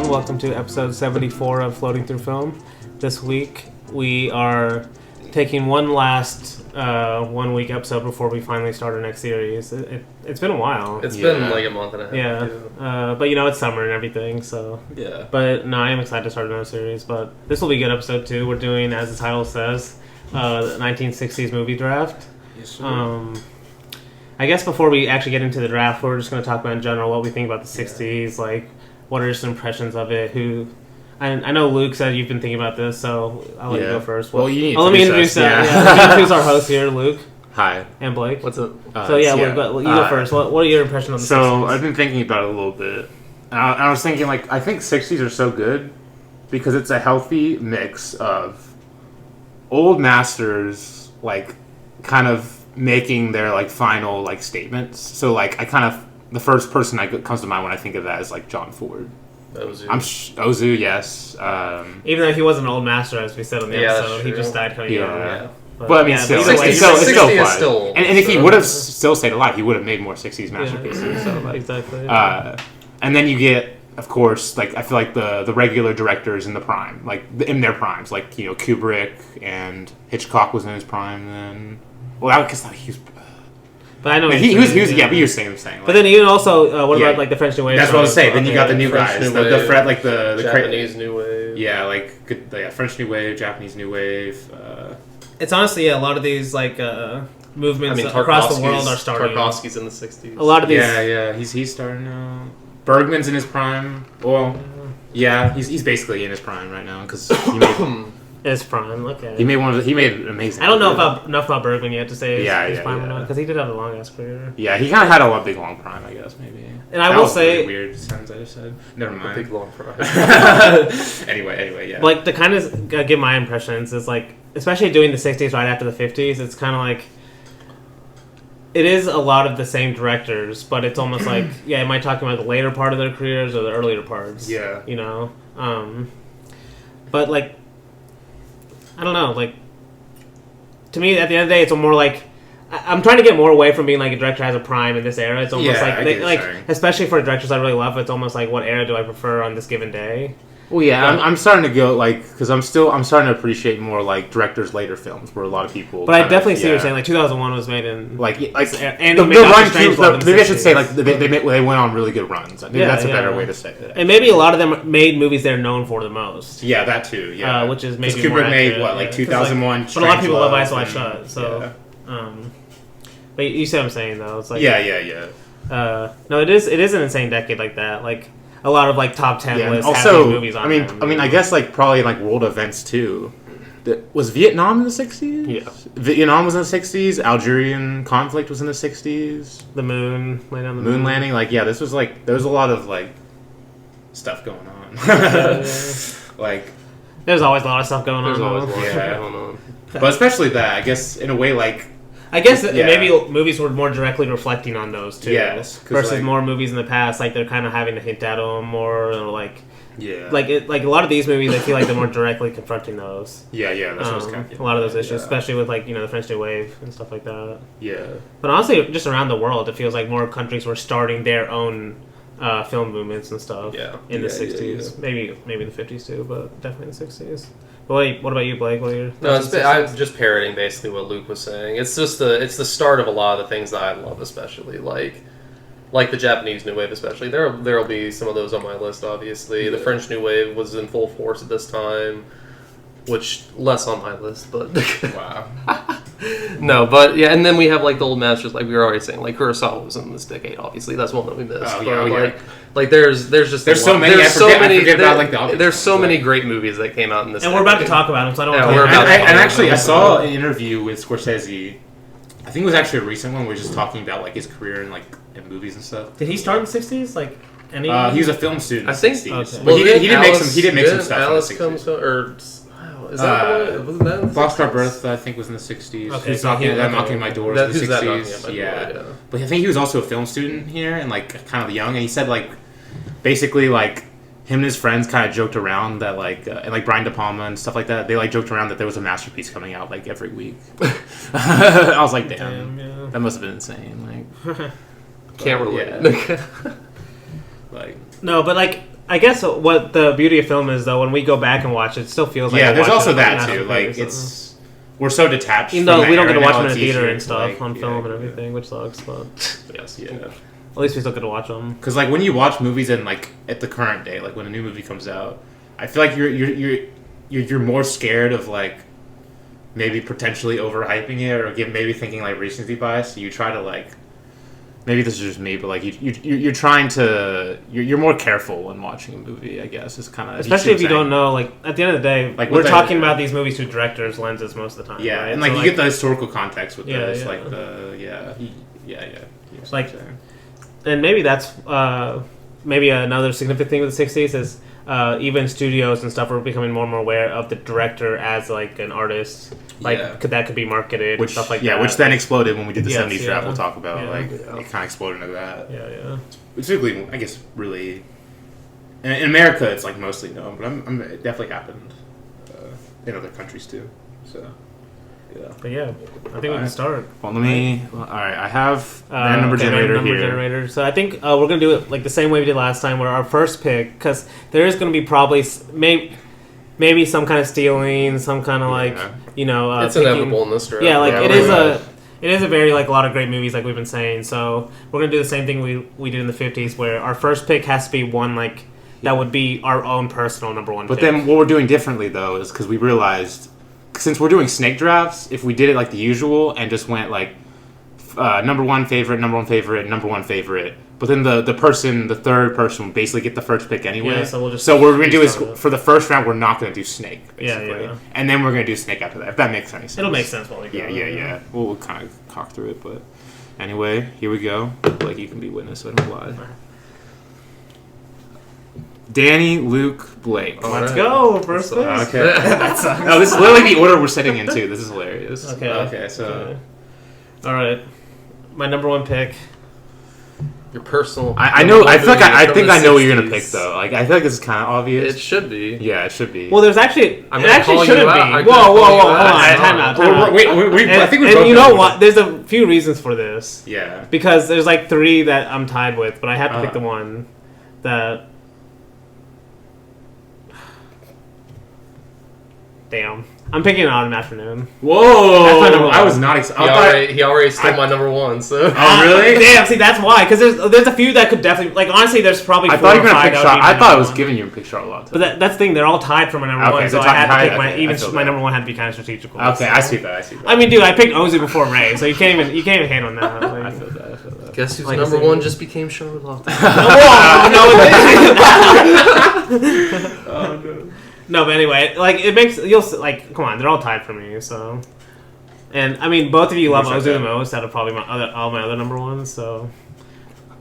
everyone. Welcome to episode 74 of Floating Through Film. This week, we are taking one last one-week episode before we finally start our next series. It's been a while. It's been like a month and a half. Yeah. But it's summer and everything, so... Yeah. But no, I am excited to start another series. But this will be a good episode, too. We're doing, as the title says, the 1960s movie draft. Yes, sir. I guess before we actually get into the draft, we're just going to talk about in general what we think about the 60s, like what are some impressions of it, I know Luke said you've been thinking about this, so I'll let you go first. Well, you need to let me introduce let me introduce our host here, Luke. Hi. And Blake. What's up? So you go first. What are your impressions of the 60s? So I've been thinking about it a little bit. I was thinking, I think 60s are so good because it's a healthy mix of old masters, kind of making their, final, statements. So, the first person that comes to mind when I think of that is, John Ford. Ozu. Ozu, yes. Even though he wasn't an old master, as we said on the episode, he just died kind of young. Yeah. But I mean, still, it's still fun. And if he would have still stayed alive, he would have made more 60s masterpieces. Yeah. So, exactly. And then you get, of course, I feel like the regular directors in the prime, in their primes, Kubrick and Hitchcock was in his prime then. Well, I guess he was. But I know he was but you were saying. But then even also, what about the French New Wave? That's what I was saying. Then you got the new guys, the Japanese New Wave. Yeah, French New Wave, Japanese New Wave. It's honestly a lot of these movements across the world are starting. Tarkovsky's in the 60s. A lot of these. Yeah, he's starting now. Bergman's in his prime. Well, yeah, he's basically in his prime right now because he made. His prime, okay. He made an amazing. I don't know enough about Bergman yet to say his prime or not, because he did have a long ass career. Yeah, he kind of had a big long prime, I guess, maybe. And I will say, really weird sentence I just said. Never mind. A big long prime. Anyway, yeah. To kind of give my impressions is especially doing the 60s right after the 50s, it's kind of it is a lot of the same directors, but it's almost am I talking about the later part of their careers or the earlier parts? Yeah. But I don't know, to me, at the end of the day, it's more I'm trying to get more away from being a director has a prime in this era. It's almost especially for directors I really love, it's almost what era do I prefer on this given day? Well, yeah, I'm starting to go because I'm starting to appreciate more directors' later films where a lot of people. But I definitely see what you're saying. 2001 was made in and maybe I should say they went on really good runs. I think that's a better way to say it. And maybe a lot of them made movies they're known for the most. Yeah, that too. Yeah, which is maybe Kubrick made 2001. But a lot of people love Eyes Wide Shut. So, but you see what I'm saying though. It's yeah. No, it is an insane decade like that. A lot of top 10 lists also, have these movies on them. I mean, I guess probably world events too. Was Vietnam in the 60s? Yeah. Vietnam was in the 60s. Algerian conflict was in the 60s. The moon landing on the moon landing. This was there was a lot of stuff going on. There's always a lot of stuff going on. There's always a lot of stuff going on. But especially that, I guess, in a way, I guess maybe movies were more directly reflecting on those too. Yes, versus more movies in the past, they're kind of having to hint at them more, or yeah, a lot of these movies, I feel they're more directly confronting those. Yeah, that's what I was kind of a lot of those issues, especially with the French New Wave and stuff like that. Yeah, but honestly, just around the world, it feels like more countries were starting their own film movements and stuff. Yeah. In the 60s, maybe the 50s too, but definitely the 60s. But what about you, Blake? I'm just parroting basically what Luke was saying. It's just it's the start of a lot of the things that I love, especially like the Japanese New Wave, especially. There will be some of those on my list, obviously. Yeah. The French New Wave was in full force at this time, which less on my list, but wow. No, but yeah, and then we have the old masters, we were already saying, Kurosawa was in this decade. Obviously, that's one that we missed. There's so many great movies that came out in this. And we're about to talk about them, so I don't. And actually, I saw an interview with Scorsese. I think it was actually a recent one. Where we were just talking about his career and in movies and stuff. Did he start in the 60s? He was a film student. I think. In the 60s. Okay. But he did make some stuff Alice in the 60s. Is that was that in the Boxcar Bertha, I think, was in the 60s. Okay, He's knocking at my doors in the 60s. Yeah. But I think he was also a film student here and kind of young. And he said basically him and his friends kind of joked around that and Brian De Palma and stuff like that. They joked around that there was a masterpiece coming out every week. I was like, damn, that must have been insane. Can't relate. No, but I guess what the beauty of film is, though, when we go back and watch it, it still feels like there's also that too. Like we're so detached. Even though we don't get to watch them in a theater and stuff on film and everything, which sucks. But yes, at least we still get to watch them. Because like when you watch movies in like at the current day, like when a new movie comes out, I feel like you're more scared of like maybe potentially overhyping it or maybe thinking like recency bias. So you try to like. Maybe this is just me, but like you're trying to you're more careful when watching a movie. I guess it's kind of especially if you don't know. Like at the end of the day, like we're talking about these movies through directors' lenses most of the time. Yeah, right? and like so, you get the historical context with this, yeah. like the It's like, and maybe that's maybe another significant thing with the '60s is even studios and stuff are becoming more and more aware of the director as like an artist. Like that could be marketed and stuff like that. Yeah, which then exploded when we did the 70s draft. We'll talk about it kind of exploded into that. Yeah. Particularly, I guess, really in America, it's like mostly known, but it definitely happened in other countries too. So. Yeah. But yeah, I think we can start. Well, let me. All right, I have random number generator here. Generator. So I think we're gonna do it like the same way we did last time, where our first pick, because there is gonna be probably maybe some kind of stealing, some kind of like it's inevitable in this draft. Yeah, like it is a very like a lot of great movies, like we've been saying. So we're gonna do the same thing we did in the '50s, where our first pick has to be one like that would be our own personal number one. But pick. then what we're doing differently though is because we realized. Since we're doing snake drafts, if we did it like the usual and just went like number one favorite, number one favorite, but then the third person would basically get the first pick anyway. Yeah, so what we're gonna do is for the first round we're not gonna do snake, basically. Yeah. And then we're gonna do snake after that. If that makes any sense. It'll make sense while we go. Yeah. We'll kind of talk through it, but anyway, here we go. Like you can be witness, so I don't lie. Dany, Luke, Blake. Let's go. First place. Okay. No, this is literally the order we're setting into. This is hilarious. Okay. So. All right. My number one pick. Your personal. I know. I feel like I think I know what you're gonna pick though. Like I feel like this is kind of obvious. It should be. Yeah, it should be. Well, there's actually. It actually shouldn't be. Whoa! Hold on. Time out. Wait. I think and you know what? There's a few reasons for this. Yeah. Because there's like three that I'm tied with, but I have to pick the one that. Damn. I'm picking Autumn Afternoon. Whoa! That's my number one. I was not excited. He already stole my number one, so... Oh, really? Damn, see, that's why. Because there's a few that could definitely... Like, honestly, there's probably four or five that would be I thought I was giving you a picture a lot. But that's the thing. They're all tied for my number one, so I had to pick my number one had to be kind of strategical. Okay, I see that. I mean, dude, I picked Ozu before Ray, so you can't even hate on that. Like, I feel that. Guess who's number one just became Charlotte. Whoa! No, oh, no. No, but anyway, like it makes like come on, they're all tied for me. So, and I mean, both of you love Ozu the most out of probably all my other number ones. So,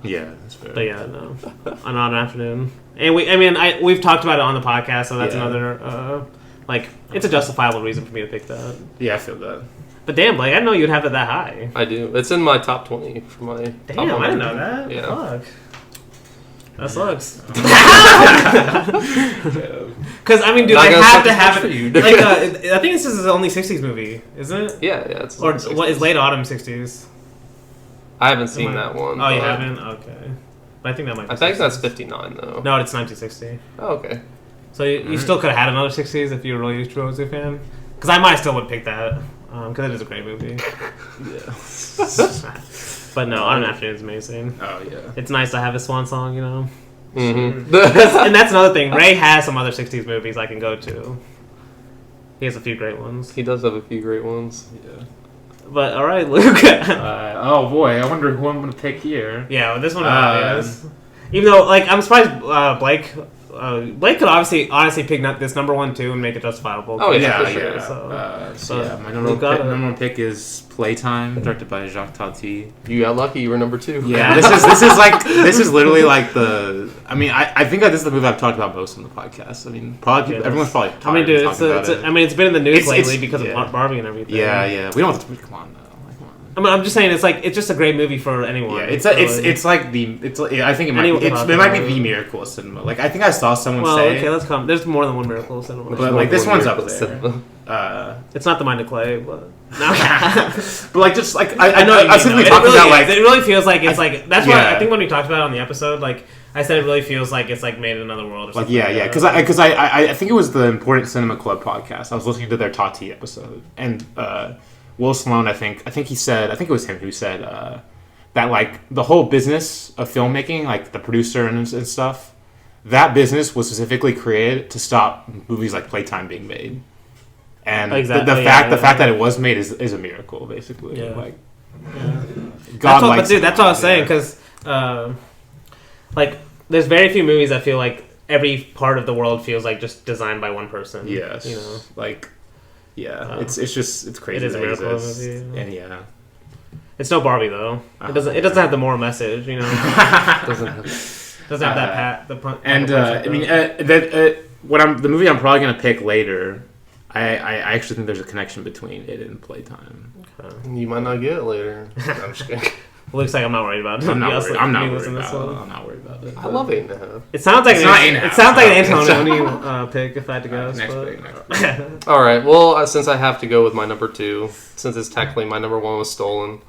yeah, that's fair. But yeah, no, on Autumn Afternoon, and we've talked about it on the podcast, so that's another like it's a justifiable reason for me to pick that. Yeah, I feel that. But damn, Blake, I didn't know you'd have it that high. I do. It's in my top 20 for my. Damn, I didn't know that. Yeah. Fuck. That sucks. Because I mean, dude, I have to have it. Like, I think this is his only '60s movie, isn't it? Yeah. It's or what is late autumn '60s? I haven't seen that one. Oh, you haven't? Okay. But I think that might. I think that's 59 though. No, it's 1960. Oh, okay. So you still could have had another '60s if you were really a true Ozu fan. Because I might still would pick that because it is a great movie. Yeah. But no, Autumn Afternoon is amazing. Oh, yeah. It's nice to have a swan song, you know? Mm-hmm. And that's another thing. Ray has some other 60s movies I can go to. He has a few great ones. He does have a few great ones. Yeah. But, alright, Luke. Oh, boy. I wonder who I'm going to pick here. Yeah, well, this one is. Even though, like, I'm surprised Blake... Blake could honestly pick this number one too and make it justifiable. Oh yeah, for sure. So my number one pick is Playtime, directed by Jacques Tati. You got lucky. You were number two. Yeah, this is literally like the. I mean, I think this is the movie I've talked about most on the podcast. I mean, probably everyone's probably. I mean, dude, it's been in the news lately because of Barbie and everything. Yeah. We don't have to come on. I mean, I'm just saying it's just a great movie for anyone. Yeah, I think it might be the miracle of cinema. Like I think I saw someone say. Okay, let's come. There's more than one miracle of cinema. But like this one's up there. It's not The Mind of Clay, but. But like I know. I was simply talking about like it really feels like it's like that's why I think when we talked about it on the episode, like I said it really feels like it's like made in another world or something. Like, because I think it was the Important Cinema Club podcast. I was listening to their Tati episode, and Will Sloan, I think he said, I think it was him who said that like the whole business of filmmaking, like the producer and stuff, that business was specifically created to stop movies like Playtime being made. And the fact that it was made is a miracle, basically. Yeah. Like, God, that's what I was saying, because like, there's very few movies that feel like every part of the world feels like just designed by one person. Yes. You know? Like, it's crazy. It is a miracle movie. And it's no Barbie though. It doesn't have the moral message. You know. doesn't have that the movie I'm probably gonna pick later. I actually think there's a connection between it and Playtime. Okay. You might not get it later. I'm just kidding. Looks like I'm not worried about it. I'm not worried about it. I love 8.5. It sounds like it sounds like an Antonio pick if I had to go. Next pick. All right. Well, since I have to go with my number 2, since it's technically my number 1 was stolen.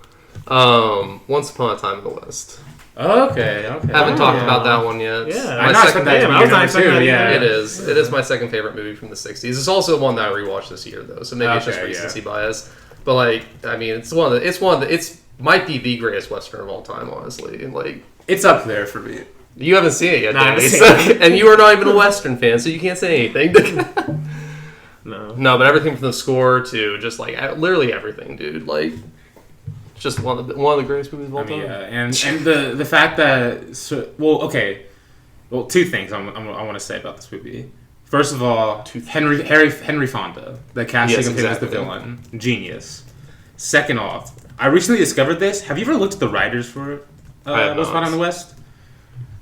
Once Upon a Time in the West. Okay. Haven't talked about that one yet. Yeah, I was not expecting that. Yeah, it is my second favorite movie from the 60s. It's also one that I rewatched this year though, so maybe it's just recency bias. But like, I mean, it's might be the greatest Western of all time, honestly. Like, it's up there for me. You haven't seen it yet, Dany, and you are not even a Western fan, so you can't say anything. No, but everything from the score to just like literally everything, dude. Like, it's just one of the greatest movies of all time. Yeah, and the fact that two things I want to say about this movie. First of all, Henry Fonda, the casting of him as the villain, genius. Second off, I recently discovered this. Have you ever looked at the writers for Once Upon in the West?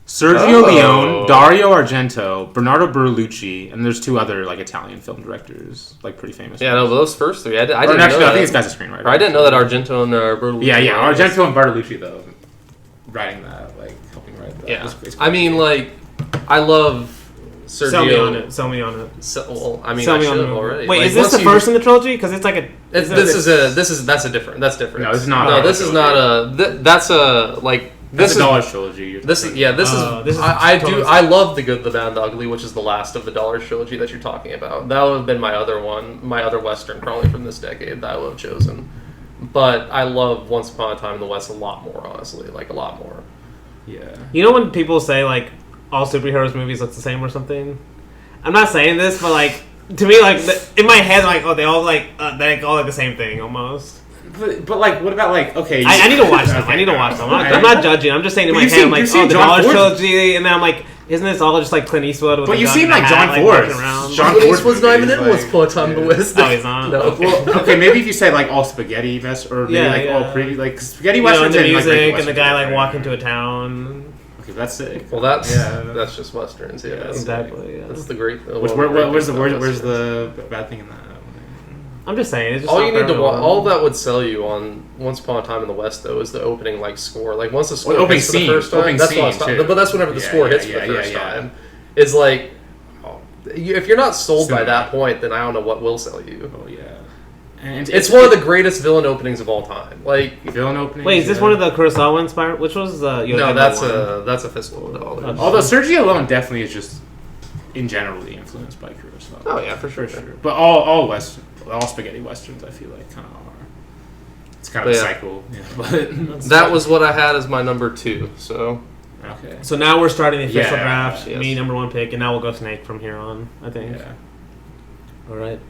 Sergio Leone, Dario Argento, Bernardo Bertolucci, and there's 2 other like Italian film directors, like pretty famous. Yeah, no, those first 3, I didn't know. I think this guy's a screenwriter. I didn't know that Argento and Bertolucci. Yeah, Argento and Bertolucci though, writing that, like helping write that. Yeah, I mean, like, I love Sergio. Sell me on it. I mean, I should have already. Wait, like, is this the first in the trilogy? Because it's like a. That's different. No, this is not. No, this is not a. That's a like. This is a Dollars trilogy. This is. I love The Good, the Bad, and the Ugly, which is the last of the Dollars trilogy that you're talking about. That would have been my other one, my other Western probably from this decade that I would have chosen. But I love Once Upon a Time in the West a lot more, honestly, like a lot more. Yeah. You know when people say like all superheroes movies look the same or something? I'm not saying this, but like to me, like in my head, like they all like the same thing almost. But like, what about like? Okay, I need to watch them. I need to watch them. I'm not judging. I'm just saying in my head, I'm like, the Dollars trilogy, and then I'm like, isn't this all just like Clint Eastwood? With but you seem like John Ford. John Ford's not even in Once Upon a Time in the West. Oh, he's not. No. Well, okay, maybe if you say like all spaghetti vest, or maybe all pretty like spaghetti westerns, and the music and the guy like walking to a town. Okay, that's sick. Well, that's just westerns. Yeah, exactly. Yeah. That's the great. Where's the bad thing in that? I'm just saying. It's just all you need to watch. All that would sell you on Once Upon a Time in the West, though, is the opening like score. Like once the score hits for the first time, but that's whenever the score hits for the first time. It's like, if you're not sold by that point, then I don't know what will sell you. Oh yeah. And it's one of the greatest villain openings of all time. Like villain opening. Wait, is this one of the Kurosawa inspired? Which was the? No, that's a Fistful of Dollars. Although Sergio Leone definitely is just in generally influenced by Kurosawa. Oh yeah, for sure. But all spaghetti westerns, I feel like kind of are. It's kind of a cycle. Yeah, but that was what I had as my number 2. So okay. So now we're starting the official draft. Yes. Me number 1 pick, and now we'll go Snake from here on. I think. Yeah. All right.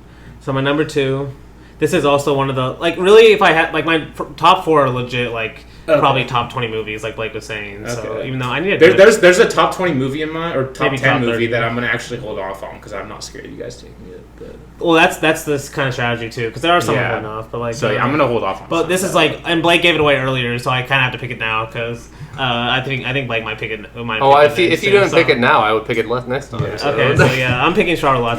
So my number 2. This is also one of the really. If I had my top 4 are legit probably top 20 movies like Blake was saying. Okay. So even though I need there's a top 20 movie in mind or top 10 top movie that I'm gonna actually hold off on because I'm not scared of you guys taking it. But. Well, that's this kind of strategy too because there are some holding off, but I'm gonna hold off on. But this is and Blake gave it away earlier, so I kind of have to pick it now because I think Blake might pick it. If you didn't pick it now, I would pick it next time. Yeah. Okay, so I'm picking Charlotte.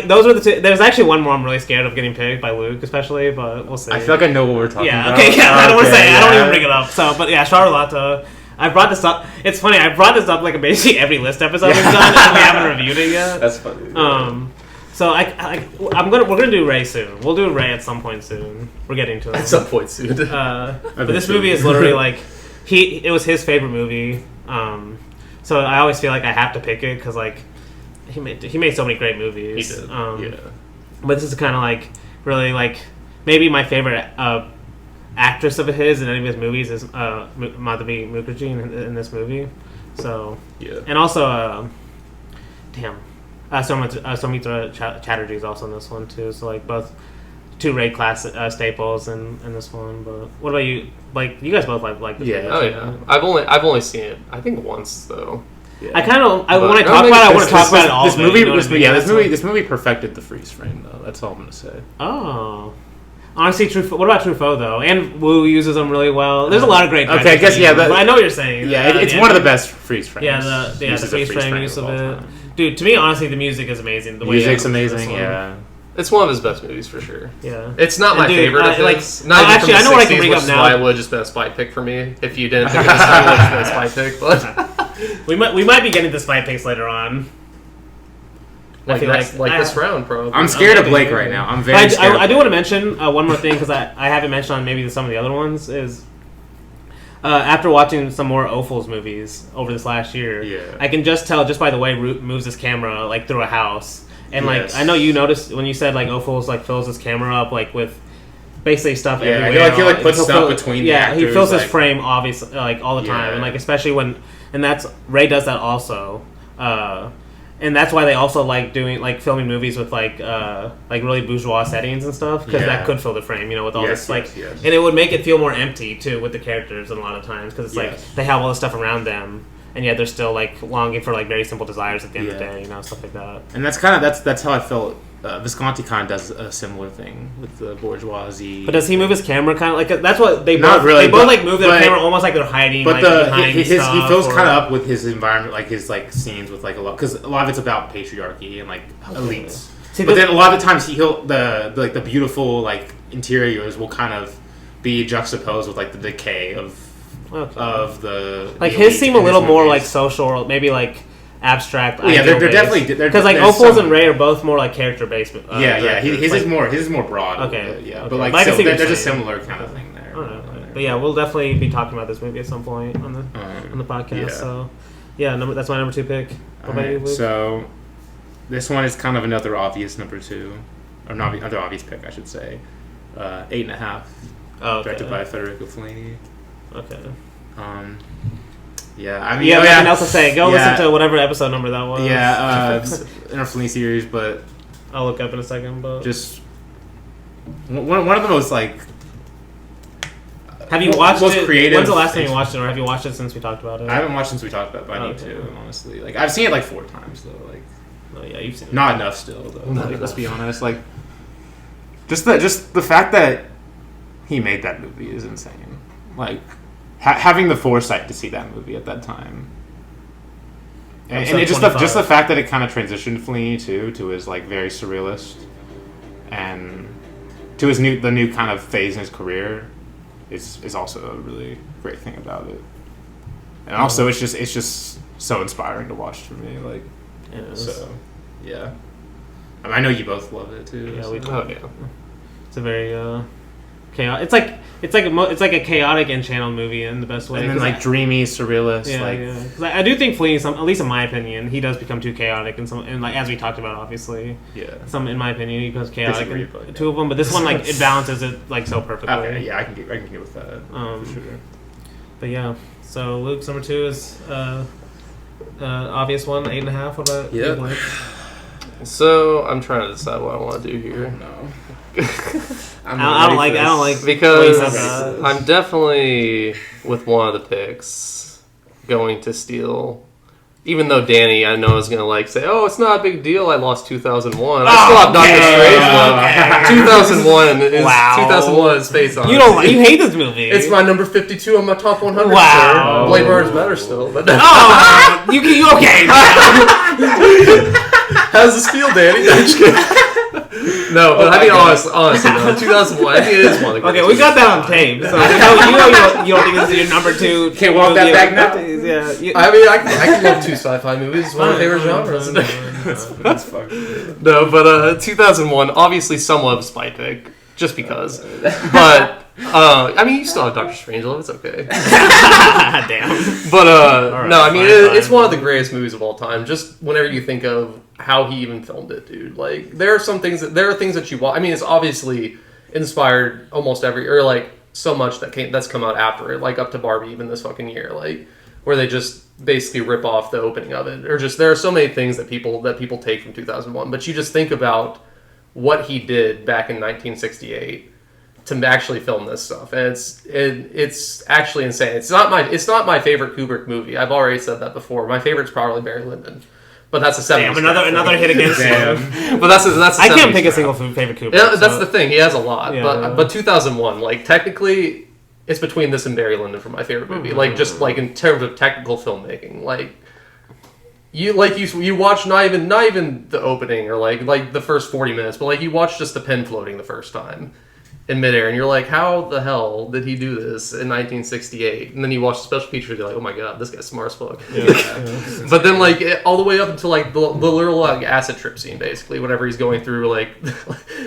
Those are the 2. There's actually one more I'm really scared of getting picked by Luke, especially, but we'll see. I feel like I know what we're talking about. Okay, I don't want to say it. I don't even bring it up. So, but yeah, Charlotte. I brought this up. It's funny. I brought this up basically every list episode we've done, and we haven't reviewed it yet. That's funny. So we're gonna do Ray soon. We'll do Ray at some point soon. We're getting to it at some point soon. But this movie is literally it was his favorite movie. So I always feel like I have to pick it because like he made so many great movies. He did. But this is kind of like really like maybe my favorite actress of his in any of his movies is Madhavi Mukherjee in this movie. So and also Soumitra Chatterjee is also in this one too. So like both two Ray class staples in this one. But what about you? Like you guys both like this movie. Oh yeah. I've only seen it I think once though. Yeah. I want to talk about it all. This movie perfected the freeze frame though. That's all I'm gonna say. Oh. Honestly, what about Truffaut though? And Wu uses them really well. There's a lot of great. Okay, I guess but I know what you're saying. Yeah, it's one of the best freeze frames. Yeah, the freeze frame use of it. Dude, to me, honestly, the music is amazing. The music's amazing. Yeah. It's one of his best movies for sure. Yeah, it's not my favorite. Actually, I know what I can bring up now. Why it would just been a spy pick for me if you didn't think it was a spy pick. But we might be getting to spy picks later on. Like this round, probably. I'm scared of Blake right now. I'm very scared. I do want to mention one more thing because I haven't mentioned on maybe some of the other ones is after watching some more Ophuls movies over this last year, I can just tell just by the way Root moves his camera like through a house. And like I know you noticed when you said like Ophuls like fills his camera up like with basically stuff everywhere. He like puts stuff between the actors. He fills his frame obviously like all the time and like especially when that's Ray does that also. And that's why they also like doing like filming movies with like really bourgeois settings and stuff because that could fill the frame, with all this like, and it would make it feel more empty too with the characters a lot of times because it's like they have all this stuff around them. And yet they're still like longing for like very simple desires at the end of the day, stuff like that. And that's kind of that's how I felt. Visconti kind of does a similar thing with the bourgeoisie. But does he move his camera kind of like that's what they both? Not really. They both like move their camera almost like they're hiding. But like, he fills kind of up with his environment, like his like scenes with like a lot because a lot of it's about patriarchy and like elites. But then a lot of the times the beautiful like interiors will kind of be juxtaposed with like the decay of the like his seem a little more like social, maybe like abstract. They're definitely because like Ophuls and Ray are both more like character based. His is more broad. Okay, but like there's a similar kind of thing there. But yeah, we'll definitely be talking about this movie at some point on the podcast. So that's my number 2 pick. What about you, Luke? So this one is kind of another obvious number 2, or another obvious pick, I should say. 8.5. Directed by Federico Fellini. Okay. I mean, you have nothing else to say. Go listen to whatever episode number that was. It's in our Fellini series, but I'll look up in a second. But just one of the most like. Have you watched it? Creative. When's the last time you watched it, or have you watched it since we talked about it? I haven't watched since we talked about it, but I need to, honestly. Like I've seen it like 4 times though. Like, oh yeah, you've seen it. Not enough still though. Let's be honest. Like, just the fact that he made that movie is insane. Like. Having the foresight to see that movie at that time, and just the fact that it kind of transitioned Fellini to his like very surrealist, and to the new kind of phase in his career, is also a really great thing about it. And also, it's just so inspiring to watch for me. Like, I know you both love it too. Yeah, we do. Oh, yeah. It's a very chaotic. It's like a chaotic and channeled movie in the best way. And then like dreamy, surrealist. Because I do think Fellini, at least in my opinion, he does become too chaotic and like as we talked about, obviously. Yeah. In my opinion, he becomes chaotic in 2 of them, but this one like it balances it like so perfectly. Okay, yeah, I can get with that. For sure. But yeah, so Luke's number 2 is obvious one, 8.5. What about you, Blake? So I'm trying to decide what I want to do here. Oh, no. I don't like because I'm definitely with one of the picks going to steal. Even though Dany, I know, is going to say, "Oh, it's not a big deal. I lost 2001. I still have Doctor Strange. 2001 is 2001 is Space Odyssey. You hate this movie. It's my number 52 on my top 100. Wow. Blade Runner's better still. But you okay? How's this feel, Dany? No, but I mean, honestly, though, 2001, I think it is one of the Okay, we got that on tape, so you don't think this is your number 2. Can't walk that back now? Yeah. I mean, I can love 2 sci-fi movies. It's one of my favorite genres. That's fucking No, but 2001, obviously somewhat of a spy pick, just because. But I mean, you still have Doctor Strangelove. It's okay. Damn. But right, no, I mean, fine. it's one of the greatest movies of all time. Just whenever you think of how he even filmed it, dude. Like, there are things that you watch. I mean, it's obviously inspired almost or like so much that's come out after it, like up to Barbie even this fucking year, like where they just basically rip off the opening of it, or just there are so many things that people take from 2001. But you just think about what he did back in 1968 to actually film this stuff, and it's actually insane. It's not my favorite Kubrick movie. I've already said that before. My favorite's probably Barry Lyndon. But that's a 70s. Damn, another hit against him. But that's a I can't pick a single favorite Kubrick. Yeah, that's the thing. He has a lot. Yeah. But 2001, like, technically, it's between this and Barry Lyndon for my favorite movie. Like, just like in terms of technical filmmaking, you watch not even the opening or like the first 40 minutes, but like you watch just the pen floating the first time in midair, and you're like, how the hell did he do this in 1968? And then you watch the special features, and you're like, oh my god, this guy's smart as fuck. Yeah. But then all the way up until like the little like acid trip scene, basically, whenever he's going through like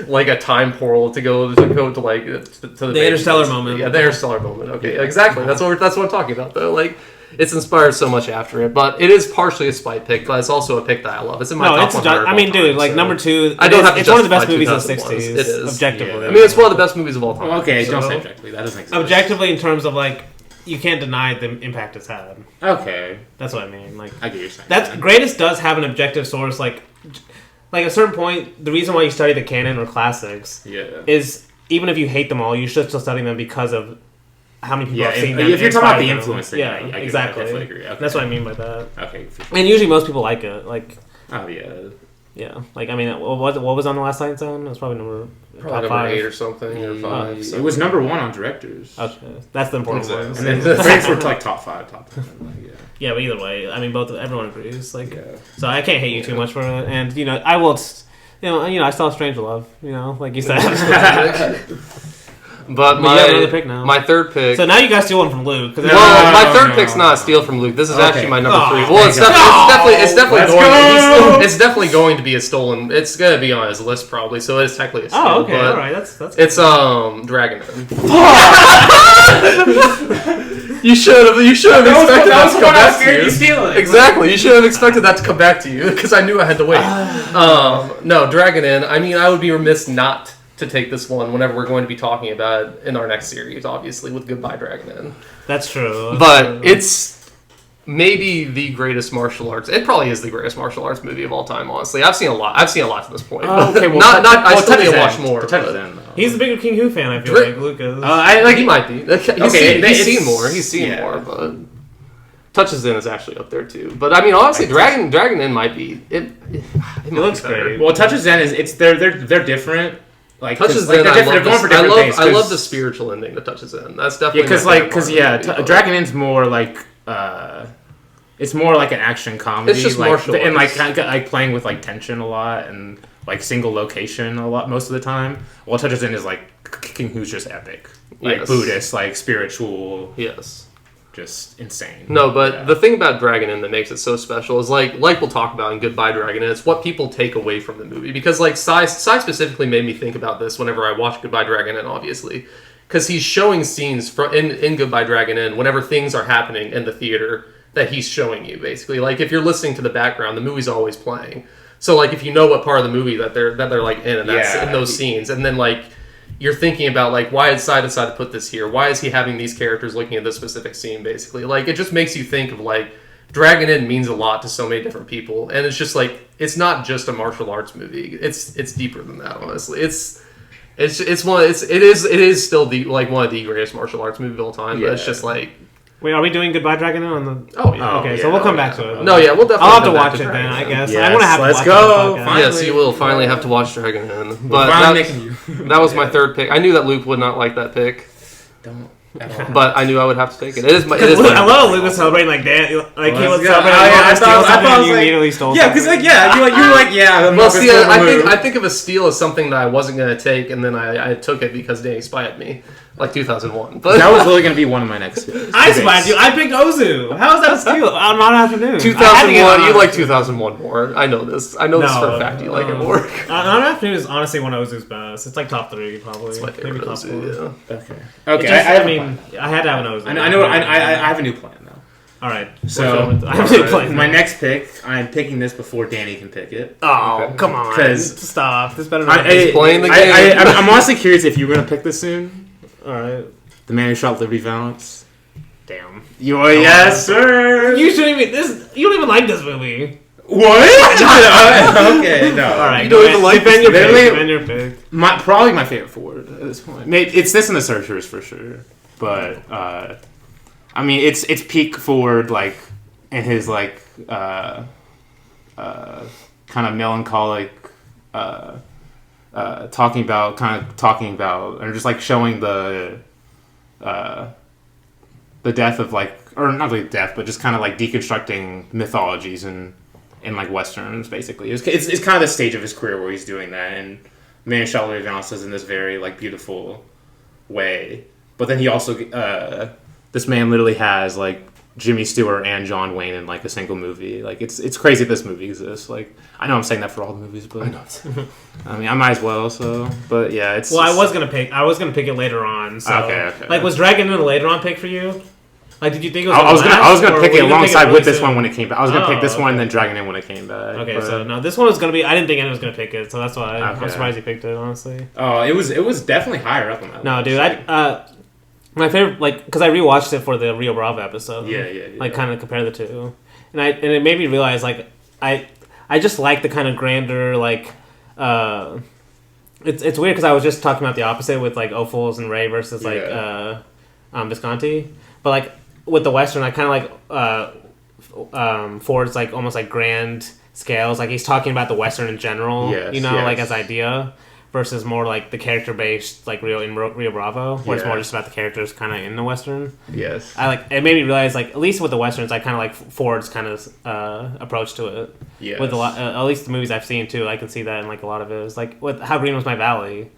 like a time portal to go to like to the Interstellar moment. Yeah, the Interstellar moment. Okay, exactly. That's what I'm talking about though. Like, it's inspired so much after it, but it is partially a spite pick, but it's also a pick that I love. It's in my top 100. I mean, dude, like number 2. It's one of the best movies of the 60s. It is Objectively. Yeah. I mean, it's one of the best movies of all time. Okay, don't say objectively. That doesn't exist. Objectively, in terms of like, you can't deny the impact it's had. Okay, that's what I mean. Like, I get what you're saying. That's greatest does have an objective source. Like at a certain point, the reason why you study the canon or classics, is even if you hate them all, you should still study them because of how many people have seen them. If you're talking about the influence thing, yeah, I exactly. definitely agree. Okay. That's what I mean by that. Okay. For sure. And usually most people like it. Like, oh yeah. Yeah, like I mean, what was on the last Science Zone? It was probably number 8 or something, or 5. It was number 1 on directors. Okay, that's the important one. And then the critics were like top 5, top 10. Like, yeah, but either way, I mean, everyone agrees. Like, so I can't hate you too much for it, and I will. I still have Strangelove. Like you said. But my third pick. So now you guys steal one from Luke. My third pick's not a steal from Luke. This is actually my number 3. Well, it's definitely going to be a stolen. It's going to be on his list probably. So it's technically a steal. Oh, okay, all right, that's. It's Dragon. You should have expected that to come back to you. Steal it. Exactly. You should have expected that to come back to you because I knew I had to wait. No, Dragon Inn. I mean, I would be remiss not to take this one whenever we're going to be talking about it in our next series, obviously, with Goodbye Dragon Inn. That's true. But it's maybe the greatest martial arts. It probably is the greatest martial arts movie of all time, honestly. I've seen a lot to this point. Okay, well, I still need to watch more. He's the bigger King Hu fan, I feel like, Lucas. He might be. He's seen more, but Touches In is actually up there too. But I mean, honestly, Dragon Inn might be it looks great. Well, Touches In they're different. Like Touches In, I love the spiritual ending that Touches In. That's definitely Dragon Inn's more like it's more like an action comedy. It's just martial arts. And like playing with like tension a lot and like single location a lot most of the time. While Touches In is like King Hu's just epic, like Buddhist, like spiritual. Yes. Just insane. No, but the thing about Dragon Inn that makes it so special is like we'll talk about in Goodbye Dragon Inn, it's what people take away from the movie. Because like Tsai specifically made me think about this whenever I watched Goodbye Dragon Inn, obviously. Because he's showing scenes in Goodbye Dragon Inn whenever things are happening in the theater that he's showing you, basically. Like if you're listening to the background, the movie's always playing. So like if you know what part of the movie that they're like in, and that's in those scenes, and then like you're thinking about, like, why did Tsai decide to put this here? Why is he having these characters looking at this specific scene, basically? Like, it just makes you think of, like, Dragon Inn means a lot to so many different people. And it's just, like, it's not just a martial arts movie. It's deeper than that, honestly. It is still one of the greatest martial arts movies of all time, but it's just, like... Wait, are we doing Goodbye Dragon Inn on the... Oh, yeah. Okay, so we'll come back to it. No, yeah, we'll definitely... I'll have to watch it then, I guess. Yes, I'm going to have to watch it. Let's go! Yes, you will finally have to watch Dragon Inn. But that was my third pick. I knew that Luke would not like that pick. Don't. But I knew I would have to take it. I love Luke was celebrating like that. Like he was celebrating. I thought you immediately stole. Yeah, because you were like, yeah. Well, see, I think of a steal as something that I wasn't going to take, and then I took it because Dany spied me. Like 2001. But that was literally going to be one of my next picks. I surprised you. I picked Ozu. How is that a steal? On an afternoon. 2001. You like 2001 more. I know this. I know this for a fact. You like it more. On an afternoon is honestly one of Ozu's best. It's like top 3 probably. It's my favorite Maybe top Ozu, 4. yeah. Okay. I had to have an Ozu. I know. I have a new plan now. All right. So I have a new plan. My next pick, I'm picking this before Dany can pick it. Oh, come on! Because stop. This better not. He's playing the game. I'm honestly curious if you were gonna pick this soon. All right. The Man Who Shot Liberty Valance. Damn. Yes, sir. You shouldn't even You don't even like this movie. What? Okay, no. All right. You don't even like defend your pick. Probably my favorite Ford at this point. Maybe it's this and the Searchers for sure. But I mean, it's peak Ford, like, in his like kind of melancholic. Talking about, or just like showing the death of like, or not really death, but just kind of like deconstructing mythologies in like westerns. Basically, it's kind of the stage of his career where he's doing that, and Man Who Shot Liberty Valance does in this very like beautiful way. But then he also, this man literally has like Jimmy Stewart and John Wayne in like a single movie. Like it's crazy that this movie exists. Like I know I'm saying that for all the movies, but I mean I might as well. So, but yeah, it's. Well, I was gonna pick it later on. So, okay. Like, was Dragon a later on pick for you? Like, did you think it was? I was gonna pick it alongside with this one when it came back. I was gonna pick this one and then Dragon In when it came back. Okay, so no, this one was gonna be. I didn't think anyone was gonna pick it, so that's why I'm surprised you picked it. Honestly. Oh, it was definitely higher up on that. No, dude, my favorite, like, because I rewatched it for the Rio Bravo episode. Yeah. Like, kind of compare the two, and it made me realize, like, I just like the kind of grander, like, it's weird because I was just talking about the opposite with like Ophuls and Ray versus like Visconti, but like with the Western, I kind of like Ford's like almost like grand scales, like he's talking about the Western in general, like as idea. Versus more like the character based, like Rio Bravo, where it's more just about the characters kind of in the Western. Yes. It made me realize, like, at least with the Westerns, I kind of like Ford's kind of approach to it. Yes. With a lot, at least the movies I've seen too, I can see that in like a lot of it. It's like with How Green Was My Valley,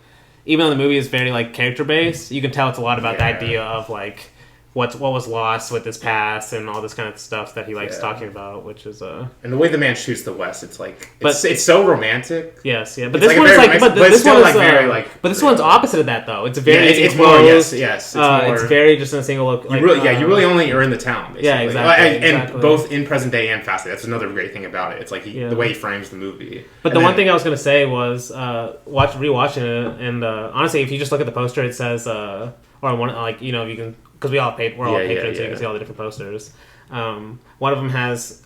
even though the movie is very like character based, you can tell it's a lot about the idea of like what was lost with his past and all this kind of stuff that he likes talking about, which is and the way the man shoots the West, it's like it's so romantic. Yes, yeah, but this one's like, but this one is very like, but this one's opposite of that though. It's very, it's more, yes, it's more. It's very just in a single look. Like, you really only are in the town. Basically. Yeah, exactly, and both in present day and past day. That's another great thing about it. It's like the way he frames the movie. But one thing I was gonna say was rewatching it, and honestly, if you just look at the poster, it says or one like you can. Because we're all patrons, so you can see all the different posters. One of them has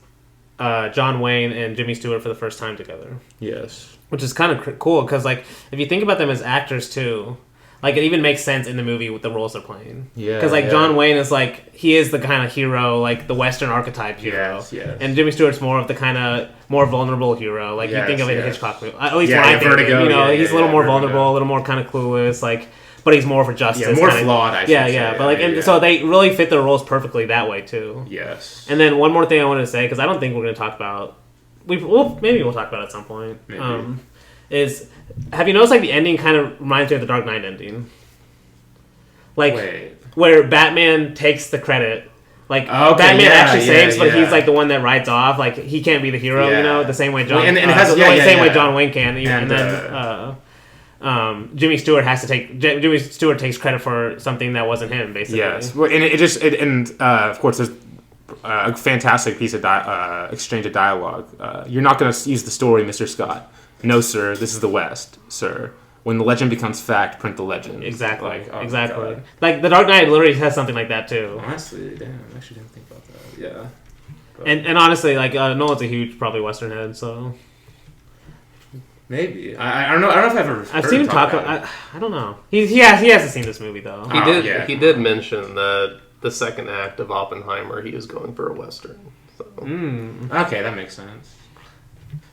John Wayne and Jimmy Stewart for the first time together. Yes. Which is kind of cool, because like if you think about them as actors too, like it even makes sense in the movie with the roles they're playing. Yeah. Because like John Wayne is like, he is the kind of hero, like the Western archetype hero. Yes. And Jimmy Stewart's more of the kind of more vulnerable hero. Like you think of it in Hitchcock movie. At least when I think Vertigo, of it, he's a little more vulnerable, a little more kind of clueless, like... But he's more for justice. Yeah, more flawed, I should say. But like, so they really fit their roles perfectly that way too. Yes. And then one more thing I wanted to say, because I don't think we're going to talk about. Maybe we'll talk about it at some point. Is have you noticed like the ending kind of reminds me of the Dark Knight ending? Like where Batman takes the credit. Like Batman actually saves, but he's like the one that rides off. Like he can't be the hero, the same way John. Same way John Wayne can. And then. Jimmy Stewart takes credit for something that wasn't him, basically. Yes, and of course there's a fantastic piece of exchange of dialogue. You're not going to use the story, Mr. Scott. No, sir. This is the West, sir. When the legend becomes fact, print the legend. Exactly. Exactly. Like the Dark Knight literally has something like that too. Honestly, damn, I actually didn't think about that. Yeah. But. And honestly, like Nolan's a huge probably Western head, so. Maybe I don't know. I don't know if I've seen him talk about. I don't know. He hasn't seen this movie though. He did mention that the second act of Oppenheimer, he is going for a Western. So. Okay, that makes sense.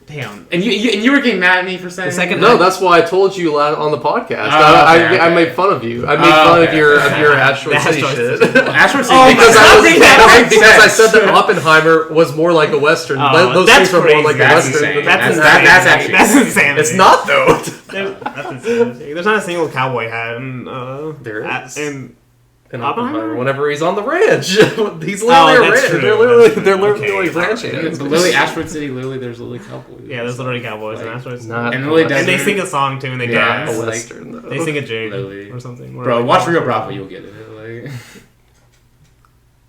Damn. And you were getting mad at me for saying No, that's why I told you on the podcast. I made fun of you. I made fun of your Ashford City shit. Ashford City. Because I said that Oppenheimer was more like a Western. Those things were more like a Western. That's insane. That's insane. It's not though. That's insane. There's not a single cowboy hat there is. In Oppenheimer, whenever he's on the ranch, he's literally a ranch. True. They're literally ranching. Literally, Asteroid City. Literally, there's literally cowboys. Yeah, there's literally cowboys in Asteroid City. And they sing a song too, and they dance. A Western, though. They sing a jig or something. Bro, watch Rio Bravo, you'll get it.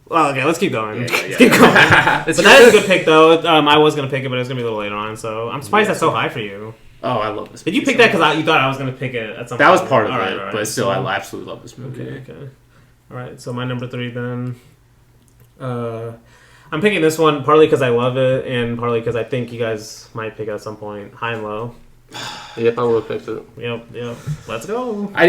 Well, okay, let's keep going. Yeah. Let's keep going. But that is a good pick, though. I was gonna pick it, but it was gonna be a little later on. So I'm surprised that's so high for you. Oh, I love this movie. Did you pick that because you thought I was going to pick it at some point? That was part of it, right. but still, I absolutely love this movie. Okay. All right, so my number 3 then. I'm picking this one partly because I love it and partly because I think you guys might pick it at some point. High and Low. Yep, I would have picked it. Yep. Let's go. I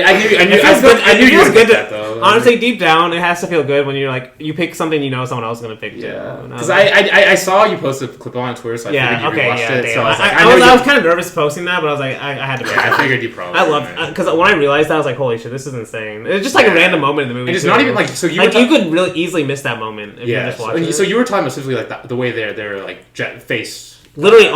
knew you would pick that, though. Honestly, deep down, it has to feel good when you're like, you pick something you know someone else is going to pick too. Yeah. Because I saw you post a clip on Twitter, so I figured you watched it. So I was kind of nervous posting that, but I was like, I had to pick it. I figured you probably I loved it. Because when I realized that, I was like, holy shit, this is insane. It's just like a random moment in the movie. And it's not even like, so you could really easily miss that moment if you just watch it. So you were talking about specifically like the way they're like face. Literally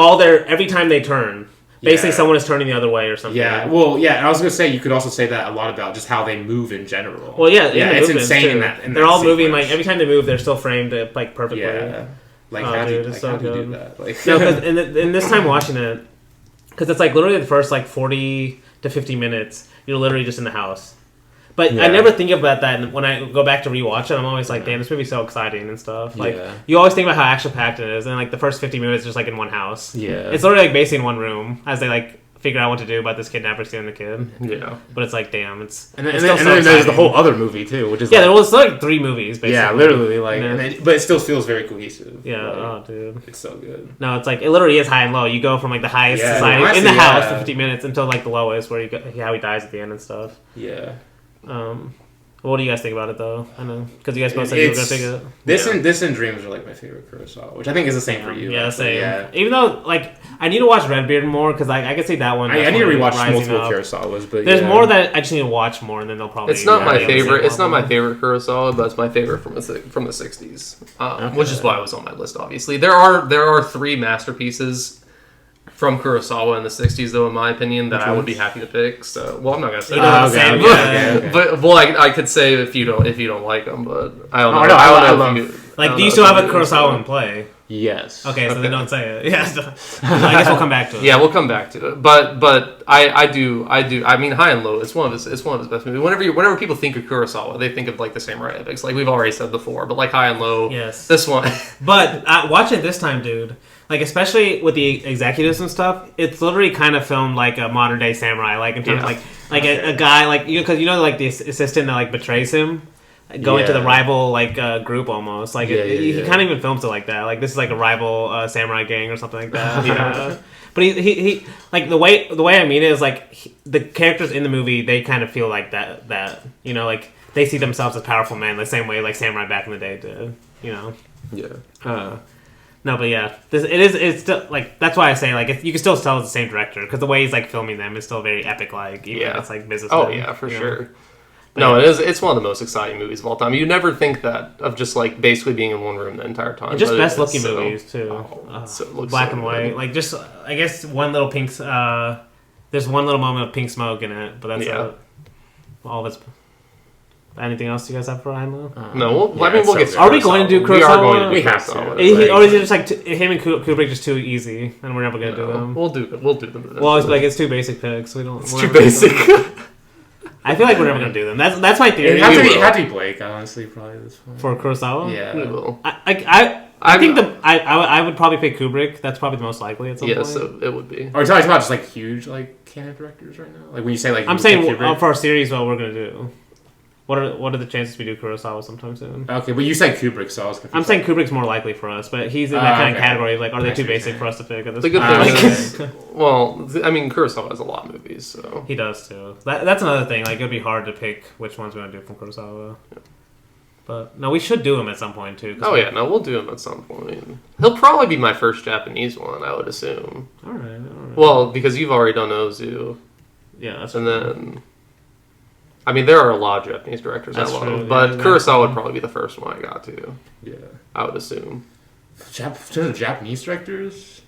every time they turn. Basically, someone is turning the other way or something. Yeah, well, yeah, and I was going to say, you could also say that a lot about just how they move in general. Well, yeah, it's insane in that they're all moving, like, every time they move, they're still framed, like, perfectly. Yeah. Like, how do you do that? Like, no, because in this time watching it, because it's, like, literally the first, like, 40 to 50 minutes, you're literally just in the house. But I never think about that, and when I go back to rewatch it, I'm always like, damn, this movie's so exciting and stuff. Like, you always think about how action-packed it is, and, like, the first 50 minutes is just, like, in one house. Yeah. It's literally, like, basically in one room, as they, like, figure out what to do about this kidnapper stealing the kid. Yeah. But it's like, damn, it's... And then there's the whole other movie, too, which is there was like 3 movies, basically. Yeah, literally, like... but it still feels very cohesive. Yeah, like, dude. It's so good. No, it's like, it literally is high and low. You go from, like, the highest society in the house for 50 minutes until, like, the lowest, where how he dies at the end and stuff. Yeah. What do you guys think about it, though? I know, because you guys both said you were going to pick it. This and Dreams are, like, my favorite Kurosawa, which I think is the same for you. Yeah, same. Yeah. Even though, like, I need to watch Redbeard more, because I can see that one. I need to rewatch multiple Kurosawas, but there's more that I just need to watch more, and then they'll probably... It's not my favorite. It's not my favorite Kurosawa, but it's my favorite from the 60s, which is why it was on my list, obviously. There are 3 masterpieces from Kurosawa in the 60s, though, in my opinion, that I would be happy to pick. So, well, I'm not gonna say that. Okay. But well, I could say if you don't like them, but I don't know. I love. Like, do you still have a Kurosawa in play? Yes. Okay, so then don't say it. Yeah, I guess we'll come back to it. Yeah, we'll come back to it. But I do. I mean, High and Low. It's one of his best movies. Whenever people think of Kurosawa, they think of like the samurai epics, like we've already said before. But like High and Low, yes, this one. But watch it this time, dude. Like, especially with the executives and stuff, it's literally kind of filmed like a modern day samurai, like in terms of like a guy, like, you know, because like the assistant that like betrays him, going to the rival like group almost, like he kind of even films it like that, like this is like a rival samurai gang or something like that. But he like the way I mean it is like the characters in the movie, they kind of feel like that you know, like they see themselves as powerful men the same way like samurai back in the day did, you know. Yeah. No, but yeah, it's still, like, that's why I say, like, you can still tell it's the same director, because the way he's, like, filming them is still very epic-like, even if it's, like, business. Oh, yeah, for sure. No, it's one of the most exciting movies of all time. You never think that, of just, like, basically being in one room the entire time. And just best-looking movies, too. Black and white. Good. Like, just, I guess, one little pink, there's one little moment of pink smoke in it, but that's all of it's... Anything else you guys have for Hilo? No, we'll get. Are we going to do Kurosawa? We have to. Or is it just like him and Kubrick just too easy, and we're never going to do them? We'll do them. Well, it's like it's too basic picks. We don't. It's too basic. I feel like we're never going to do them. That's my theory. It had to be Blake, honestly, probably this one. For Kurosawa. Yeah, we will. I think I would probably pick Kubrick. That's probably the most likely at some point. Yeah, so it would be. Are you talking about just like huge like canon directors right now? Like when you say like I'm saying for our series, what we're going to do. What are the chances we do Kurosawa sometime soon? Okay, but you said Kubrick, so I was confused. I'm saying Kubrick's more likely for us, but he's in that kind of category. Like, are they too basic for us to pick at this point? The good thing is, well, I mean, Kurosawa has a lot of movies, so... He does, too. That's another thing. Like, it would be hard to pick which ones we're going to do from Kurosawa. Yeah. But, no, we should do him at some point, too. Oh, yeah, no, we'll do him at some point. He'll probably be my first Japanese one, I would assume. All right. Well, because you've already done Ozu. Yeah, that's And then... I mean, there are a lot of Japanese directors I love, but Kurosawa would probably be the first one I got to. Yeah. I would assume. Japanese directors?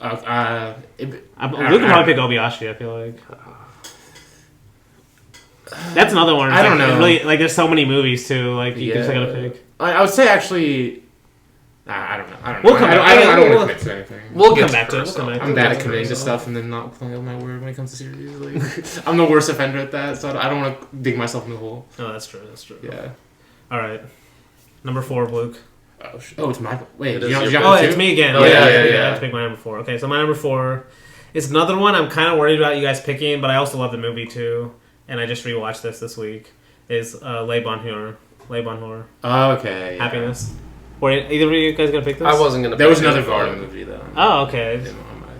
Luke would probably pick Obayashi, I feel like. That's another one. I don't know. Really, like, there's so many movies, too. Like, you just gotta pick. I would say, actually... I don't know. We'll come back. I don't want to commit to anything. We'll come back to it. I'm bad at committing to stuff and then not playing my word when it comes to series. Like, I'm the worst offender at that, so I don't want to dig myself in the hole. Oh, that's true. Yeah. All right. Number 4, Luke. Oh, it's my... Wait, it's me again. Oh, yeah. I have to pick my number 4. Okay, so my number 4 is another one I'm kind of worried about you guys picking, but I also love the movie, too. And I just rewatched this week. Is Le Bonheur. Oh, okay. Yeah. Happiness. Were either of you guys gonna pick this? I wasn't gonna. There was another Varda movie though. Oh, okay.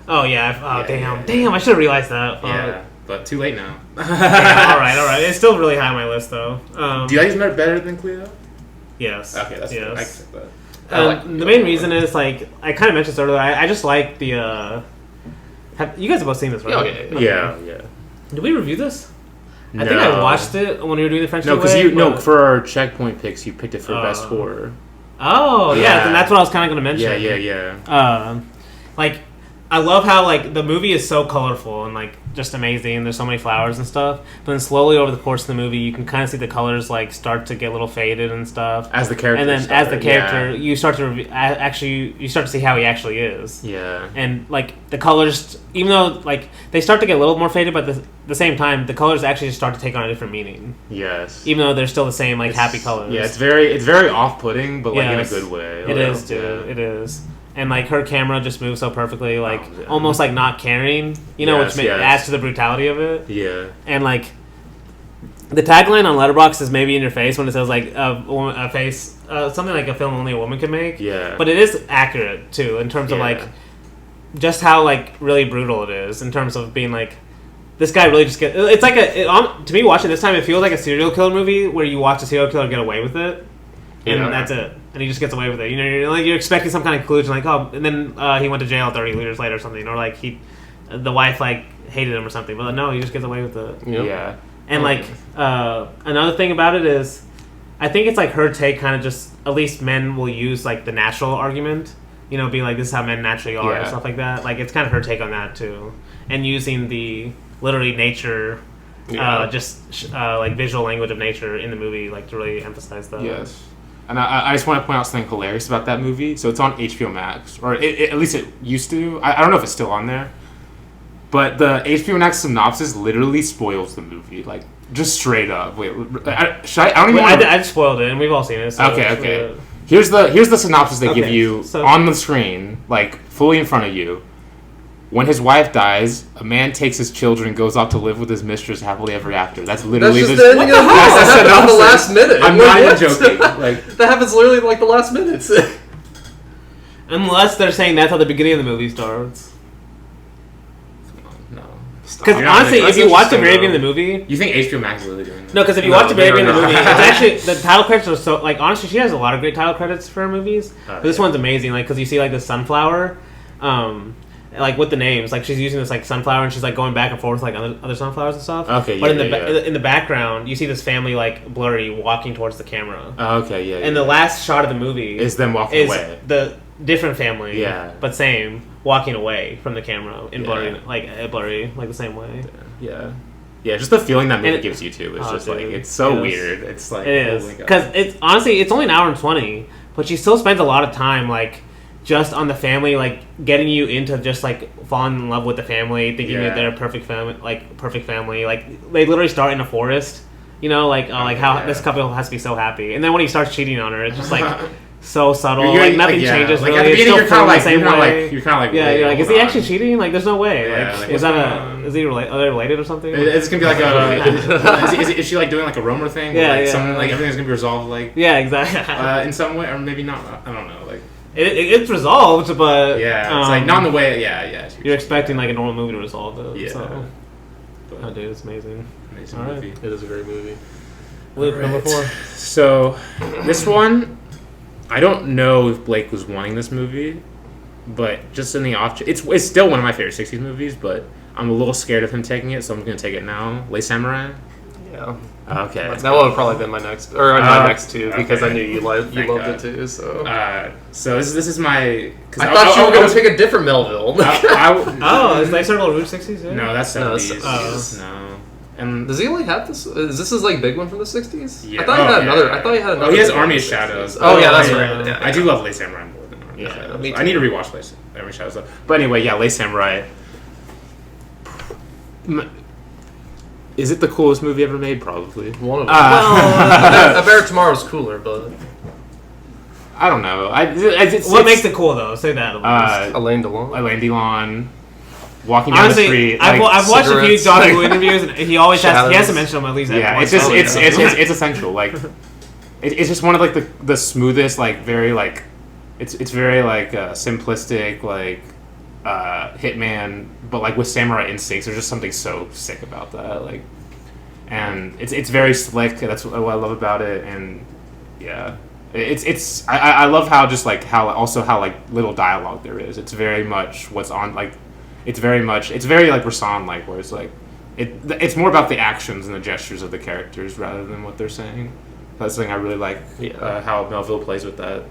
Oh yeah. Damn! I should have realized that. Yeah, but too late now. Yeah, all right. It's still really high on my list though. Do you guys know better than Cleo? Yes. Okay, that's yes. I accept that. The main reason is like I kind of mentioned this earlier. I just like the. You guys have both seen this, right? Okay. Yeah. Did we review this? I think I watched it when we were doing the French. No, because for our checkpoint picks, you picked it for best horror. Oh yeah, then that's what I was kind of going to mention. Yeah. Like, I love how like the movie is so colorful and like just amazing. There's so many flowers and stuff. But then slowly over the course of the movie, you can kind of see the colors like start to get a little faded and stuff. As the character, and then as the character, you start to you start to see how he actually is. Yeah. And like the colors, even though like they start to get a little more faded, but at the same time, the colors actually just start to take on a different meaning. Yes. Even though they're still the same like happy colors. Yeah, it's very off-putting, but like in a good way. It is, dude. Yeah. It is. And like her camera just moves so perfectly, like almost like not caring, which adds to the brutality of it. Yeah. And like the tagline on Letterboxd is "maybe in your face" when it says like a face, something like a film only a woman can make. Yeah. But it is accurate too in terms of like just how like really brutal it is in terms of being like this guy really just gets. It's like to me watching this time it feels like a serial killer movie where you watch a serial killer get away with it. And that's it. And he just gets away with it. You're expecting some kind of conclusion, like, and then he went to jail 30 years later or something, or like the wife like hated him or something. But no, he just gets away with it. Yep. Yeah. And like another thing about it is, I think it's like her take, kind of just at least men will use like the natural argument, be like this is how men naturally are and stuff like that. Like it's kind of her take on that too, and using the literally nature. Like visual language of nature in the movie, like to really emphasize that. Yes. And I just want to point out something hilarious about that movie. So it's on HBO Max, or at least it used to. I don't know if it's still on there. But the HBO Max synopsis literally spoils the movie, like just straight up. Wait, should I? I don't even. I just spoiled it, and we've all seen it. So okay. Here's the synopsis they give you on the screen, like fully in front of you. When his wife dies, a man takes his children and goes off to live with his mistress happily ever after. That's literally the ending of the movie. That happens in the last minute. I'm not even joking. Like that happens literally like the last minutes. Unless they're saying that's how the beginning of the movie starts. No. Because honestly, if you watch the very beginning of the movie, you think HBO Max is really doing that? No, because if you watch the very beginning of the movie, it's actually the title credits are so like honestly, she has a lot of great title credits for her movies. But this one's amazing, like because you see like the sunflower. Like with the names, like she's using this like sunflower and she's like going back and forth like other sunflowers and stuff. Okay, but in the background, you see this family like blurry walking towards the camera. Okay, yeah. And the last shot of the movie is them walking away. The different family, but same walking away from the camera in blurry, like the same way. Yeah. Just the feeling that movie gives you too. It's just like it's so weird. It's like it is because it's honestly it's only an hour and 20, but she still spends a lot of time like. Just on the family, like getting you into just like falling in love with the family, thinking that they're a perfect family. Like they literally start in a forest, how this couple has to be so happy, and then when he starts cheating on her, it's just like so subtle. Like nothing changes. Like really. At the beginning, you're kind of like, you're like, is he actually cheating? Like, there's no way. Is he are they related or something? It's gonna be like a. Is she like doing like a Romer thing? Something like everything's gonna be resolved like. Yeah, exactly. In some way, or maybe not. I don't know. Like. It's resolved, but it's like not in the way. Yeah. You're expecting like a normal movie to resolve it. Yeah. So. Oh, dude, it's amazing. Amazing movie. It is a great movie. Luke, number 4. So, this one, I don't know if Blake was wanting this movie, but just in the off, it's still one of my favorite '60s movies. But I'm a little scared of him taking it, so I'm gonna take it now. Les Samurai. Yeah. Okay. That would have probably been my next, or my next two, because I knew you loved it too. So. So this is my. I thought you were going to pick a different Melville. Is Life Circle Rouge 60s? Yeah? No, that's 70s. No. And does he only have this? Is this his like big one from the 60s? Yeah. I thought he had another. I thought he had another. Oh, he has Army of Shadows. Oh yeah, that's right. Yeah, I do love Late Samurai more than Army of Shadows. Me too. I need to rewatch Army of Shadows though. But anyway, yeah, Late Samurai. Is it the coolest movie ever made? Probably. One of them. I bet Tomorrow's cooler, but I don't know. What makes it cool though? Say that. Alain Delon. Walking down the street. I've watched a few John Woo interviews, and he always has to mention them at least. Yeah, it's essential. Like, it's just one of like the smoothest, like very like, it's very like simplistic, like hitman, but like with samurai instincts. There's just something so sick about that. Like, and it's very slick. That's what I love about it. And yeah, I love how just like how like little dialogue there is. It's very much what's on like. It's very like Rasan like, where it's like it's more about the actions and the gestures of the characters rather than what they're saying. That's the thing I really like. How Melville plays with that.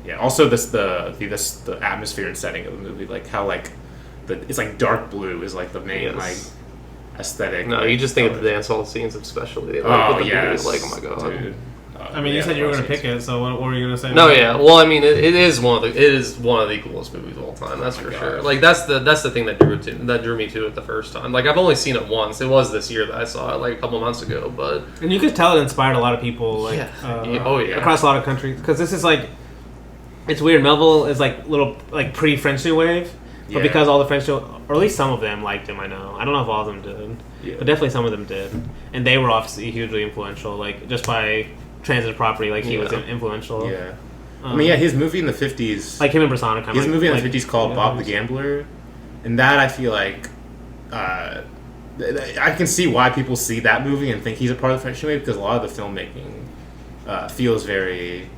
Yeah. Also, the atmosphere and setting of the movie, like how like it's like dark blue is like the main like aesthetic. No, like, you just think of the dance hall scenes, especially. Like, oh my god. Dude. I mean, you said you were going to pick it, so what were you going to say? No, yeah. Well, I mean, it is one of the coolest movies of all time. That's for sure. Like that's the thing that drew me to it the first time. Like I've only seen it once. It was this year that I saw it, like a couple months ago. But and you could tell it inspired a lot of people, like across a lot of countries. Because this is like, it's weird. Melville is like little like pre-French New Wave, but because all the French, or at least some of them liked him. I don't know if all of them did, but definitely some of them did, and they were obviously hugely influential. Like just by transitive property, like he was influential. Yeah, I mean, his movie in the 50s, like him and Brasana, his movie in the 50s called Bob the Gambler, and that I feel like I can see why people see that movie and think he's a part of the French New Wave, because a lot of the filmmaking feels very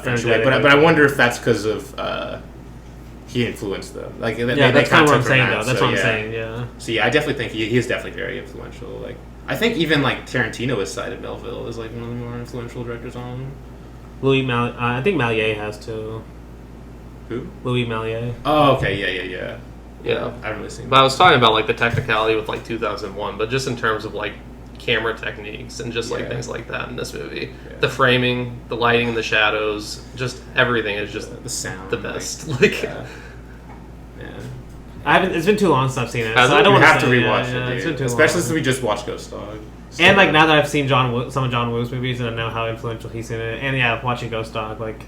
French New Wave. But I wonder if that's because of he influenced them. Like that's kind of what I'm saying though. That's what I'm saying. Yeah. So yeah, I definitely think he is definitely very influential. Like. I think even like Tarantino has cited Melville as like one of the more influential directors on. I think Méliès has too. Who? Louis Méliès. Oh, okay, yeah. I haven't really seen. But I was talking about like the technicality with like 2001, but just in terms of like camera techniques and just like things like that in this movie, the framing, the lighting, and the shadows, just everything is just the sound, the best. Like. It's been too long since I've seen it, so I don't want to rewatch it. It's been too especially long. since we just watched Ghost Dog. And like now that I've seen some of John Woo's movies and I know how influential he's in it, and watching Ghost Dog, like,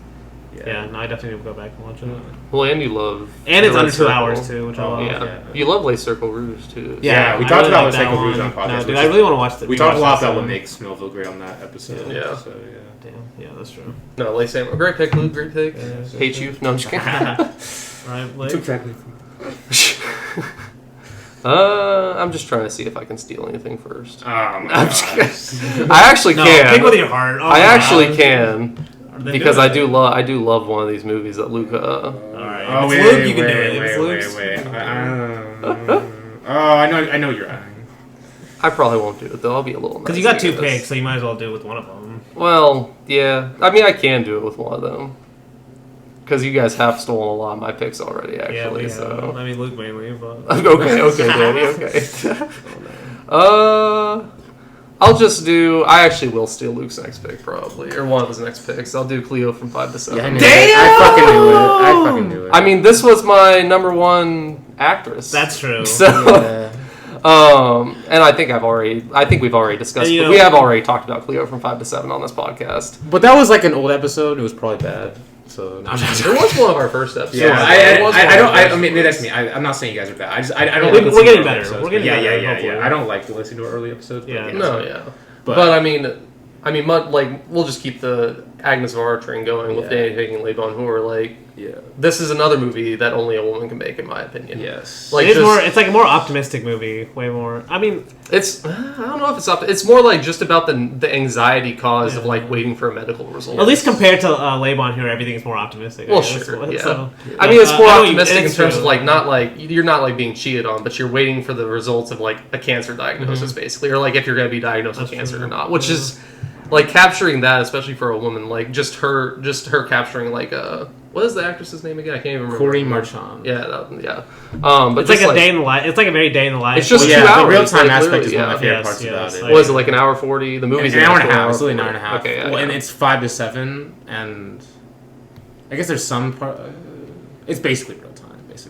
no, I definitely need to go back and watch it. Well, and you love, and it's under 2 hours too, which I love. Yeah, you love Les Circle Rouge too. Yeah, we talked about Les Circle Rouge on podcast. No, dude, I really want to watch that. We talked a lot about what makes Melville great on that episode. Yeah. So yeah. Damn. Yeah, that's true. No, Les Circle. Great pick, Luke. Great pick. Hate you. No, I'm just kidding. Right, Blake? Took technically. I'm just trying to see if I can steal anything first. Oh my God. I actually can. Pick with your heart. I actually can. Because I do love one of these movies that Luca. Alright. Oh, wait, you can do it. Wait. I know you're at. I probably won't do it though. I'll be a little. Because you got 2 picks, so you might as well do it with one of them. Well, yeah. I mean, I can do it with one of them. Because you guys have stolen a lot of my picks already, actually. Yeah, so. I mean, Luke mainly, but... okay, Danny, okay. I'll just do... I actually will steal Luke's next pick, probably. Or one of his next picks. I'll do Cleo from 5 to 7. Yeah, I fucking knew it. I mean, this was my number 1 actress. That's true. So... and I think we've already discussed. We have already talked about Cleo from 5 to 7 on this podcast. But that was like an old episode. It was probably bad. So it was one of our first episodes. Yeah, I mean, that's me. I'm not saying you guys are bad. I don't. We're getting better. We're getting better. Yeah. I don't like to listen to early episodes. But I mean, like we'll just keep the Agnes Varda train going with Danny taking Le Bon Hur. Like this is another movie that only a woman can make, in my opinion. Yes. Like it's like a more optimistic movie, way more. I mean, it's I don't know if it's it's more like just about the anxiety caused of like waiting for a medical result. At least compared to Laban here, everything is more optimistic. Well, sure, So, I mean, it's more optimistic in terms of like not like you're not like being cheated on, but you're waiting for the results of like a cancer diagnosis, basically, or like if you're going to be diagnosed with cancer or not, which is like capturing that, especially for a woman, like just her capturing like what is the actress's name again? I can't even remember. Corey Marchand. Yeah. But it's like a day in the life. It's like a very day in the life. It's just 2 hours. The real time like, aspect is one of my favorite parts about it. Was it like an hour 40? The movie's an hour and a half. It's only an hour and a half. Okay, and it's 5 to 7, and I guess there's some part. It's basically real time.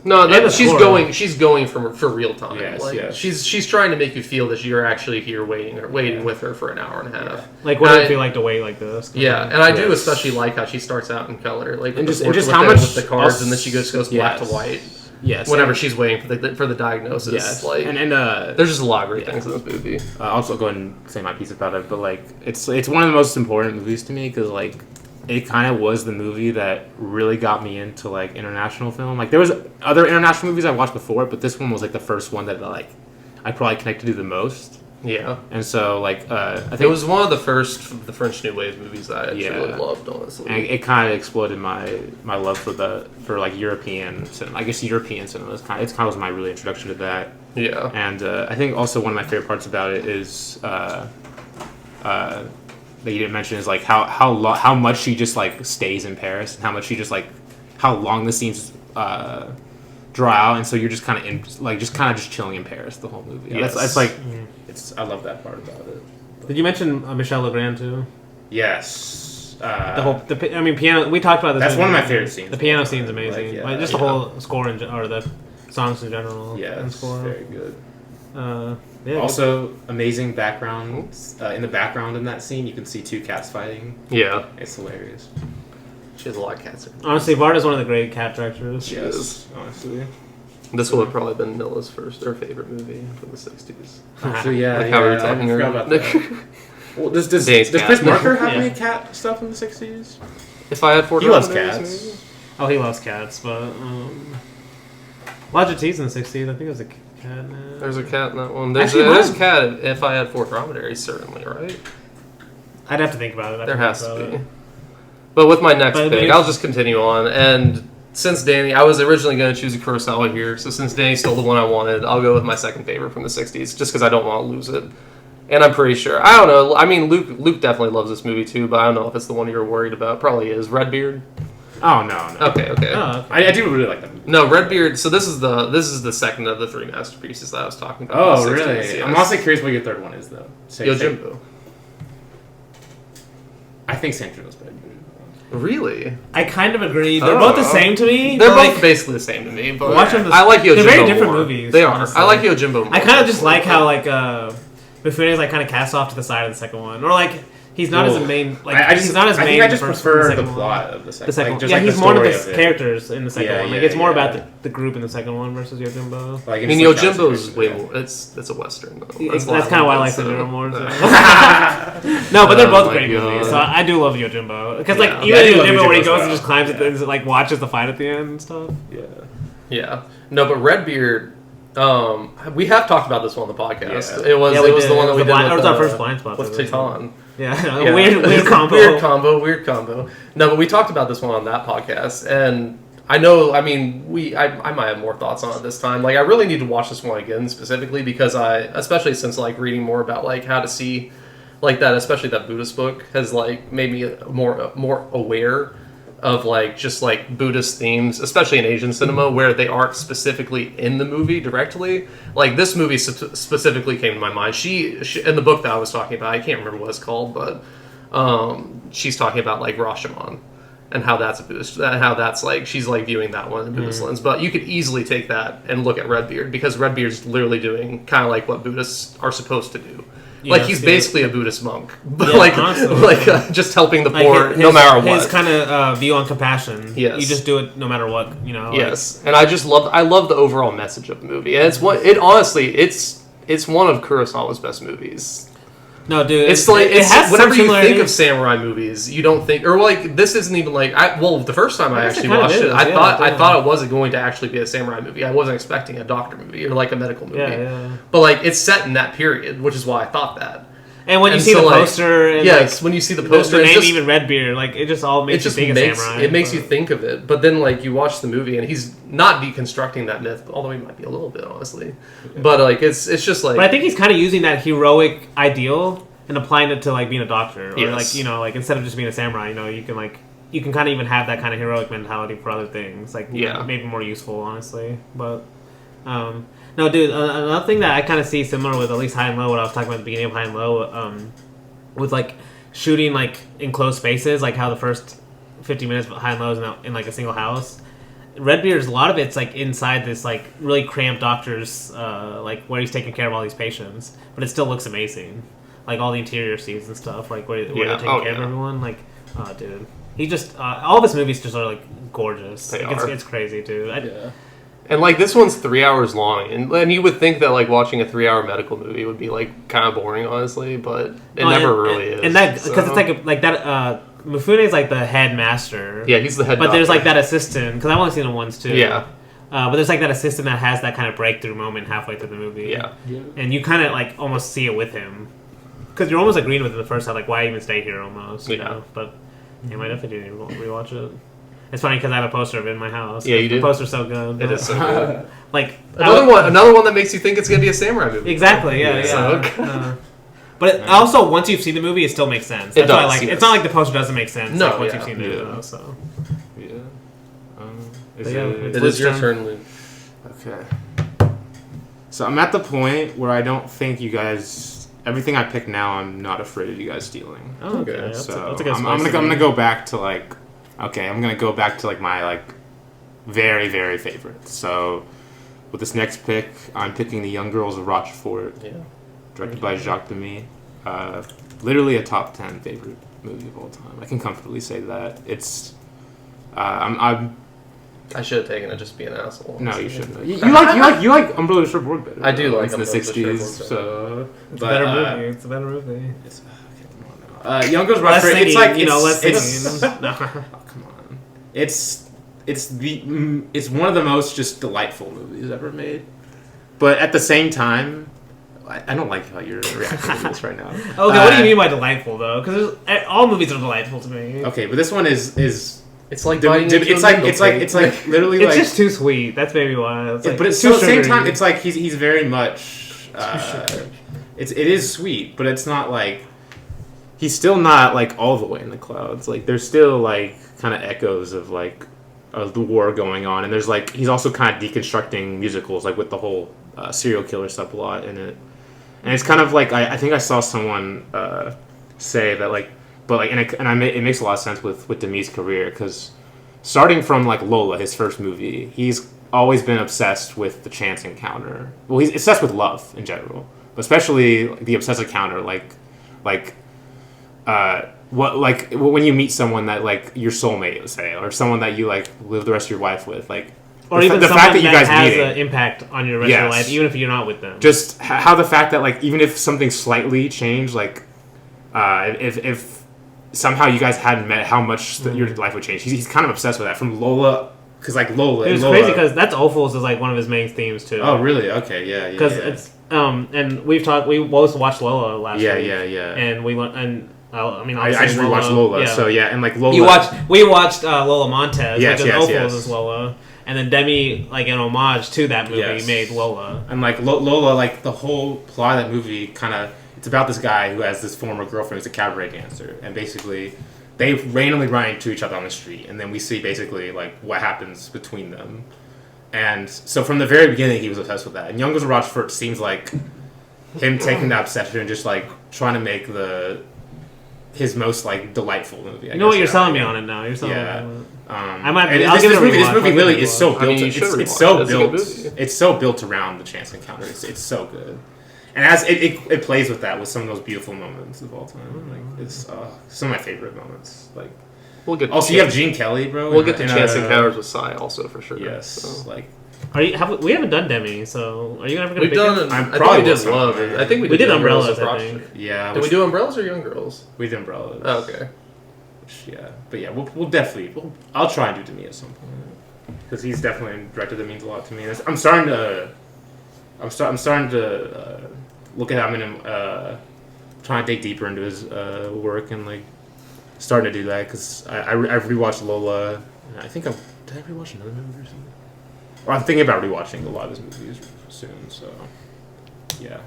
No, she's going for real time. Yes. She's trying to make you feel that you're actually here waiting with her for an hour and a half. Like what would it feel like to wait like this? Yeah, and I do especially like how she starts out in color, like and just how much with the cards, and then she goes black to white. Yes. Whenever she's waiting for the diagnosis. Yes. Like, and there's just a lot of great things in this movie. I'll also go and say my piece about it, but like it's one of the most important movies to me because like. It kind of was the movie that really got me into like international film. Like there was other international movies I watched before, but this one was like the first one that like I probably connected to the most. Yeah, and so like I think it was one of the French New Wave movies that I actually really loved, honestly. And it kind of exploded my love for like European cinema. I guess European cinema is kind of was my really introduction to that. Yeah, and I think also one of my favorite parts about it is. That you didn't mention is like how much she just like stays in Paris and how much she just like how long the scenes draw out, and so you're just kind of just chilling in Paris the whole movie. Yes. That's like I love that part about it. Did you mention Michel Legrand too? Yes. Piano. We talked about this. That's one of my favorite scenes. The piano scene's amazing. Like, just the whole score or the songs in general. Yeah, it's very good. Also, amazing background. In the background in that scene, you can see 2 cats fighting. Yeah. It's hilarious. She has a lot of cats. Honestly, Varda's one of the great cat directors. She is, honestly. This will have probably been Milla's first or favorite movie from the 60s. Actually, yeah. Like how we were talking earlier. About that. Well, does Chris Marker have any cat stuff in the 60s? If I had 4 He loves cats. Maybe? Oh, he loves cats, but... Roger T's in the 60s. I think it was a cat. There's a cat in that one. There's a cat if I had 4 dromedaries, certainly, right? I'd have to think about it. There has to be. But with my next pick, I'll just continue on. And since Dany, I was originally going to choose a Kurosawa here, so since Dany stole the one I wanted, I'll go with my second favorite from the 60s, just because I don't want to lose it. And I'm pretty sure. I don't know. I mean, Luke definitely loves this movie too, but I don't know if it's the one you're worried about. Probably is. Redbeard. Oh no. Okay. Oh, okay. I do really like that movie. No, Redbeard. So this is the second of the 3 masterpieces that I was talking about. Oh, really? Yes. I'm also curious what your third one is, though. Yojimbo. I think Sancho's better. Really? I kind of agree. They're both the same to me. They're both basically the same to me. But I like Yojimbo. They're very different more. movies. They are. Honestly. I like Yojimbo more. I kind of just like how Mifune is like kind of cast off to the side of the second one, or like. He's not as main. Like he's not as main. I just prefer the plot of the second. The second one. Yeah, like he's more of the characters in the second one. Like it's more yeah. about the group in the second one versus Yojimbo. I mean, Yojimbo's way more. It's a western though. That's kind of why I like the more. So. No, but they're both great movies. So I do love Yojimbo because like even Yojimbo where he goes and just climbs at things, like watches the fight at the end and stuff. Yeah. No, but Redbeard. We have talked about this one on the podcast. Yeah. It was the one that we did. It was our first blind spot with Titan. Yeah. Weird combo. Weird combo. No, but we talked about this one on that podcast, and I know. I mean, I might have more thoughts on it this time. Like, I really need to watch this one again specifically because especially since like reading more about like how to see, like that, especially that Buddhist book has like made me more aware of like just like Buddhist themes, especially in Asian cinema, where they aren't specifically in the movie directly. Like this movie specifically came to my mind. She in the book that I was talking about, I can't remember what it's called, but she's talking about like Rashomon and how that's a Buddhist, how that's like she's like viewing that one in a Buddhist lens. But you could easily take that and look at Redbeard because Redbeard's literally doing kind of like what Buddhists are supposed to do. Like he's basically a Buddhist monk, but just helping the poor no matter what. His kind of view on compassion. Yes, you just do it no matter what, you know. Yes, and I love the overall message of the movie, and it's one of Kurosawa's best movies. No, dude. It's like it has whenever you think of samurai movies, you don't think, or like this isn't even like the first time I actually watched it, I thought it wasn't going to actually be a samurai movie. I wasn't expecting a doctor movie or like a medical movie. Yeah. But like it's set in that period, which is why I thought that. And when you see the poster, and when you see the poster, the name even Redbeard, like it just all makes you think of samurai. It makes you think of it, but then like you watch the movie and he's not deconstructing that myth, although he might be a little bit, honestly. But like it's just like. But I think he's kind of using that heroic ideal and applying it to like being a doctor, or like like instead of just being a samurai, you can kind of even have that kind of heroic mentality for other things, like maybe more useful, honestly. But no, dude. Another thing that I kind of see similar with at least High and Low, what I was talking about at the beginning of High and Low, with like shooting like in closed spaces, like how the first 50 minutes of High and Low is in like a single house. Redbeard's a lot of it's like inside this like really cramped doctor's like where he's taking care of all these patients, but it still looks amazing. Like all the interior scenes and stuff, like where they're taking care of everyone. Like, oh, dude, he just all of his movies just are like gorgeous. It's crazy, dude. And like this one's 3 hours long, and you would think that like watching a 3-hour medical movie would be like kind of boring, honestly, but it never really is. And that because it's like that. Mifune is like the headmaster. Yeah, he's the head. But there's like that assistant, because I've only seen the ones too. Yeah. But there's like that assistant that has that kind of breakthrough moment halfway through the movie. Yeah. And you kind of like almost see it with him, because you're almost agreeing with him the first time, like why even stay here almost. You know? But I might definitely do rewatch it. It's funny because I have a poster of it in my house. Yeah, you do. The poster's so good. It is so good. Like another one that makes you think it's gonna be a samurai movie. Exactly. Yeah. But also, once you've seen the movie, it still makes sense. That's why, like, it's not like the poster doesn't make sense. No, like, once you've seen it, though. So. Yeah. It is your turn, Luke. Okay. So I'm at the point where I don't think you guys. Everything I pick now, I'm not afraid of you guys stealing. Oh, okay. So I'm gonna go back to like. Okay, I'm gonna go back to like my like very, very favorite. So with this next pick, I'm picking The Young Girls of Rochefort, directed by Jacques Demy. Literally a top 10 favorite movie of all time. I can comfortably say that. It's I should have taken it just to be an asshole. No, you shouldn't. You like Umbrella the Cherbourg better. I do like the 60s. So it's a better movie. It's a better movie. Young Girls of Rochefort. It's like less no. Come on. It's one of the most just delightful movies ever made. But at the same time, I don't like how you're reacting to this right now. Okay, what do you mean by delightful though? Because all movies are delightful to me. Okay, but this one is it's like it's like literally it's just too sweet. That's maybe why. It's like, but it's at the same time it's like he's very much it is sweet, but it's not like he's still not like all the way in the clouds. Like there's still like kind of echoes of like of the war going on, and there's like he's also kind of deconstructing musicals like with the whole serial killer subplot in it. And it's kind of like I think I saw someone say that like, but like, it makes a lot of sense with Demy's career, because starting from like Lola, his first movie, he's always been obsessed with the chance encounter. Well, he's obsessed with love in general, but especially the obsessed encounter, like when you meet someone that like your soulmate, say, or someone that you like live the rest of your life with, like. Or even the fact that you guys has an impact on your rest of your life, even if you're not with them. Just how the fact that, like, even if something slightly changed, like, if somehow you guys hadn't met, how much your life would change. He's kind of obsessed with that. From Lola, because, like, Lola... It was crazy, because that's Opals is, like, one of his main themes, too. Oh, really? Okay, yeah. Because it's... and we both watched Lola last week. Yeah. And we went... And I just rewatched Lola, so yeah, and, like, Lola... We watched Lola Montez, yes, Opals is Lola. And then Demy, like an homage to that movie, made Lola. And like Lola, like the whole plot of that movie, kind of, it's about this guy who has this former girlfriend who's a cabaret dancer, and basically they randomly run into each other on the street, and then we see basically like what happens between them. And so from the very beginning, he was obsessed with that. And Young Girls of Rochefort seems like him taking that obsession and just like trying to make his most like delightful movie. You know what you're selling me on it now. You're selling me on it. This movie really is so built. It's so built around the chance encounter. It's so good, and as it plays with that with some of those beautiful moments of all time. Like it's some of my favorite moments. Like we'll get also you have Gene Kelly, bro. We'll get to chance encounters with Tsai also for sure. Yes, like We haven't done Demi, so are you ever going to? I think we did Love. I think we did Umbrellas. I think. Yeah. Did we do Umbrellas or Young Girls? We did Umbrellas. Oh, okay. But yeah, we'll definitely. I'll try and do Demi at some point because he's definitely a director that means a lot to me. I'm starting to look at him and trying to dig deeper into his work and like starting to do that because I've rewatched Lola. And I think did I rewatch another movie or something? Well, I'm thinking about rewatching a lot of his movies soon. So yeah.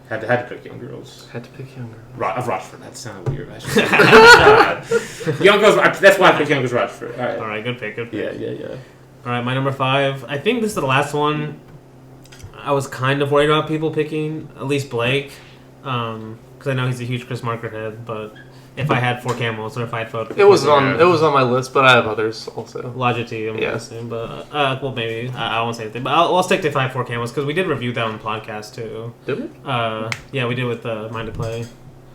Had to pick Young Girls. Had to pick Young Girls. Of Rochford. That sounded weird. Young Girls. That's why I picked Young Girls Rochford. All right. Good pick. Yeah. All right, my number 5. I think this is the last one. I was kind of worried about people picking at least Blake, because I know he's a huge Chris Marker head. But if I had 4 Camels or if I had photo, it was on my list, but I have others also. Logity, I'm guessing, but well, maybe I won't say anything. But I'll stick to if I have 4 Camels because we did review that on the podcast too. Did we? Yeah, we did with Mind to Play.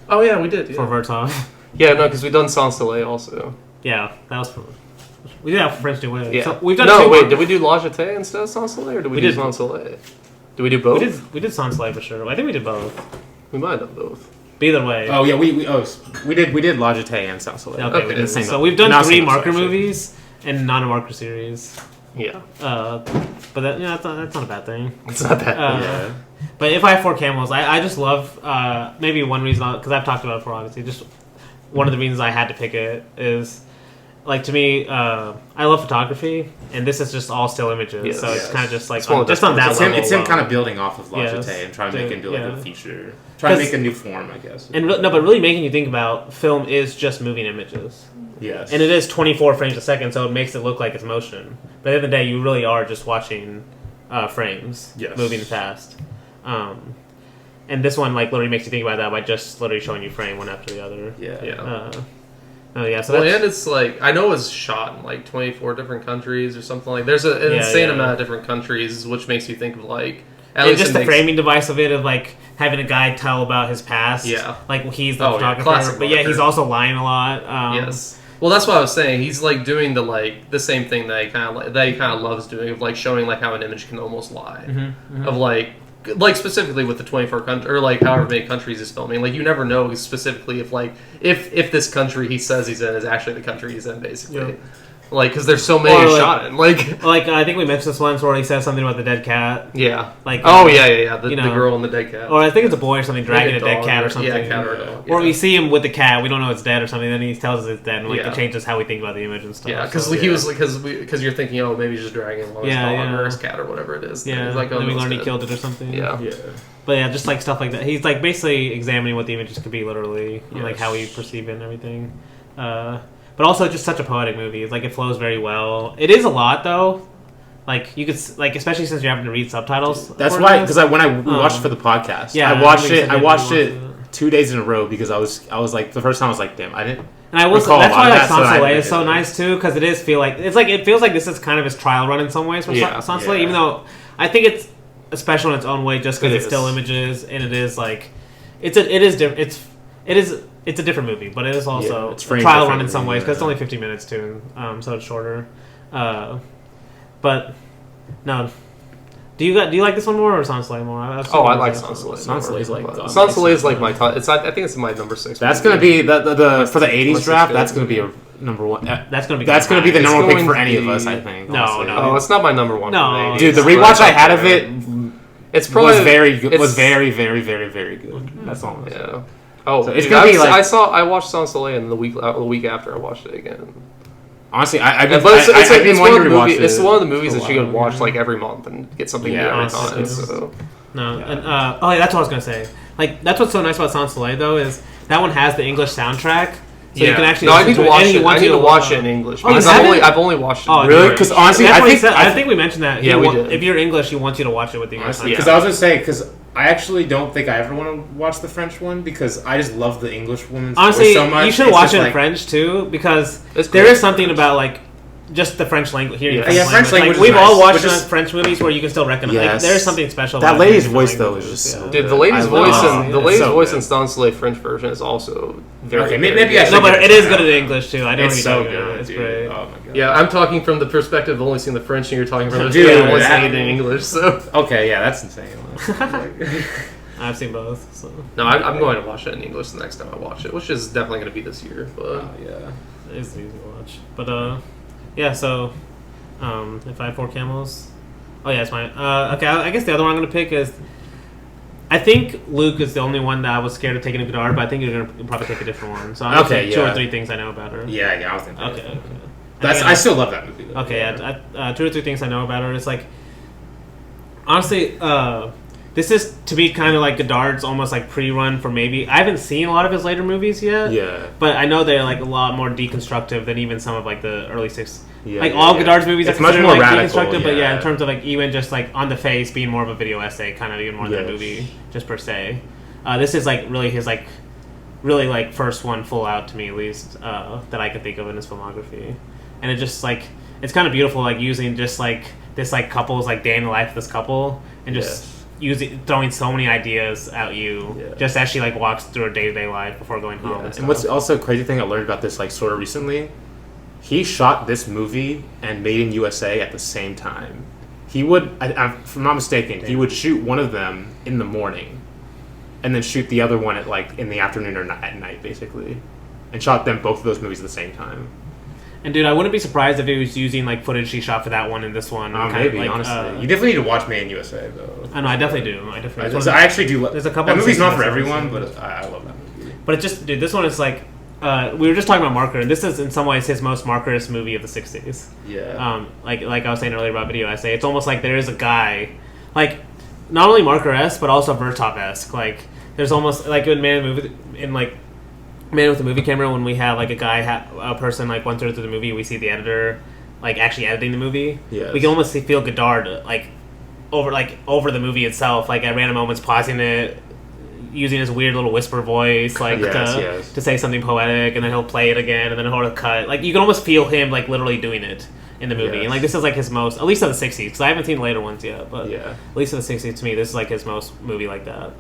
Oh yeah, we did. For Vertov. Yeah, no, because we done Sans Soleil also. Yeah, that was. We did have French New Wave. Yeah. So we've done. No, wait, did we do La Jetée instead of Sans Soleil, or did we do Sans Soleil? Did we do both? We did Sans Soleil for sure. I think we did both. We might have done both. Either way. Oh yeah, we did La Jetée and Sans Soleil. Okay. So we've done 3 Marker movies and not a Marker series. Yeah. But that's not a bad thing. It's not bad. Yeah. But if I have 4 Camels, I just love maybe one reason because I've talked about it before. Obviously, just one of the reasons I had to pick it is. Like, to me, I love photography, and this is just all still images, so it's kind of just like, just on that level. It's him kind of building off of La Jetée and trying to make it into like a feature. Trying to make a new form, I guess. And but really making you think about film is just moving images. Yes. And it is 24 frames a second, so it makes it look like it's motion. But at the end of the day, you really are just watching frames moving fast. And this one, like, literally makes you think about that by just literally showing you frame one after the other. Yeah. So and it's like I know it's shot in like 24 different countries or something like. There's an insane amount of different countries, which makes you think of like at least just the framing device of it of like having a guy tell about his past. Yeah, like he's the photographer, but he's also lying a lot. Yes. Well, that's what I was saying. He's like doing the same thing that he kind of loves doing of like showing like how an image can almost lie of like specifically with the 24 country or like however many countries he's filming, like you never know specifically if this country he says he's in is actually the country he's in, basically. Like, because there's so many shot in. Like I think we mentioned this once where he says something about the dead cat. Yeah. Like the girl and the dead cat. Or I think it's a boy or something dragging a dead cat or something. Yeah, cat or a dog. Or we see him with the cat, we don't know it's dead or something. Then he tells us it's dead, and it changes how we think about the image and stuff. Yeah, because he was because you're thinking, oh, maybe he's just dragging along his dog or his cat or whatever it is. Yeah. Like, then we learn he killed it or something. Yeah. But yeah, just like stuff like that. He's like basically examining what the images could be literally, and like how we perceive it and everything. But also just such a poetic movie. It's like it flows very well. It is a lot though. Like you could like especially since you're having to read subtitles. That's why because when I watched it for the podcast, I watched it 2 days in a row because I was like the first time I was like, damn, I didn't. And I will. That's why like Sans Soleil is so nice too because it feels like this is kind of his trial run in some ways for Sans Soleil, even though I think it's special in its own way just because it's still images and it is like it's a different movie, but it is also a trial run in some ways because it's only 50 minutes too, so it's shorter. But no, do you like this one more or Sans Soleil more? I like Sans Soleil. Sans Soleil is like my top. I think it's my number 6. That's gonna be the for the 80s draft. That's gonna be a number 1. That's gonna be the number 1 pick for any of us. I think. No, it's not my number 1. No, dude, the rewatch I had of it, it's probably was very good. Was very, very, very, very good. That's all. Yeah. Oh, so it's gonna be like I watched Sans Soleil and the week after I watched it again. Honestly, it's one of the movies that you could watch like every month and get something new every time. So. No, and that's what I was gonna say. Like that's what's so nice about Sans Soleil though is that one has the English soundtrack. So you can actually I need to watch it in English. Because I've only watched it. Oh, really? Because honestly, I think we mentioned that. Yeah, we did. If you're English, he wants you to watch it with the English. Because I was gonna say because I actually don't think I ever want to watch the French one because I just love the English woman's voice so much. You should watch it in French too because there is something about like just the French language. Hearing French language. Like, we've all watched French movies where you can still recognize. Like, there's something special. That lady's voice though is just so. Dude, the lady's voice in Stan's French version is also very. Okay, maybe I should. No, but it is good in English too. I don't. It's so good. It's great. Oh my god. Yeah, I'm talking from the perspective of only seeing the French, and you're talking from the perspective only seeing it in English. So okay, yeah, that's insane. I've seen both. So. No, I'm going to watch it in English the next time I watch it, which is definitely going to be this year. But yeah, it's easy to watch. But yeah. So, if I had 4 camels, oh yeah, it's mine. Okay, I guess the other one I'm going to pick is. I think Luke is the only one that I was scared of taking a Godard, but I think you're going to probably take a different one. So I'm going to 2 or 3 things I know about her. Yeah, I was thinking. Okay. I still love that movie. Though. Okay, 2 or 3 things I know about her. It's like, honestly, this is to me kind of like Godard's almost like pre-run for maybe. I haven't seen a lot of his later movies yet. Yeah. But I know they're like a lot more deconstructive than even some of like the early 60s. Yeah, like all Godard's movies, it's much more like radical. Deconstructive, but yeah, in terms of like even just like on the face being more of a video essay, kind of even more than a movie, just per se. This is like really his like really like first one full out to me at least that I could think of in his filmography, and it just like it's kind of beautiful like using just like this like couple's like day in the life of this couple and just. Throwing so many ideas at you just as she like walks through her day-to-day life before going home. And what's also a crazy thing I learned about this like sort of recently, he shot this movie and Made in USA at the same time. He would, if I'm not mistaken, he would shoot one of them in the morning and then shoot the other one at like in the afternoon or at night basically, and shot them both of those movies at the same time. And dude, I wouldn't be surprised if he was using like footage he shot for that one and this one. Maybe, like, honestly, you definitely need to watch Made in USA though. I know, I definitely do. I actually do. There's a couple. That movie's not for everyone, but I love that movie. But it just, dude, this one is like, we were just talking about Marker, and this is in some ways his most Markerist movie of the '60s. Yeah. Like I was saying earlier about video essay, it's almost like there is a guy, like, not only Marker-esque but also Vertov-esque. Like, there's almost like in Man with a Movie Camera, when we have like a person like 1/3 through the movie, we see the editor like actually editing the movie. Yes. We can almost feel Godard like over the movie itself, like at random moments pausing it, using his weird little whisper voice, like to say something poetic, and then he'll play it again, and then he'll cut. Like you can almost feel him like literally doing it in the movie, and like this is like his most, at least of the '60s, because I haven't seen the later ones yet, but at least of the '60s to me, this is like his most movie like that.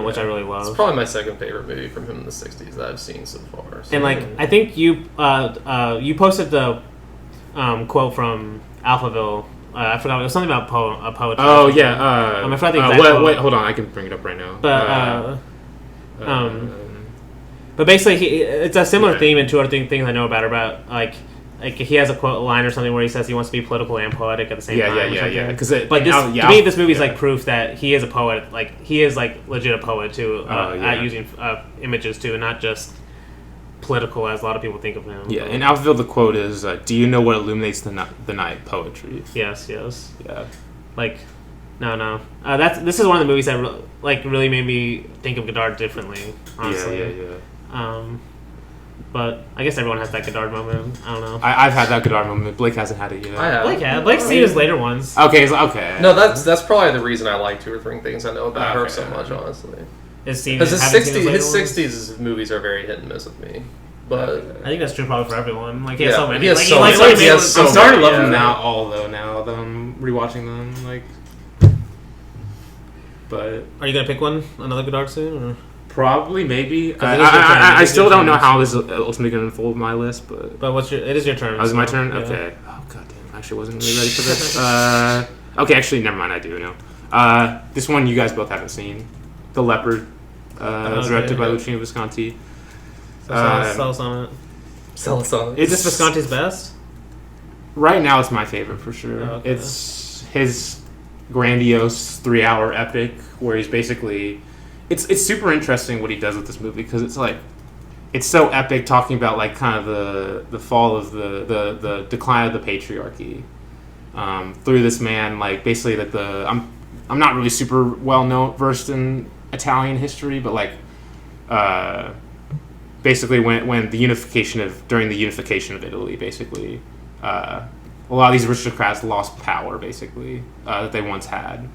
Which I really love. It's probably my second favorite movie from him in the '60s that I've seen so far. So. And like, I think you posted the quote from Alphaville. I forgot, it was something about poetry. Oh yeah. I forgot the exact quote. Wait, hold on, I can bring it up right now. But basically, it's a similar theme and 2 other things I know about her. About like he has a line or something where he says he wants to be political and poetic at the same time. Yeah. But to me, this movie's like proof that he is a poet. Like he is like legit a poet too, at using images too, and not just political as a lot of people think of him. Yeah, in Alphaville, the quote is, "Do you know what illuminates the night? Poetry." Yes. Yeah. Like, no. This is one of the movies that really made me think of Godard differently. Honestly. Yeah. But I guess everyone has that Godard moment. I don't know. I've had that Godard moment. Blake hasn't had it yet. I have. Blake's seen his later ones. Okay. No, that's probably the reason I like 2 or 3 things I know about her so much, honestly. Because his 60s movies are very hit and miss with me. But I think that's true probably for everyone. Like he has so many. I'm starting to love them now. Now that I'm rewatching them, like. But are you gonna pick another Godard soon? Or? Probably, maybe. I still don't know how this is ultimately going to unfold my list, but it is your turn. Oh, is it my turn? Yeah. Okay. Oh god damn! I actually wasn't really ready for this. Okay, actually, never mind. I do know. This one you guys both haven't seen. The Leopard, directed by Luciano Visconti. Sell us on it. Is this Visconti's best? Right now, it's my favorite for sure. Okay. It's his grandiose 3-hour epic where he's basically. It's super interesting what he does with this movie because it's like it's so epic, talking about like kind of the fall of the decline of the patriarchy through this man, like basically that I'm not really super versed in Italian history, but like basically when during the unification of Italy, basically a lot of these aristocrats lost power basically that they once had.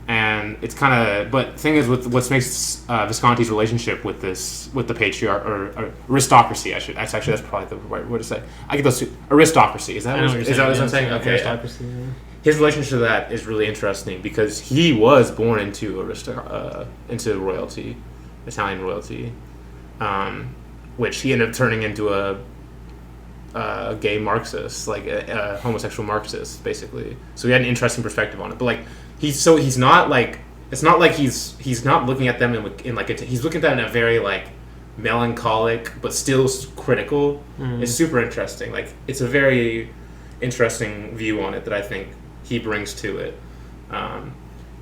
And it's kind of, but the thing is, with what makes Visconti's relationship with the patriarch or aristocracy, that's probably the right word to say. I get those two. Aristocracy, is that what I'm saying? Okay, aristocracy. Yeah. His relationship to that is really interesting because he was born into into royalty, Italian royalty, which he ended up turning into a gay Marxist, like a homosexual Marxist, basically. So he had an interesting perspective on it, but like. He's not like, it's not like he's not looking at them in like he's looking at them in a very like melancholic but still critical. It's super interesting. Like, it's a very interesting view on it that I think he brings to it,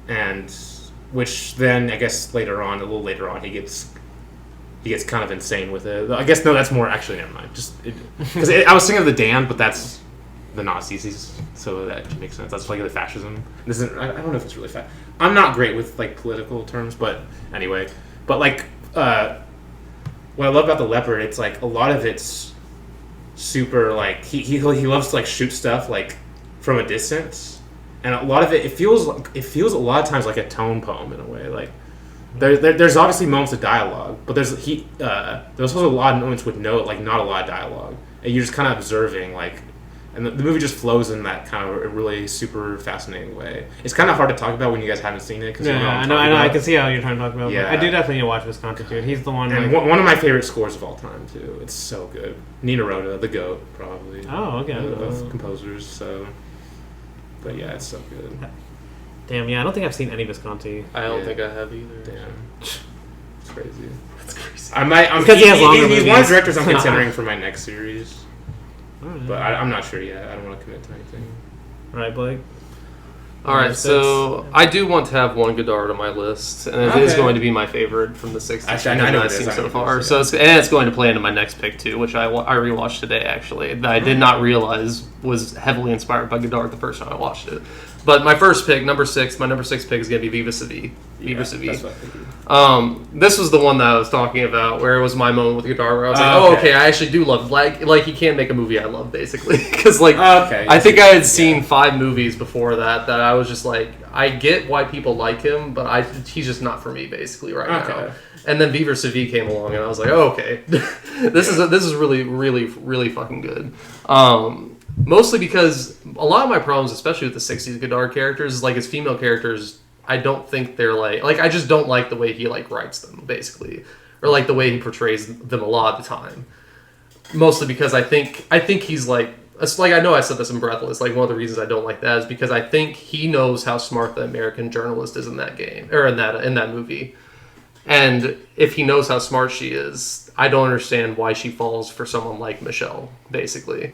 and which then I guess a little later on he gets kind of insane with it. I guess no, that's more actually never mind. Because I was thinking of the Damned, but that's the Nazis, so that makes sense. That's like the fascism. I don't know if it's really I'm not great with like political terms, but anyway. But like, what I love about the Leopard, it's like a lot of it's super like he loves to like shoot stuff like from a distance, and a lot of it feels a lot of times like a tone poem in a way. Like there's obviously moments of dialogue, but there's also a lot of moments with not a lot of dialogue, and you're just kind of observing like. And the movie just flows in that kind of a really super fascinating way. It's kind of hard to talk about when you guys haven't seen it. Cause I know. I can see how you're trying to talk about it. Yeah. I do definitely need to watch Visconti, too. He's the one. And one of my favorite scores of all time, too. It's so good. Nina Rota, the GOAT, probably. Oh, okay. Of composers, so. But yeah, it's so good. Damn, yeah, I don't think I've seen any Visconti. I don't think I have either. Damn. It's crazy. That's crazy. Because he has longer movies. He's one of the directors I'm considering for my next series. Right. But I'm not sure yet. I don't want to commit to anything. All right, Blake. All right, so I do want to have one Godard on my list, and it is going to be my favorite from the 60s I've seen so far. So it's going to play into my next pick too, which I rewatched today actually. That I did not realize was heavily inspired by Godard the first time I watched it. But my first pick, my number six pick is going to be Vive sa vie. Vive sa vie. That's what I figured. This was the one that I was talking about, where it was my moment with Godard, where I was like, okay, I actually do love, like he can't make a movie I love, basically. Because, I think I had seen 5 movies before that I was just like, I get why people like him, but he's just not for me, basically, right now. And then Vive sa vie came along, and I was like, oh, okay. This is really, really, really fucking good. Mostly because a lot of my problems, especially with the 60s Godard characters, is like his female characters, I don't think they're like I just don't like the way he like writes them, basically. Or like the way he portrays them a lot of the time. Mostly because I think he's like I know I said this in Breathless, like one of the reasons I don't like that is because I think he knows how smart the American journalist is in that game, or in that movie. And if he knows how smart she is, I don't understand why she falls for someone like Michelle, basically.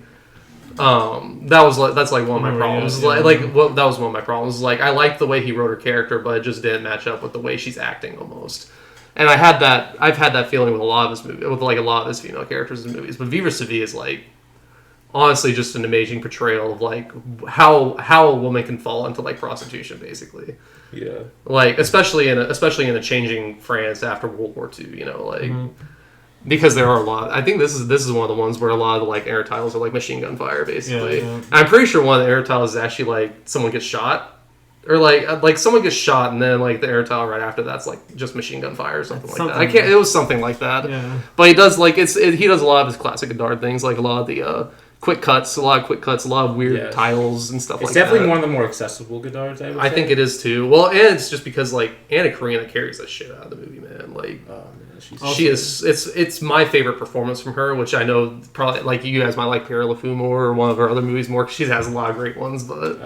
That's like one of my problems. That was one of my problems. Like, I liked the way he wrote her character, but it just didn't match up with the way she's acting almost. And I've had that feeling with a lot of his movies, with like a lot of his female characters in movies. But Vive sa vie is like honestly just an amazing portrayal of like how a woman can fall into like prostitution, basically. Yeah. Like especially in a changing France after World War II, you know, like. Mm-hmm. Because there are a lot. I think this is one of the ones where a lot of the like air titles are like machine gun fire, basically. Yeah. I'm pretty sure one of the air titles is actually like someone gets shot, or like someone gets shot and then like the air tile right after that's like just machine gun fire or something like that. It was something like that. Yeah. But he does like he does a lot of his classic Godard things, like a lot of the quick cuts, a lot of weird titles and stuff like that. It's definitely one of the more accessible Godards, I would say. I think it is too. Well, and it's just because like Anna Karenina carries that shit out of the movie, man. Like. She is. It's my favorite performance from her, which I know probably like you guys might like Pierre LaFou more or one of her other movies more. Because she has a lot of great ones, but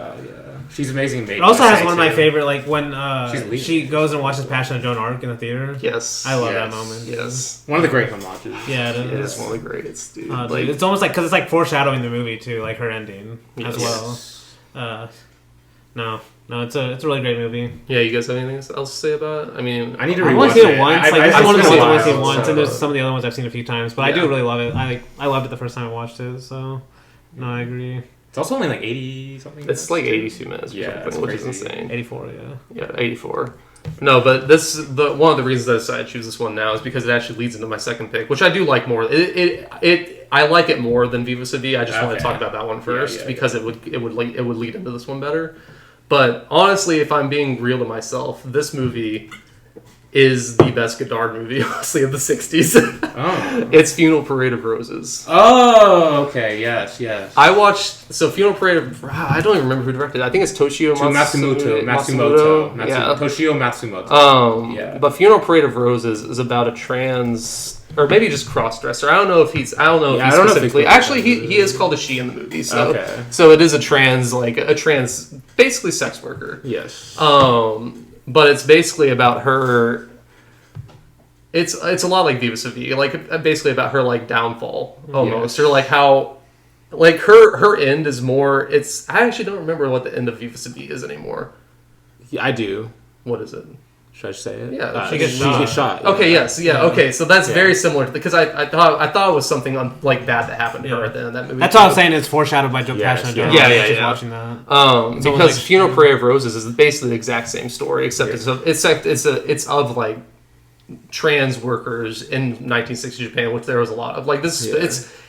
she's amazing. It also has one of my favorite, like when she goes and watches Passion of Joan of Arc in the theater. Yes, I love that moment. Yes, one of the great homages. Yeah, it is one of the greatest, dude. Dude, it's almost like because it's like foreshadowing the movie too, like her ending as well. No, it's a really great movie. Yeah, you guys have anything else to say about it? I mean, I need to rewatch it once. I want to see it once, and there's some of the other ones I've seen a few times, but I do really love it. I loved it the first time I watched it, so no, I agree. It's also only like 80 something. It's like 82 minutes, which is insane. 84, yeah, 84. No, but one of the reasons I decided to choose this one now is because it actually leads into my second pick, which I do like more. I like it more than Vive sa vie. I just want to talk about that one first because it would lead into this one better. But honestly, if I'm being real to myself, this movie is the best Godard movie, honestly, of the 60s. Oh. It's Funeral Parade of Roses. Oh, okay, yes. I watched, Funeral Parade of, I don't even remember who directed it. I think it's Toshio Matsumoto. Yeah. Toshio Matsumoto. But Funeral Parade of Roses is about a trans, or maybe just cross-dresser. I don't know if he's specifically. Actually, he is called a she in the movie, so it is a trans, basically sex worker. Yes. But it's basically about her. It's a lot like Vive, like basically about her like downfall almost, or like how, like her end is more. It's I actually don't remember what the end of Vive is anymore. Yeah, I do. What is it? Should I say it? Yeah, she gets shot. Okay, yes, okay. So that's very similar because I thought it was something like bad that happened to her at the end of that movie. That's what I'm saying. It's foreshadowed by Joe Passion. Yeah. Watching that. Because Funeral Parade of Roses is basically the exact same story, except it's of like trans workers in 1960s Japan, which there was a lot of. Like this,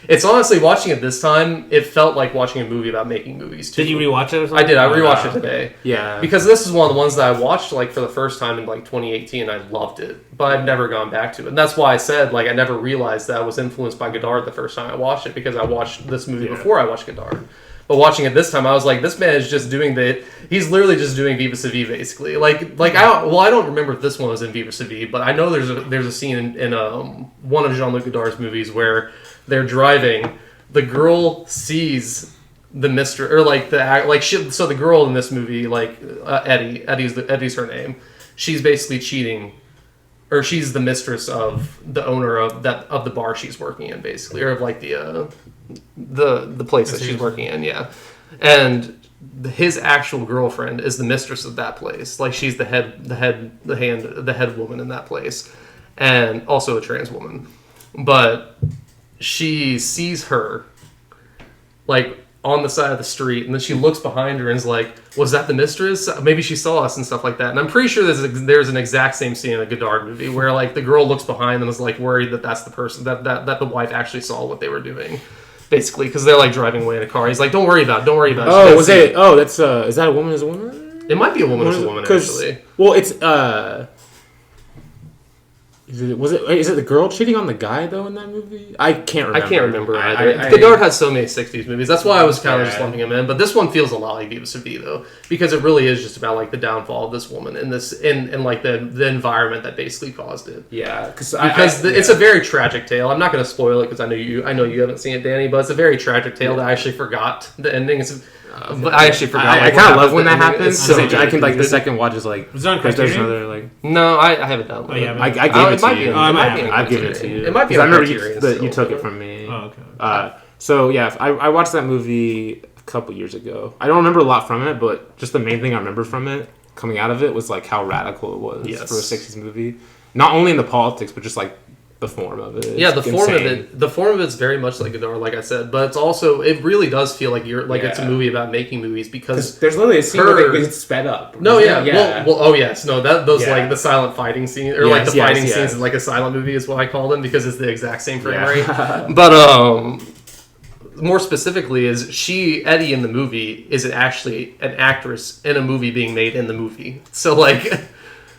it's honestly watching it this time. It felt like watching a movie about making movies too. Did you rewatch it? Or something? I did. I rewatched it today. Yeah, because this is one of the ones that I watched like for the first time in like 2018. And I loved it, but I've never gone back to it. And that's why I said like I never realized that I was influenced by Godard the first time I watched it because I watched this movie before I watched Godard. But watching it this time, I was like, this man is just doing he's literally just doing Viva sa Vie, basically. I don't remember if this one was in Viva sa Vie, but I know there's a scene in one of Jean-Luc Godard's movies where they're driving. The girl sees the mistress, or so the girl in this movie, Eddie's her name. She's basically cheating, or she's the mistress of the owner of the bar she's working in, basically, or of like the place that she's working in, and his actual girlfriend is the mistress of that place. Like she's the head woman in that place, and also a trans woman. But she sees her like on the side of the street, and then she looks behind her and is like, was that the mistress? Maybe she saw us and stuff like that. And I'm pretty sure there's an exact same scene in a Godard movie where like the girl looks behind and is like worried that that's the person that the wife actually saw what they were doing. Basically, because they're like driving away in a car. He's like, "Don't worry about it. Don't worry about it." Oh, was it? Oh, that's is that a woman as a woman? It might be a woman as a woman, actually. Well, it's Is it the girl cheating on the guy though in that movie? I can't remember. Either. Godard has so many 60s movies. That's why I was kind of just lumping him in. But this one feels a lot like Viva sa Vie though, because it really is just about like the downfall of this woman in like the environment that basically caused it. Yeah, because it's a very tragic tale. I'm not going to spoil it because I know you haven't seen it, Danny. But it's a very tragic tale that I actually forgot the ending. But I actually forgot. I kind of love when that happens. So I can like the second watch is like. Is it on Criterion? Like. No, I haven't downloaded. Oh, yeah, I gave it to you. I've given it to you. It might be on Criterion. You took it from me. Oh, okay. So yeah, I watched that movie a couple years ago. I don't remember a lot from it, but just the main thing I remember from it, coming out of it, was like how radical it was for a 60s movie. Not only in the politics, but just like the form of it. Yeah, the form of it's very much like Godard, like I said, but it's also, it really does feel like it's a movie about making movies because there's literally a scene where it's sped up. No, yeah. Well, oh yes, no, those like the silent fighting scene or like the fighting scenes in like a silent movie is what I call them because it's the exact same frame rate. But more specifically, is Eddie in the movie is actually an actress in a movie being made in the movie. So like.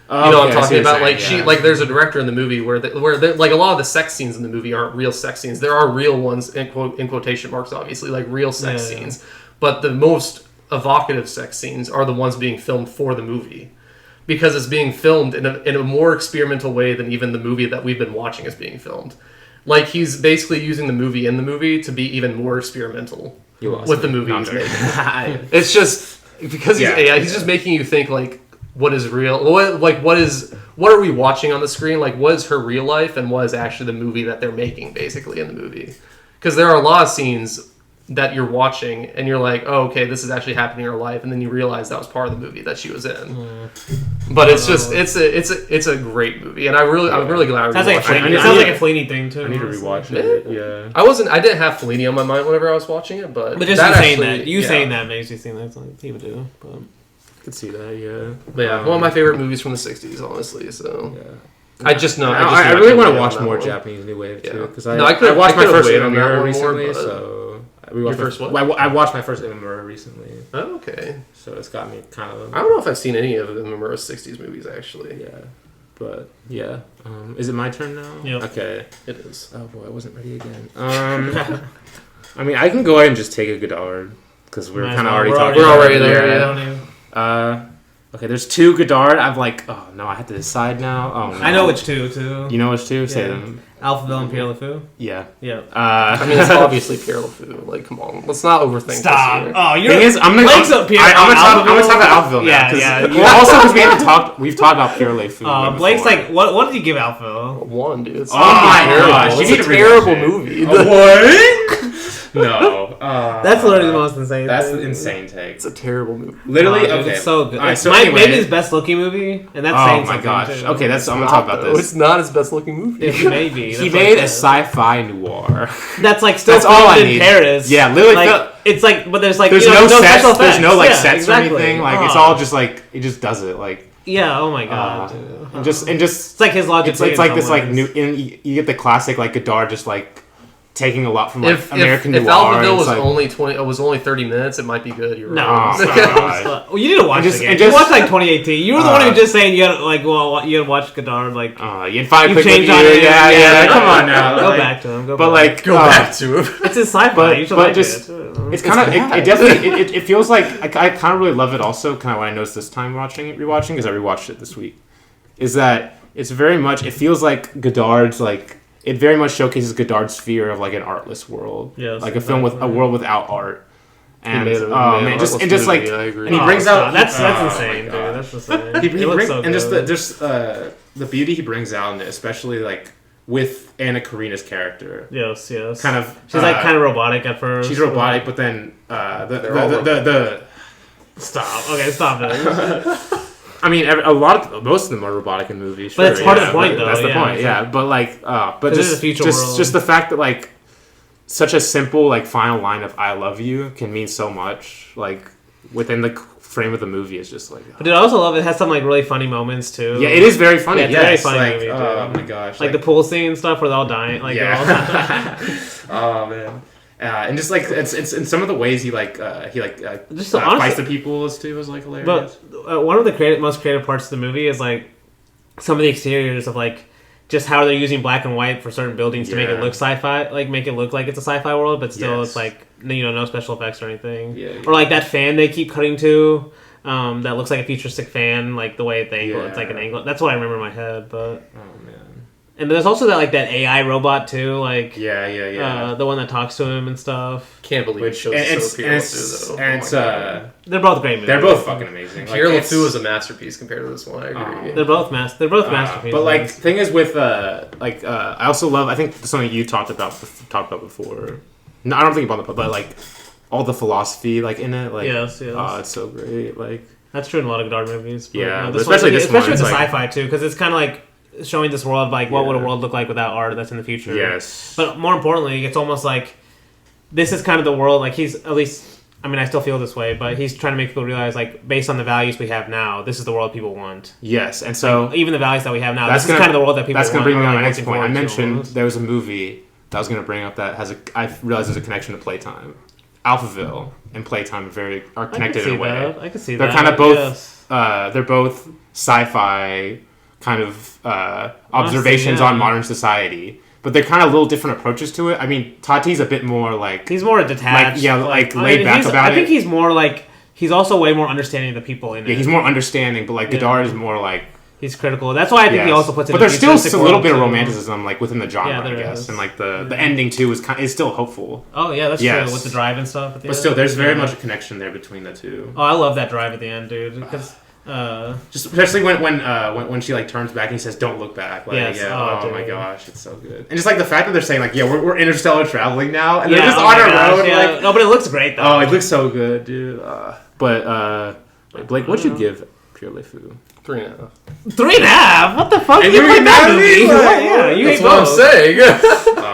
You know what I'm talking about? Like there's a director in the movie where like a lot of the sex scenes in the movie aren't real sex scenes. There are real ones in quotation marks, obviously, like real sex scenes. But the most evocative sex scenes are the ones being filmed for the movie, because it's being filmed in a more experimental way than even the movie that we've been watching is being filmed. Like he's basically using the movie in the movie to be even more experimental with the movie he's making. It's just because he's just making you think like. What is real? What are we watching on the screen? Like, what is her real life, and what is actually the movie that they're making, basically, in the movie? Because there are a lot of scenes that you're watching, and you're like, oh, okay, this is actually happening in her life, and then you realize that was part of the movie that she was in. But it's just, it's a great movie, and I'm really glad we watched it. It sounds like a Fellini thing too. I need to rewatch it. Yeah. I didn't have Fellini on my mind whenever I was watching it, but just saying that makes you think that's like people do. But. Could see that, yeah. But yeah, one of my favorite movies from the 60s, honestly, so... Yeah. I really want to watch more Japanese New Wave, too, because I watched my first premiere recently, so... first one? I watched my first Imamura recently. Oh, okay. So it's got me kind of... I don't know if I've seen any of Imamura's 60s movies, actually. Yeah. But, yeah. Is it my turn now? Yep. Okay. It is. Oh, boy, I wasn't ready again. I mean, I can go ahead and just take a Godard, because we're kind of already talking We're about already it. there, yeah. Okay, there's two Godard. I'm like, oh, no, I have to decide now. Oh, no. I know which two, too. You know which two? Yeah. Say them. Alphaville and Pierre LeFou? Yeah. Yeah. I mean, it's obviously Pierre LeFou. Like, come on. Let's not overthink Stop. this here. Oh, you're... Thing is, I'm gonna talk about Alphaville now. Yeah. Well, also because we've talked about Pierre LeFou. Blake's like, what did you give Alphaville? 1, dude. It's Oh my gosh. It's You need a to rewatch terrible it. movie. What? No. That's literally the most insane That's thing. an insane take. It's a terrible movie. Literally, Dude, okay. it's so good. All right, It's so maybe anyway. his best looking movie, and that's Oh saying my something, gosh. too. Okay, I'm gonna talk about this. It's not his best looking movie. It may be. He That's made like a sci-fi noir. That's like still That's all filmed I in need. Paris. Yeah, literally. Like, it's like, but there's like There's you know, no sets. special effects. There's no like Yeah, sets exactly. or anything. Like it's Oh. all just like he just does it. Like Yeah. Oh my god. Dude. and just It's like his logic. it's like this like new. You get the classic like Godard just like taking a lot from like American if noir. Alphaville was like, only 30 minutes, it might be good. You're No. right. Oh, God. Well, you need to watch it again. just- You watched like 2018. You were the one who was just saying you had like, well, you had watched Godard like. you had 5 You quick changed with on you. it. Yeah. Come on now. Go like, back to him. But like Go back to it. It's his sci-fi. but- You should but like just- it. It's kind of it definitely it feels like I kind of really love it also kind of what I noticed this time rewatching because I rewatched it this week is that it's very much it feels like Godard's like it very much showcases Godard's fear of like an artless world. Yes, like a film with a world without art. And made a just movie, like I agree. and he brings out that's oh insane, my dude. God. That's insane. He It looks brings, so and good. just the beauty he brings out in it, especially like with Anna Karina's character. Yes. Kind of She's like kind of robotic at first. she's robotic, but then the Stop. Okay, stop it. I mean, most of them are robotic in movies. Sure, But it's part of the point, though. That's the point, yeah. But like, but This is just a future world. just the fact that like such a simple like final line of "I love you" can mean so much. Like within the frame of the movie is just like. But I also love it. It has some like really funny moments too. Yeah, it is very funny. Yeah, it's yes, very funny like, movie, oh dude. my gosh, Like the pool scene and stuff where they're all dying. Like they're all oh man. And just like it's in some of the ways he just fights honestly, the people too is like hilarious. But one of the most creative parts of the movie is like some of the exteriors of like just how they're using black and white for certain buildings to make it look sci-fi, like make it look like it's a sci-fi world, but still it's like no special effects or anything. Yeah. Or like that fan they keep cutting to. That looks like a futuristic fan, like the way they angle it's like an angle. That's what I remember in my head, but Oh man. and there's also that AI robot too, like Yeah. the one that talks to him and stuff. Can't believe it shows so Pierre LeFou, though. And it's They're both great movies. they're both fucking amazing. Pierre Like, LeFou is a masterpiece compared to this one. I agree. They're both masterpieces. But like, thing is with I also love. I think something you talked about before. No, I don't think about it, but like all the philosophy like in it. Like, yes. Oh, it's so great. Like That's true in a lot of Godard movies. But, Yeah, this especially one, this one, especially with the it's like- sci-fi too, because it's kind of like showing this world like what would a world look like without art that's in the future. yes, But more importantly, it's almost like this is kind of the world. Like he's at least. I mean, I still feel this way, but he's trying to make people realize, like, based on the values we have now, this is the world people want. yes, and so Like, even the values that we have now, that's this is kind of the world that people want. That's gonna bring me or, on my like, next looking point. I forward to mentioned almost. there was a movie that I was gonna bring up that I realized there's a connection to Playtime. Alphaville and Playtime are connected in a way. I can see They're that. kind of both. Yes. They're both sci-fi kind of observations yeah. on modern society, but they're kind of little different approaches to it. I mean, Tati's a bit more like He's more detached. laid back about it. I think he's more like he's also way more understanding of the people in it. yeah, he's more understanding, but like Godard is more like He's critical. That's why I think he also puts it. But in there's the still futuristic a little world, bit of too. romanticism like within the genre, I there guess, is. and like the ending too is still hopeful. Oh yeah, that's Yes. true with the drive and stuff. At the But end. still, there's very Yeah. much a connection there between the two. Oh, I love that drive at the end, dude. Because Just especially when she like turns back and he says, "Don't look back." Like, Yes. yeah, Oh, oh my dude. gosh, it's so good. And just like the fact that they're saying like, "Yeah, we're interstellar traveling now," and they're yeah, just oh on my a gosh, road. yeah. Like, No, but it looks great though. oh, it looks so good, dude. But Blake, what'd you give Pure LeFou? 3.5. 3.5. What the fuck? And You you're like that mad at me? movie? Like, Yeah, you That's hate what I'm both. saying. Come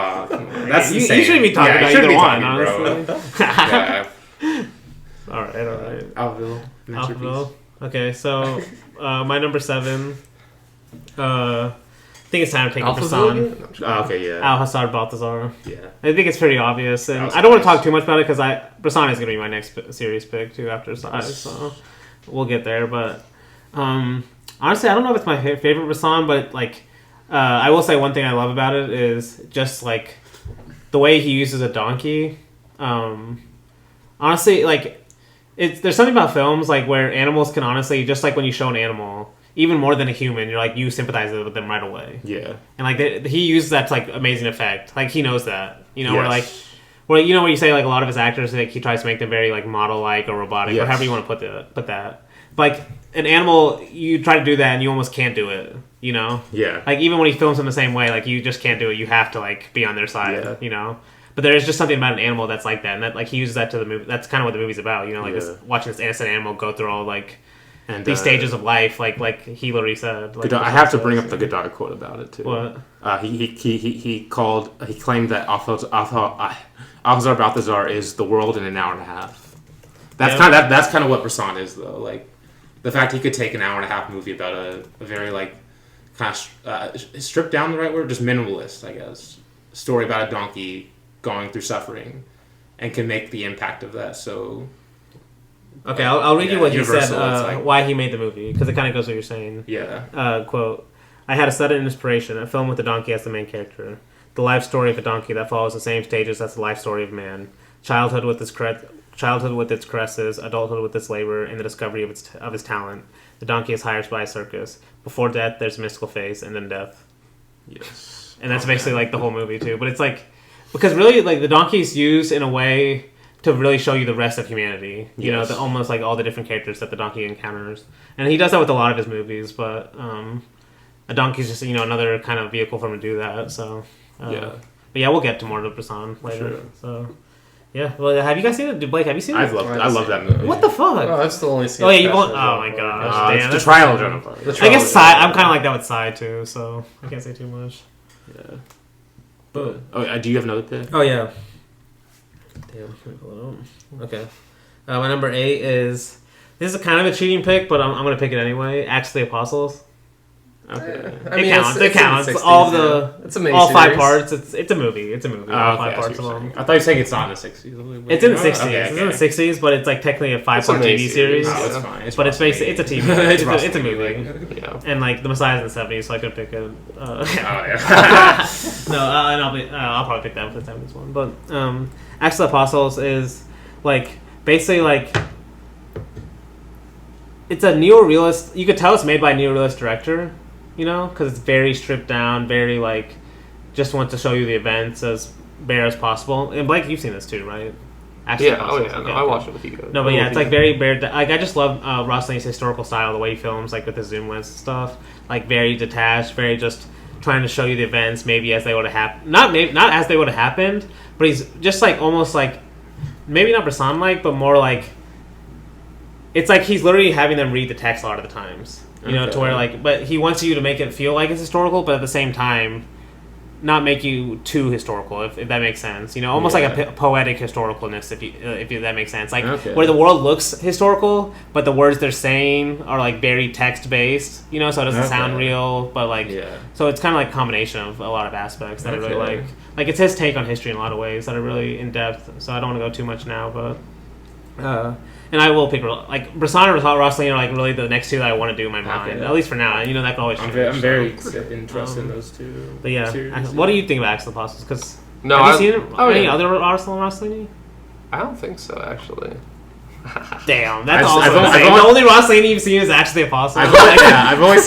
on. That's You insane. shouldn't be talking Yeah, about you shouldn't either be one, talking, bro. honestly. Yeah. All right. Alphaville. Masterpiece. Alphaville. Okay, so my number 7. think it's time to take Alpha it for San. Okay, yeah. Alhazar Balthazar. Yeah. I think it's pretty obvious, and was I don't want to nice. talk too much about it because Brisson is going to be my next series pick too after Tsai, so we'll get there. But honestly, I don't know if it's my favorite Brisson, but like I will say one thing I love about it is just like the way he uses a donkey. Honestly, like there's something about films like where animals can honestly just like when you show an animal. Even more than a human, you're like you sympathize with them right away. Yeah, and like he uses that to like amazing effect. Like he knows that, you know, yes. where you know where you say like a lot of his actors like he tries to make them very like model like or robotic or however you want to put that. But, like an animal, you try to do that and you almost can't do it. You know, like even when he films them the same way, like you just can't do it. You have to like be on their side. You know. But there is just something about an animal that's like that, and that like he uses that to the movie. That's kind of what the movie's about. You know, like watching this innocent animal go through all like. And these stages of life, like Hillary said. Like, I have to bring up the Godard quote about it too. What? He claimed that Alhazar Balthazar is the world in an hour and a half. That's kind of what Brisson is though. Like the fact he could take an hour and a half movie about a very like kind of stripped down the right word, just minimalist, I guess, story about a donkey going through suffering, and can make the impact of that so. Okay, I'll read you what he said, like, why he made the movie, because it kind of goes what you're saying. Yeah. Quote, I had a sudden inspiration, a film with a donkey as the main character. The life story of a donkey that follows the same stages as the life story of man. Childhood with its caresses, adulthood with its labor, and the discovery of his talent. The donkey is hired by a circus. Before death, there's a mystical phase, and then death. Yes. And that's basically like the whole movie, too. But it's like, because really, like, the donkey's used in a way to really show you the rest of humanity. You know, almost like all the different characters that the donkey encounters. And he does that with a lot of his movies, but a donkey's just, you know, another kind of vehicle for him to do that. So, But yeah, we'll get to more of Brisson later. Sure. So, yeah. Well, have you guys seen it? Blake, have you seen it? I love that movie. What the fuck? Oh, that's the only scene. Oh, yeah, you won't. Oh, my gosh. Damn, it's the trial of Jennifer. I guess Tsai, I'm kind of like that with Tsai, too, so I can't say too much. Yeah. But, do you have another pick? Oh, yeah. Damn, let me pull it up. Okay. My number 8 is... This is kind of a cheating pick, but I'm going to pick it anyway. Acts of the Apostles. Okay. It counts. It's It's a main all 5 series. parts. It's a movie. It's a movie. All 5 parts of them. I thought you were saying it's not in the 60s. It's in the 60s. Okay. It's in the 60s, but it's like technically a 5-part TV series. Oh, it's fine. But it's basically it's a TV. It's a movie. Yeah. And like the Messiah's in the 70s, so I could pick it. Yeah. No, and I'll probably pick that for the time this one. But Acts of the Apostles is like basically like it's a neorealist. You could tell it's made by a neorealist director, you know, because it's very stripped down, very like just wants to show you the events as bare as possible. And Blake, you've seen this too, right? Actually, I watched it with you. No, but yeah, it's like very bare. Like I just love Ross Lane's historical style, the way he films, like with the zoom lens and stuff. Like very detached, very just trying to show you the events maybe as they would have happened. Not as they would have happened, but he's just like almost like maybe not Brisson like, but more like it's like he's literally having them read the text a lot of the times. You know, to where like, but he wants you to make it feel like it's historical, but at the same time, not make you too historical, if that makes sense. You know, almost like a poetic historicalness, if that makes sense. Like where the world looks historical, but the words they're saying are like very text based. You know, so it doesn't sound real, but like so it's kind of like a combination of a lot of aspects that I really like. Like it's his take on history in a lot of ways that are really in depth. So I don't want to go too much now, but. And I will pick like Brisson or Ross Lane are like really the next two that I want to do in my mind, at least for now. You know that can always change. I'm very interested in those two. But yeah, what do you think about Acts of the Apostles? Because have you seen it? Any other Ross Lane? I don't think so, actually. Damn, that's the only Ross Lane you've seen is Actually the Apostles. I've only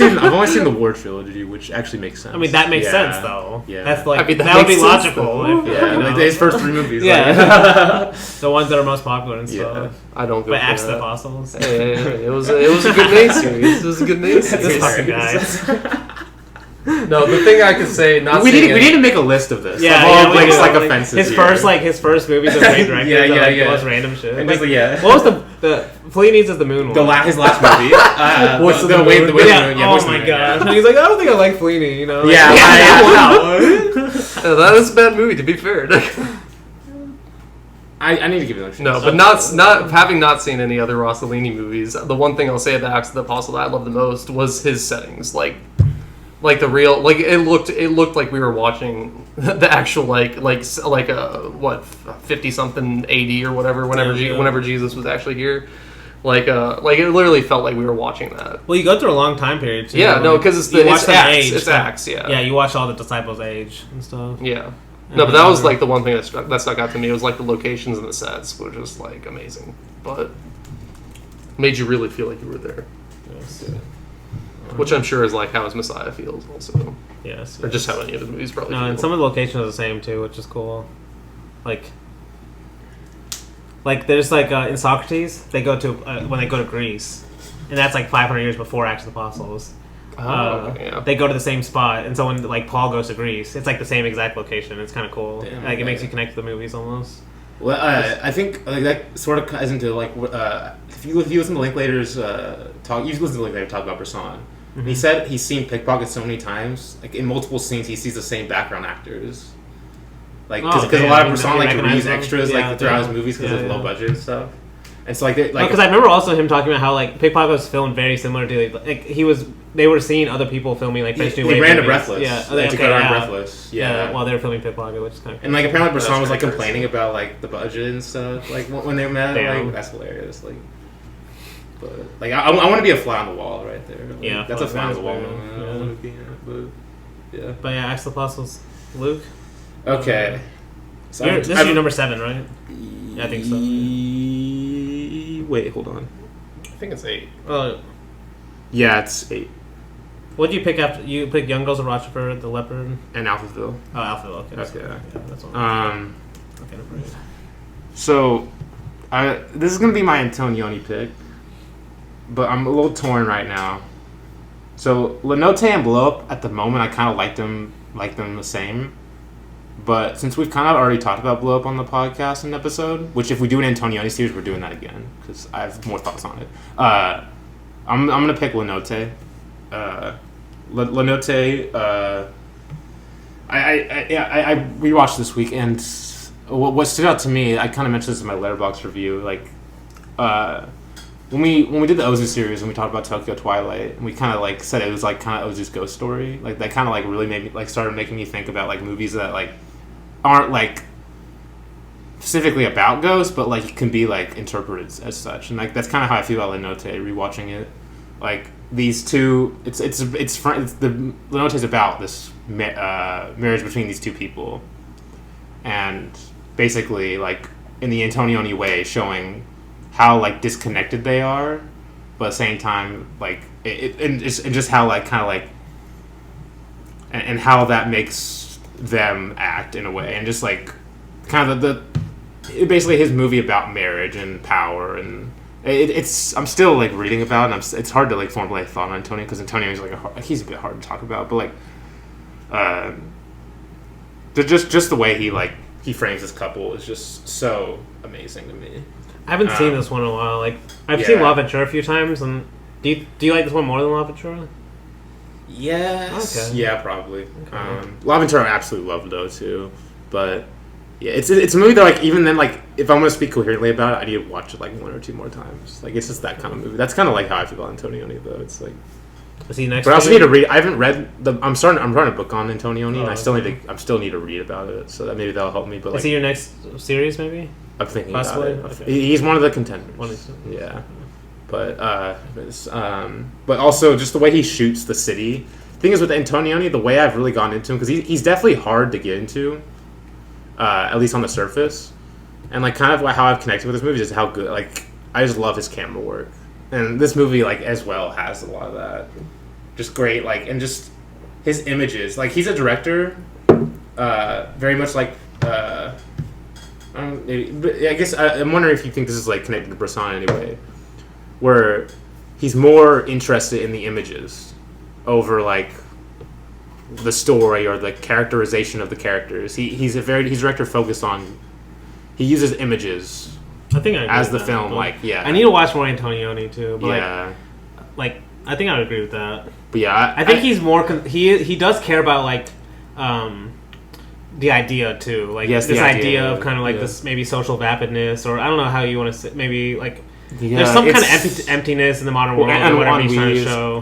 seen the War trilogy, which actually makes sense. I mean, that makes sense though. Yeah, that's like that would be logical. Like his first 3 movies. Yeah, the ones that are most popular and stuff. I don't go. But Acts of the Apostles. It was a good main series. It was a good main series. This fucking guy. No, the thing I could say, we need to make a list of this. Yeah, Blake's like offenses. His first movies that made directed the most random shit. And like, what was the Fellini's is the Moon one? His last movie. What's the Way of the Moon? Oh my god! And he's like, I don't think I like Fellini. You know? Like, that is a bad movie. To be fair. I need to give it a chance. No, but not having not seen any other Rossellini movies. The one thing I'll say about Acts of the Apostle that I love the most was his settings. Like Like the real, like it looked like we were watching the actual like a what 50 something AD or whatever whenever Jesus was actually here. Like it literally felt like we were watching that. Well, you go through a long time period too. Yeah, no, because it's Acts. It's Acts. Yeah. Yeah, you watch all the disciples age and stuff. Yeah. No, but that was like the one thing that stuck out to me. It was like the locations and the sets were just like amazing, but made you really feel like you were there. Yes. Yeah. Which I'm sure is like how his Messiah feels also. Yes. Or just how any of the movies probably feel. And some of the locations are the same too, which is cool. Like there's like in Socrates, they go to when they go to Greece, and that's like 500 years before Acts of the Apostles. Yeah. They go to the same spot, and so when like Paul goes to Greece, it's like the same exact location. It's kind of cool. Damn, like it makes you connect to the movies almost. Well, I think like that sort of ties into like if you listen to Linklater's talk, you listen to Linklater talk about Bresson. Mm-hmm. He said he's seen pickpockets so many times, like in multiple scenes, he sees the same background actors. Like because a lot of Bresson like to reuse extras like throughout his movies because of low budget and stuff. And so like because I remember also him talking about how like Pickpocket was filmed very similar to like they were seeing other people filming like French New Wave. They ran to Breathless. Yeah, Breathless. Yeah, while they were filming Pickpocket, which is kind of cool. And like apparently Bresson was like complaining about like the budget and stuff. Like when they met, like that's hilarious. Like, but like I want to be a fly on the wall right there. Like, that's a fly on the wall moment. Yeah. But yeah, Acts of the Apostles, Luke. Okay. So this is your number 7, right? Yeah, I think so. Wait, hold on. I think it's 8. Yeah, it's 8. What did you pick after? You picked Young Girls of Rochefort, The Leopard, and Alphaville. Oh, Alphaville. Okay. Okay. Yeah, that's one. Okay, number 8. So, this is gonna be my Antonioni pick, but I'm a little torn right now. So, Lenote and Blow Up at the moment, I kind of like them the same. But since we've kind of already talked about Blow Up on the podcast in an episode, which if we do an Antonioni series, we're doing that again because I have more thoughts on it. I'm gonna pick Lenote. Lenote. I rewatched this week, and what stood out to me, I kind of mentioned this in my Letterboxd review. Like, when we did the Ozu series and we talked about Tokyo Twilight, and we kind of like said it was like kind of Ozu's ghost story. Like that kind of like really made me like started making me think about like movies that like aren't like specifically about ghosts, but like can be like interpreted as such. And like that's kind of how I feel about Lenote rewatching it. Like these two, it's the Lenote is about this marriage between these two people, and basically like in the Antonioni way, showing how like disconnected they are, but at the same time like and just how like kind of like and how that makes them act in a way, and just like kind of basically his movie about marriage and power, and I'm still like reading about it, and it's hard to like formulate a thought on Antonio because Antonio is like he's a bit hard to talk about, but like just the way he frames this couple is just so amazing to me. I haven't seen this one in a while. Like I've seen La Ventura a few times, and do you like this one more than La Ventura? Yes. Okay. Yeah, probably. Okay. La Ventura I absolutely loved though too, but yeah, it's a movie that like even then like if I'm gonna speak coherently about it, I need to watch it like one or two more times. Like it's just that kind of movie. That's kind of like how I feel about Antonioni though. It's like. Is he next? But I also need to read. I haven't read I'm writing a book on Antonioni, and I still need to read about it. So that maybe that'll help me. But like, is he your next series? Maybe. I'm thinking possibly. About it. Okay. He's one of the contenders. Yeah, but but also just the way he shoots the city. The thing is with Antonioni, the way I've really gotten into him because he's definitely hard to get into, at least on the surface, and like kind of how I've connected with this movie is how good. Like I just love his camera work, and this movie like as well has a lot of that. Just great, like, and just his images. Like he's a director, very much like. I guess I'm wondering if you think this is like connected to Bresson in any way, where he's more interested in the images over like the story or the characterization of the characters. He's a director focused on. He uses images. I think as the film, like I need to watch more Antonioni too. But yeah, like I think I would agree with that. But yeah, I think he's more. He does care about like. The idea too, like this idea of kind of like this maybe social vapidness, or I don't know how you want to say, maybe like Yeah, there's some kind of emptiness in the modern world, and whatever he's trying to show.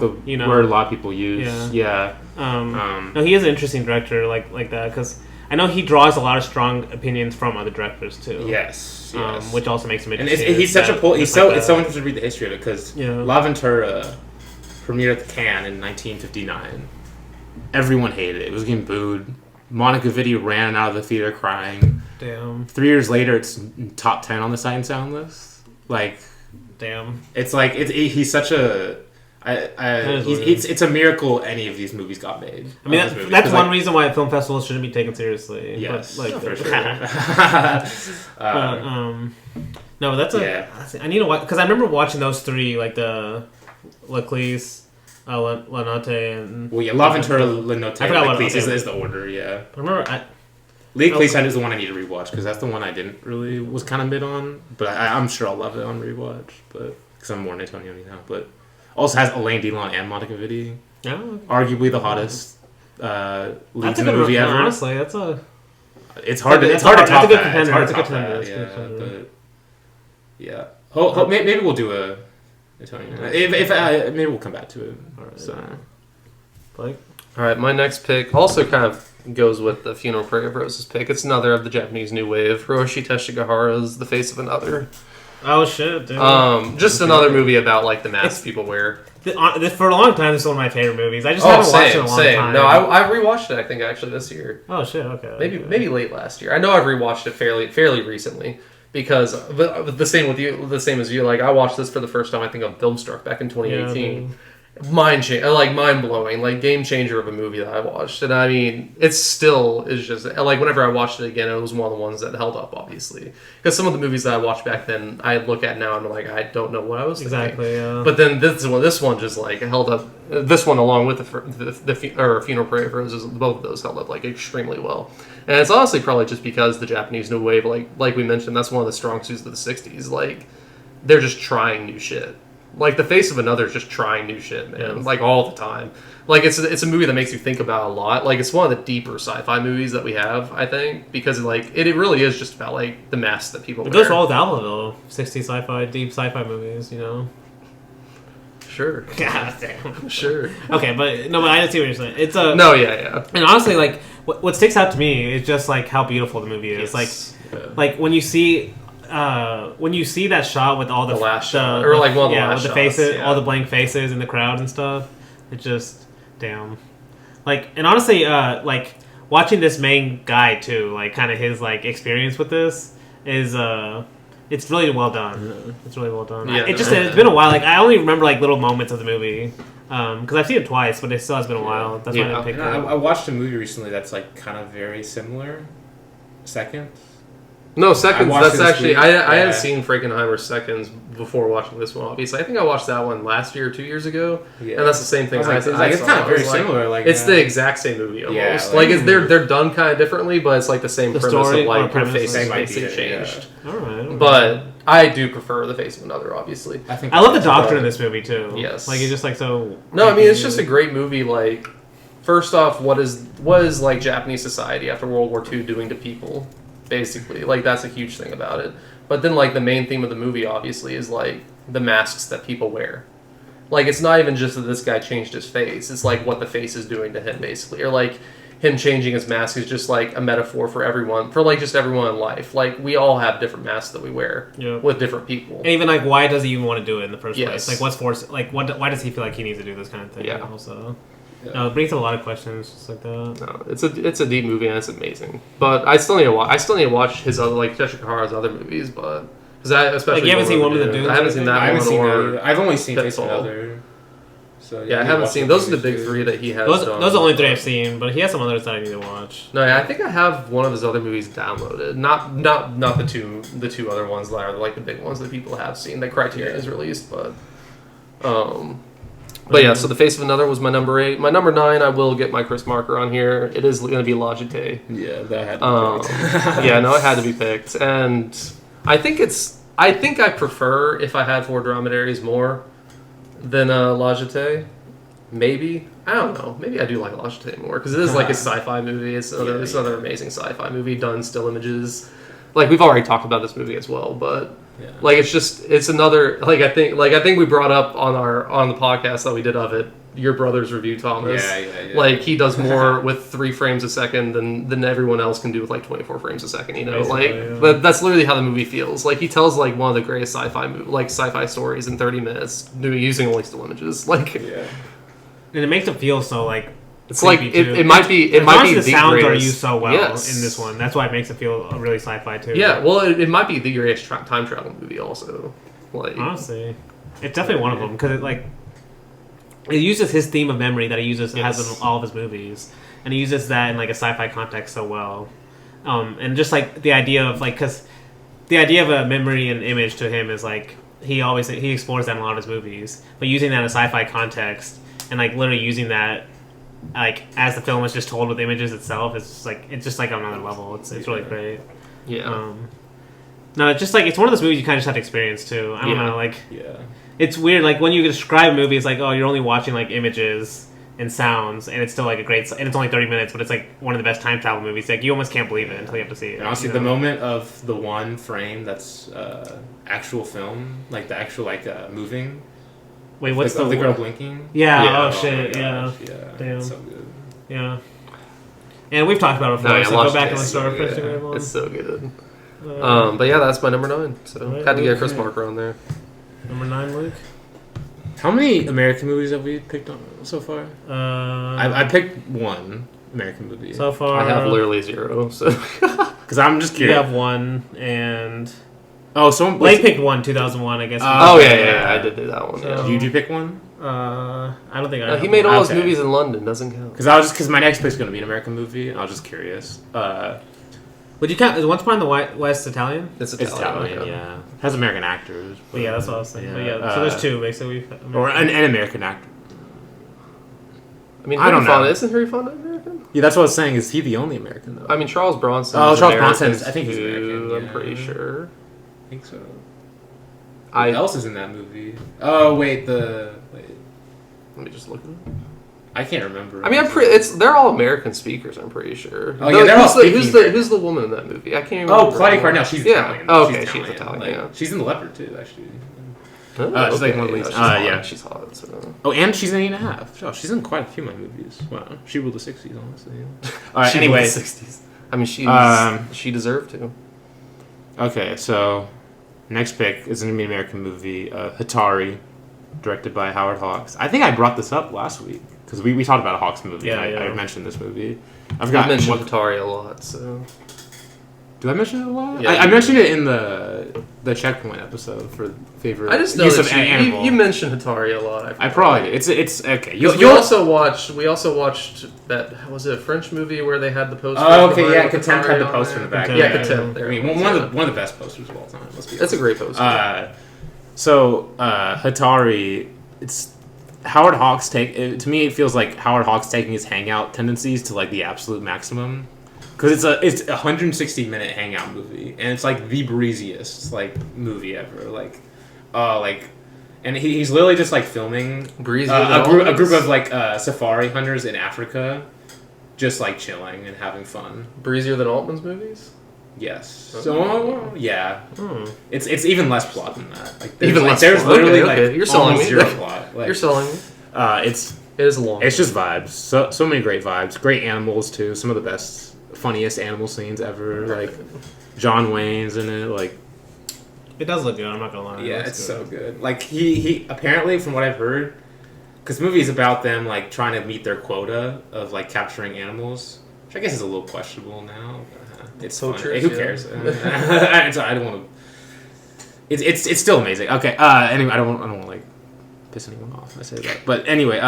Word a lot of people use. Yeah. No, he is an interesting director like that because I know he draws a lot of strong opinions from other directors too. Yes. Which also makes him and interesting. he's such a it's so interesting to read the history of it because La Ventura premiered at the Cannes in 1959. Everyone hated it. It was getting booed. Monica Vitti ran out of the theater crying. Damn. 3 years later, it's top 10 on the Sight and Sound list. Like, damn. It's like he's such a. It's a miracle any of these movies got made. I mean, that's one reason why film festivals shouldn't be taken seriously. Yes, but, for sure. No, that's I need to watch because I remember watching those three, like the Leclerc, La Notte, and La Ventura, La Notte, I forgot Leclerc is the order. Yeah, I remember. Leclerc is the one I need to rewatch because that's the one I didn't really was kind of mid on, but I'm sure I'll love it on rewatch. But because I'm more Antonioni now, but also has Alain Delon and Monica Vitti. Oh, arguably the hottest leads in the movie ever. Honestly, that's a. It's hard to top that. It's hard to top that. Yeah. Maybe we'll do a. If maybe we'll come back to it. All right. So, Blake. All right, my next pick also kind of goes with the Funeral Parade of Roses pick. It's another of the Japanese New Wave. Hiroshi Teshigahara's The Face of Another. Oh shit, dude. Just another movie about like the masks people wear. For a long time, this is one of my favorite movies. I just haven't watched it in a long time. No, I rewatched it. I think actually this year. Oh shit, okay. Maybe late last year. I know I've rewatched it fairly recently because the same with you, the same as you. Like I watched this for the first time. I think on Filmstruck back in 2018. Yeah, mind blowing, like game changer of a movie that I watched, and I mean, it still is just like whenever I watched it again, it was one of the ones that held up, obviously, because some of the movies that I watched back then, I look at now and I'm like, I don't know what I was thinking. Exactly. Yeah. But then this one just like held up. This one, along with the Funeral Parade of Roses, both of those held up like extremely well. And it's honestly probably just because the Japanese New Wave, like we mentioned, that's one of the strong suits of the '60s. Like they're just trying new shit. Like, The Face of Another is just trying new shit, man. Like, all the time. Like, it's a movie that makes you think about a lot. Like, it's one of the deeper sci-fi movies that we have, I think. Because, like, it really is just about, like, the masks that people wear. It goes well with Alpha, though. 60 sci-fi, deep sci-fi movies, you know? Sure. God damn. Sure. Okay, but I didn't see what you're saying. It's a... No, yeah. And honestly, like, what sticks out to me is just, like, how beautiful the movie is. Yes. Like, when you see that shot with all the last shot, or like one of the last with the shots, faces, all the blank faces in the crowd and stuff, it just damn. Like, and honestly, like watching this main guy too, like kind of his like experience with this is it's really well done. It's really well done. Yeah, it's been a while. Like I only remember like little moments of the movie because I've seen it twice, but it still has been a while. That's why I didn't pick it. I watched a movie recently that's like kind of very similar. Second. No, Seconds. That's actually I hadn't seen Frankenheimer's Seconds before watching this one. Obviously, I think I watched that one last year or 2 years ago, and that's the same thing. It's kind of very similar. Like it's the exact same movie almost. Yeah, like they're done kind of differently, but it's like the same premise story of like your premise, face basically changed. Yeah. All right. But I do prefer The Face of Another. Obviously, I love the Doctor in this movie too. Yes, like it's just like so. No, I mean it's just a great movie. Like, first off, what is like Japanese society after World War II doing to people? Basically, like that's a huge thing about it. But then, like the main theme of the movie, obviously, is like the masks that people wear. Like it's not even just that this guy changed his face; it's like what the face is doing to him, basically, or like him changing his mask is just like a metaphor for everyone, for like just everyone in life. Like we all have different masks that we wear with different people. And even like, why does he even want to do it in the first Yes. place? Like, what's force? Like, why does he feel like he needs to do this kind of thing? Yeah. Also. No, it brings up a lot of questions, just like that. No, it's a deep movie and it's amazing. But I still need to watch his other like Teshigahara's other movies, but because I especially like you haven't seen Woman of the Dunes. I haven't seen that one. I've only seen Face of Another. So I haven't seen those. Are the big three that he has. Those are the only three I've seen, but he has some others that I need to watch. No, yeah, I think I have one of his other movies downloaded. Not the two other ones that are like the big ones that people have seen that Criterion has released, but. But yeah, so The Face of Another was my number 8. My number 9, I will get my Chris Marker on here. It is going to be La Jetée. Yeah, that had to be picked. Yeah, no, it had to be picked. And I think I prefer if I had 4 dromedaries more than La Jetée. Maybe. I don't know. Maybe I do like La Jetée more because it is like a sci-fi movie. It's another amazing sci-fi movie done still images. like we've already talked about this movie as well, but Yeah. like it's another I think we brought up on the podcast that we did of it. Your brother's review, Thomas. Yeah. Like he does more with 3 frames a second than everyone else can do with like 24 frames a second. You know, Basically, but that's literally how the movie feels. Like he tells like one of the greatest sci-fi stories in 30 minutes, using only still images. Like, and it makes it feel so like. It's like it might be the sounds greatest. are used so well in Yes. this one. That's why it makes it feel really sci-fi too. Yeah, well, it might be the greatest time travel movie also. Like honestly, it's definitely one of them because it uses his theme of memory that he has in all of his movies, and he uses that in like a sci-fi context so well. And just like the idea of because the idea of a memory and image to him is like he explores that in a lot of his movies, but using that in a sci-fi context and like literally using that like as the film is just told with images itself, it's just like on another level. It's really great. Yeah. No, it's just like it's one of those movies you kind of just have to experience too. I don't know, like Yeah. It's weird, like when you describe a movie, it's like, oh, you're only watching like images and sounds, and it's still like and it's only 30 minutes, but it's like one of the best time travel movies. Like you almost can't believe it until you have to see it. And honestly, the moment of the one frame that's actual film, like the actual moving. Wait, what's the girl blinking? Yeah. Oh shit. Yeah. Damn. It's so good. Yeah. And we've talked about it before, so go back and listen to our first one. It's so good. But yeah, that's my number 9. So had to get a Chris marker on there. Number 9, Luke. How many American movies have we picked on so far? I picked one American movie so far. I have literally 0. So because I'm just curious. You have 1 and. Someone Blake picked 1, 2001, I guess. Yeah, I did do that one. So, you pick one? I don't think I. He made all his movies in London. Doesn't count. Because my next pick is going to be an American movie, and I was just curious. Would you count? Is Once Upon the West Italian? It's Italian, yeah. It has American actors. But yeah, that's what I was saying. So there's 2 basically. Or an American actor. I mean, I don't know. Isn't Harry Fonda American? Yeah, that's what I was saying. Is he the only American though? I mean, Charles Bronson. Charles Bronson. I think he's American. I'm pretty sure. I think so. Who else is in that movie? Oh wait. Let me just look at it. I can't remember. I mean, they're all American speakers. I'm pretty sure. Oh yeah, they're all who's the woman in that movie? I can't remember. Oh, Claudia Cardinal. She's Italian. Oh, okay, she's Italian. She's in The Leopard too, actually. She's like one of the leads. She's hot. So. Oh, and she's in 8.5. Oh, she's in quite a few of my movies. Wow, she ruled the '60s, honestly. All right. Anyway, '60s. I mean, she deserved to. Okay, so next pick is going to be an American movie, Hatari, directed by Howard Hawks. I think I brought this up last week because we talked about a Hawks movie. Yeah, I mentioned this movie. I forgot. You mentioned Hatari a lot, so. Did I mention it a lot? Yeah, I mentioned it in the Checkpoint episode for favorite. I just know use that you mentioned Hatari a lot. I probably did. It's okay. We also watched that. Was it a French movie where they had the poster? Oh, okay, yeah. Contempt had the poster in the back. Yeah, Contempt. I mean, one of the best posters of all time. That's a great poster. Hatari, it's Howard Hawks to me it feels like Howard Hawks taking his hangout tendencies to like the absolute maximum. Because it's a 160-minute hangout movie, and it's like the breeziest like movie ever. And he's literally just like filming a group of like safari hunters in Africa, just like chilling and having fun. Breezier than Altman's movies? Yes. So yeah, it's even less plot than that. Like there's literally like you're selling me. Zero plot. Like, you're selling me. It is long. It's just vibes. So many great vibes. Great animals too. Some of the funniest animal scenes ever. Like John Wayne's in it. Like it does look good. I'm not gonna lie. Yeah, it's so good. Like he apparently, from what I've heard, because the movie is about them like trying to meet their quota of like capturing animals, which I guess is a little questionable now. It's so true. Hey, who cares? I don't want to. It's still amazing. Okay. Anyway, I don't want to like piss anyone off. I say that, but anyway,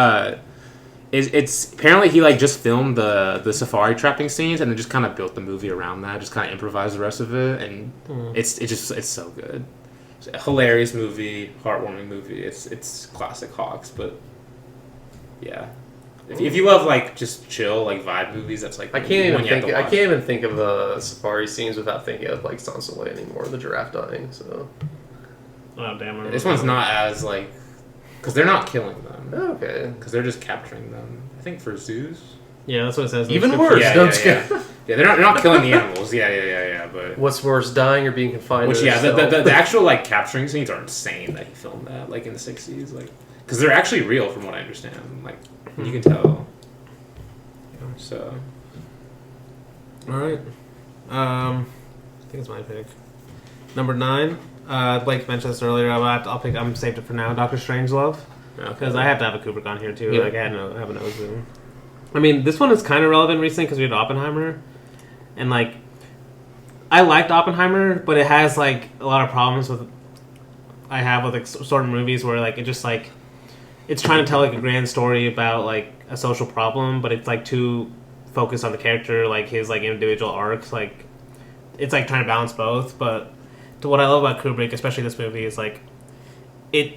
it's apparently he like just filmed the safari trapping scenes and then just kind of built the movie around that. Just kind of improvised the rest of it, and it's so good. It's a hilarious movie, heartwarming movie. It's classic Hawks, but yeah. If you love like just chill like vibe movies, that's like I can't even think of the safari scenes without thinking of like Sans Soleil anymore. The giraffe dying. So. Oh damn! This one's not as like because they're not killing them. Oh, okay. Because they're just capturing them. I think for zoos. Yeah, that's what it says. Even worse. Yeah. Yeah, they're not killing the animals. Yeah. But what's worse, dying or being confined? Which to the actual like capturing scenes are insane that he filmed that like in the 60s, like because they're actually real from what I understand. Like you can tell. So. All right. I think it's my pick. Number 9. Blake mentioned this earlier. I'm saved it for now. Doctor Strangelove. Because I have to have a Kubrick on here too. Yeah. Like I have a nose in. I mean, this one is kind of relevant recently because we had Oppenheimer, and like I liked Oppenheimer, but it has like a lot of problems with like certain movies where like it just like it's trying to tell like a grand story about like a social problem, but it's like too focused on the character, like his like individual arcs. Like it's like trying to balance both. But what I love about Kubrick, especially this movie, is like it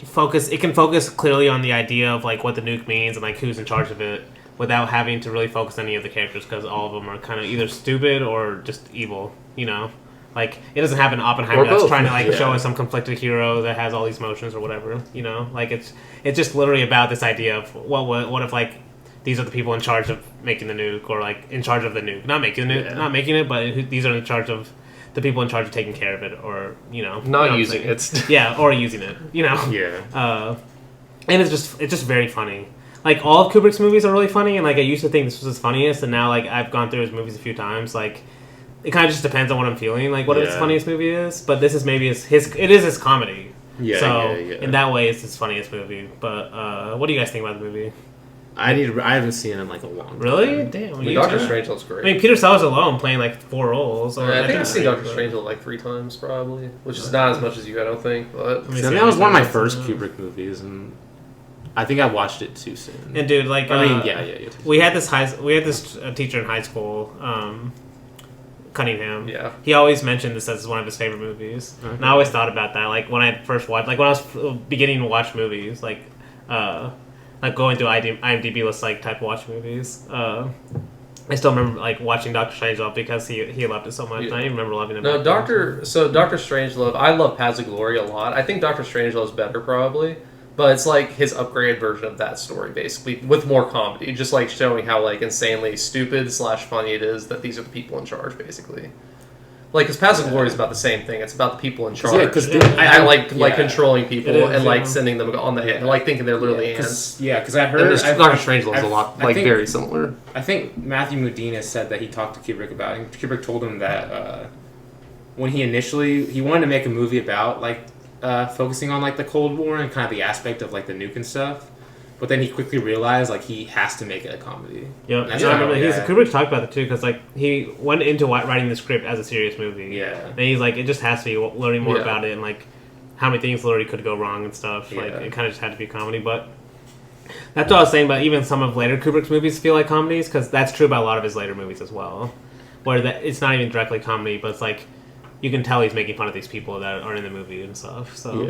can focus clearly on the idea of like what the nuke means and like who's in charge of it, without having to really focus on any of the characters because all of them are kind of either stupid or just evil, you know? Like, it doesn't have an Oppenheimer that's trying to, like, show us some conflicted hero that has all these emotions or whatever, you know? Like, it's just literally about this idea of, what if, like, these are the people in charge of making the nuke, or, like, in charge of the nuke. Not making it, but these are in charge of the people in charge of taking care of it, or, you know. Not using it. Yeah, or using it, you know? Yeah. And it's just very funny. Like, all of Kubrick's movies are really funny, and, like, I used to think this was his funniest, and now, like, I've gone through his movies a few times, like, it kind of just depends on what I'm feeling, like, what his funniest movie is, but this is maybe it is his comedy. So, in that way, it's his funniest movie. But, what do you guys think about the movie? I haven't seen it in, like, a long time. Really? Damn. Doctor Strangelove's great. I mean, Peter Sellers alone playing, like, 4 roles. I think I've seen Doctor Strangelove, like, 3 times, probably, which is not as much as you, I don't think, but... I mean, that was one of my first Kubrick movies, and... I think I watched it too soon. And dude, like, yeah. We had this teacher in high school, Cunningham. Yeah. He always mentioned this as one of his favorite movies, and I always thought about that. Like when I first watched, like when I was beginning to watch movies, like going through IMDb list like type of watch movies. I still remember like watching Doctor Strangelove because he loved it so much. Yeah. I even remember loving it. No, Doctor Strangelove. I love Paths of Glory a lot. I think Doctor Strangelove's better probably. But it's like his upgraded version of that story, basically, with more comedy. Just like showing how like insanely stupid / funny it is that these are the people in charge, basically. Like, because Paths of Glory is about the same thing. It's about the people in charge. I like controlling people and like sending them on the hand, like thinking they're literally ants. Yeah, because I heard Doctor Strangelove is a lot very similar. I think Matthew Modine said that he talked to Kubrick about it. And Kubrick told him that when he wanted to make a movie about like. Focusing on like the Cold War and kind of the aspect of like the nuke and stuff, but then he quickly realized like he has to make it a comedy. Yep, I remember Kubrick talked about it too because like he went into writing the script as a serious movie. Yeah, and he's like, it just has to be learning more about it and like how many things literally could go wrong and stuff. Like it kind of just had to be comedy, but that's what I was saying. But even some of later Kubrick's movies feel like comedies because that's true about a lot of his later movies as well, where it's not even directly comedy, but it's like. You can tell he's making fun of these people that are in the movie and stuff. So,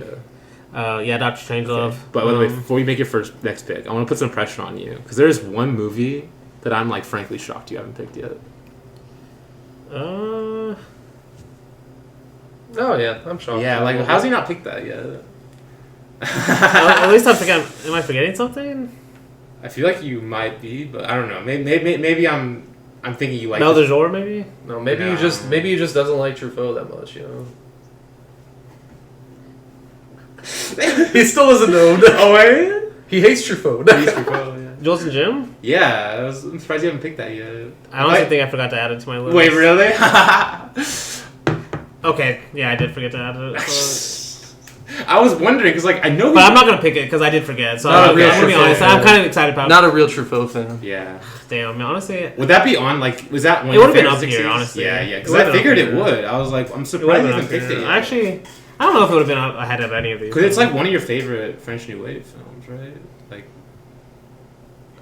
Doctor Strangelove. Okay. But by the way, before we make your next pick, I want to put some pressure on you because there is one movie that I'm like frankly shocked you haven't picked yet. Oh yeah, I'm shocked. Yeah, like how's he not picked that yet? At least am I forgetting something? I feel like you might be, but I don't know. Maybe I'm thinking you like Mel DeJour, maybe? No, maybe he just doesn't like Truffaut that much, you know. He still doesn't know. Oh, man? He hates Truffaut. Jules and Jim? Yeah, I'm surprised you haven't picked that yet. I honestly think I forgot to add it to my list. Wait, really? Okay, yeah, I did forget to add it. I was wondering because, like, I know, but I'm not gonna pick it because I did forget. So I'm gonna be honest. I'm kind of excited about. Not a real Truffaut fan. Yeah. Damn, honestly. Would that be on? Like, was that? It would have been up here, honestly. Yeah. Because I figured it would. I was like, I'm surprised you haven't picked it yet. Actually, I don't know if it would have been ahead of any of these. Because it's like one of your favorite French New Wave films, right? Like.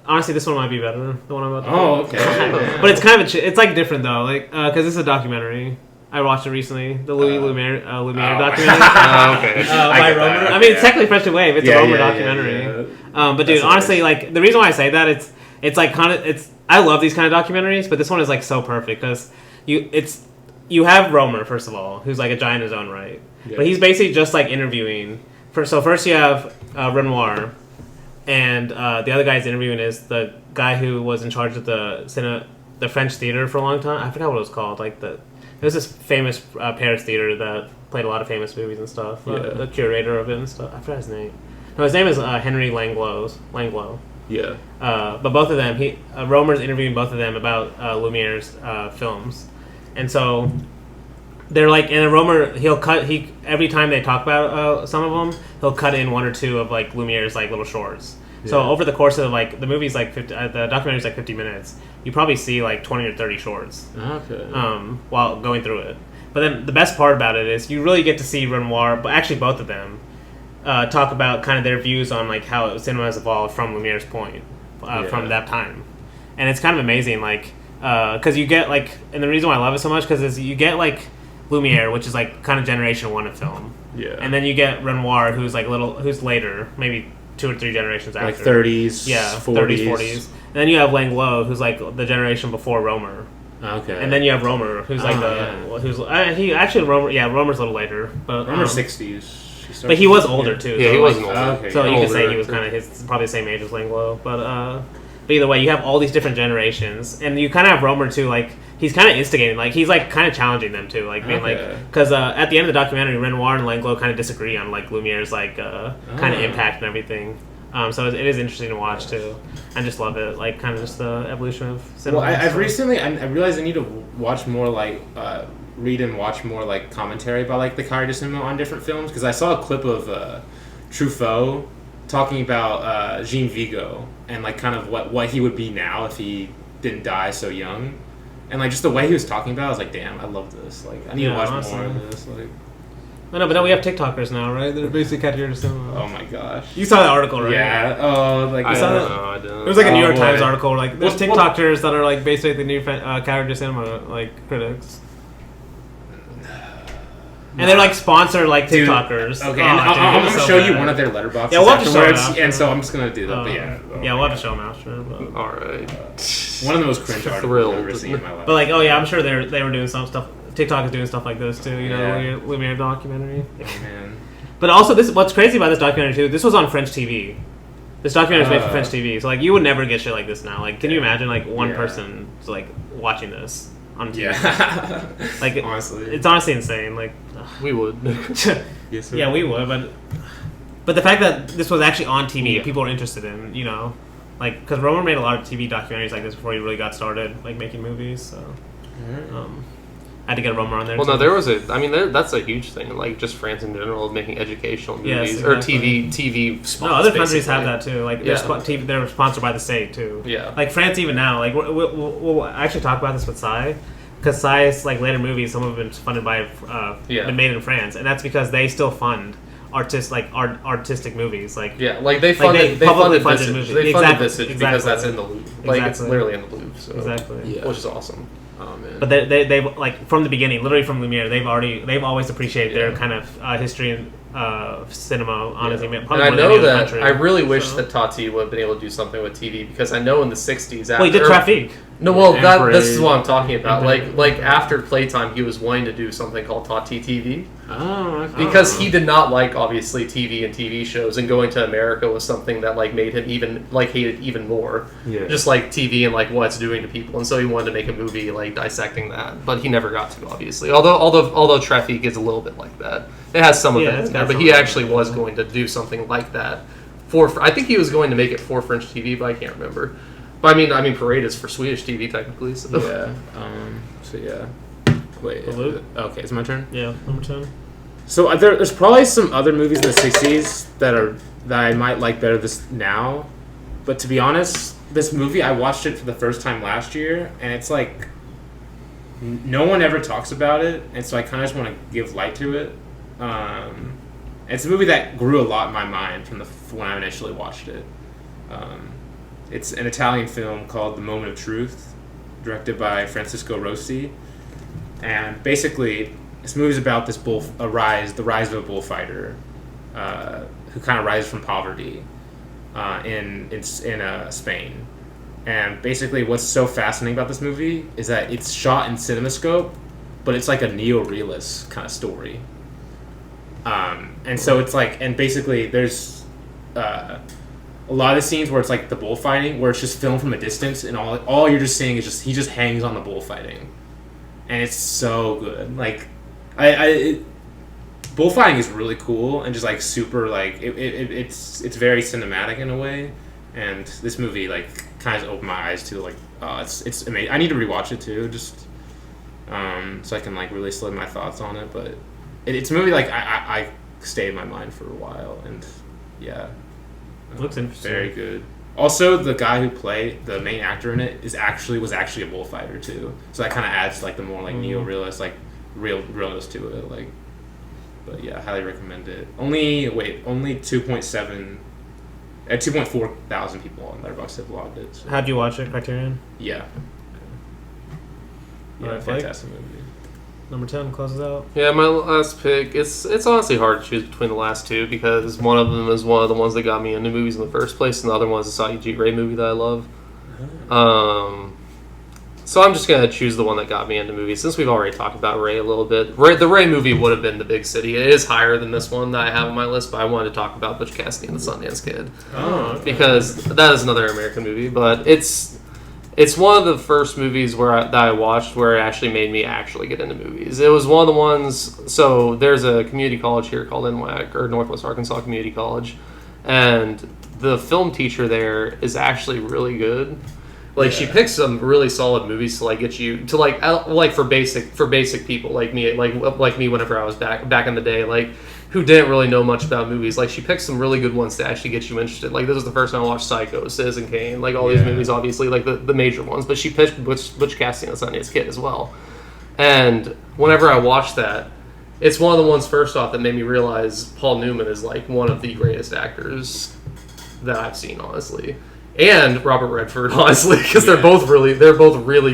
Honestly, this one might be better. The one I'm about to. Oh, okay. But it's kind of it's like different though, like because this is a documentary. I watched it recently, the Louis Lumiere documentary. Okay. By Romer. I mean, it's technically French New Wave. It's a Romer documentary. Yeah. But dude, honestly, like the reason why I say that it's like kind of I love these kind of documentaries, but this one is like so perfect because you have Romer first of all, who's like a giant in his own right, but he's basically just like interviewing. First you have Renoir, and the other guy's interviewing is the guy who was in charge of the the French theater for a long time. I forgot what it was called. Like there was this famous Paris theater that played a lot of famous movies and stuff. The curator of it and stuff. I forgot his name. No, his name is Henry Langlois. Yeah. But both of them, Romer's interviewing both of them about Lumiere's films, and so they're like, and Romer every time they talk about some of them, he'll cut in one or two of like Lumiere's like little shorts. Yeah. So over the course of like the movie's like the documentary's like 50 minutes, you probably see like 20 or 30 shorts. Okay. While going through it, but then the best part about it is you really get to see Renoir, but actually both of them. Talk about kind of their views on like how cinema has evolved from Lumiere's point from that time, and it's kind of amazing, like because you get like, and the reason why I love it so much because you get like Lumiere, which is like kind of generation one of film, and then you get Renoir, who's like who's later, maybe 2 or 3 generations after, like 30s, 40s, and then you have Langlois, who's like the generation before Romer. Okay, and then you have Romer, who's like Romer's a little later, but Romer's 60s. But he was older too. Yeah, so he wasn't older. Okay. So you could say he was kind of probably the same age as Langlois. But either way, you have all these different generations, and you kind of have Romer too. Like he's kind of instigating, like he's like kind of challenging them too. Like being like, because at the end of the documentary, Renoir and Langlois kind of disagree on like Lumiere's like kind of impact and everything. So it is interesting to watch too. I just love it, like kind of just the evolution of cinema. Well, I've recently I realized I need to watch more like. Read and watch more like commentary about like the Carré du Cinema on different films, because I saw a clip of Truffaut talking about Jean Vigo and like kind of what he would be now if he didn't die so young, and like just the way he was talking about it, I was like, damn, I love this. Like I need to watch more of this. Like I know, but then we have TikTokers now, right? They're basically Carré du Cinema. Oh my gosh, you saw the article, right? Yeah. Oh, like I saw that. I didn't. It was like a New York Times article. Like there's TikTokers that are like basically the new Carré du Cinema like critics. And they're like sponsor like TikTokers. Okay, I'm gonna show you one of their letterboxes. Yeah, we'll have to show them. And so I'm just gonna do that. But we'll have to show them after. But. All right. One of the most cringe articles I've ever seen in my life. But like, oh yeah, I'm sure they were doing some stuff. TikTok is doing stuff like this too. You know, Lumiere documentary. Oh man. But also, what's crazy about this documentary too? This was on French TV. This documentary is made for French TV, so like you would never get shit like this now. Like, can you imagine like one person like watching this? On TV. Yeah. Like honestly, it's honestly insane. Like we would. Yes, sir. Yeah, we would. But the fact that this was actually on TV, people are interested in, you know, like because Romer made a lot of TV documentaries like this before he really got started, like making movies. So I had to get Romer on there. Well, no, there was that's a huge thing. Like just France in general, making educational movies or TV spots. No, other countries have that too. Like they're sponsored by the state too. Yeah. Like France even now. Like we'll actually talk about this with Tsai, because Tsai's like later movies, some of them been funded by been made in France, and that's because they still fund artistic movies. Like like they funded Visage. They funded Visage because that's in the Louvre. Like it's literally in the Louvre. So. Exactly. Which is awesome. Oh man! But they've like from the beginning, literally from Lumiere, they've always appreciated their kind of history and cinema. Honestly, and I know that I really wish that Tati would have been able to do something with TV, because I know in the '60s. Well, he did Trafic. No, well, this is what I'm talking about. Like after Playtime, he was wanting to do something called Tati TV. Oh, because he did not like obviously TV and TV shows, and going to America was something that like made him even like hate it even more. Yeah. Just like TV and like what it's doing to people, and so he wanted to make a movie like dissecting that, but he never got to, obviously. Although Trafic is a little bit like that. It has some of that in there, but he actually was going to do something like that I think he was going to make it for French TV, but I can't remember. But I mean, Parade is for Swedish TV technically. So. Yeah. Wait. Okay, it's my turn. Yeah, number 10. So there's probably some other movies in the '60s that I might like better this now, but to be honest, this movie I watched it for the first time last year, and it's like no one ever talks about it, and so I kind of just want to give light to it. It's a movie that grew a lot in my mind from when I initially watched it. It's an Italian film called The Moment of Truth, directed by Francisco Rossi. And basically, this movie's about the rise of a bullfighter who kind of rises from poverty in Spain. And basically, what's so fascinating about this movie is that it's shot in CinemaScope, but it's like a neo-realist kind of story. And so it's like, and basically, there's a lot of the scenes where it's like the bullfighting, where it's just filmed from a distance, and all you're just seeing is just he just hangs on the bullfighting, and it's so good. Like, bullfighting is really cool and just like super like it's very cinematic in a way, and this movie like kind of opened my eyes to like it's amazing. I need to rewatch it too, just so I can like really slow my thoughts on it. But it's a movie like I stayed in my mind for a while, and yeah. Looks interesting. Very good. Also, the guy who played the main actor in it was actually a bullfighter too. So that kind of adds like the more like neo-realist, like realness to it. Like, but yeah, highly recommend it. Only 2.7, 2.4 thousand people on Letterboxd have logged it. So. How'd you watch it? Criterion. Yeah. Yeah, Alright, fantastic movie. Number 10 closes out. Yeah, my last pick. It's honestly hard to choose between the last two because one of them is one of the ones that got me into movies in the first place, and the other one is a Satyajit Ray movie that I love. So I'm just gonna choose the one that got me into movies since we've already talked about Ray a little bit. The Ray movie would have been The Big City. It is higher than this one that I have on my list, but I wanted to talk about Butch Cassidy and the Sundance Kid because that is another American movie, but It's one of the first movies that I watched where it actually made me actually get into movies. It was one of the ones. So there's a community college here called NWAC, or Northwest Arkansas Community College, and the film teacher there is actually really good. Like she picks some really solid movies to like get you to like for basic people like me whenever I was back in the day like. Who didn't really know much about movies. Like, she picked some really good ones to actually get you interested. Like, this was the first time I watched Psycho, Citizen Kane, like, all these movies, obviously, like, the major ones. But she picked Butch Cassidy and the Sundance Kid as well. And whenever I watched that, it's one of the ones, first off, that made me realize Paul Newman is, like, one of the greatest actors that I've seen, honestly. And Robert Redford, honestly, because they're both really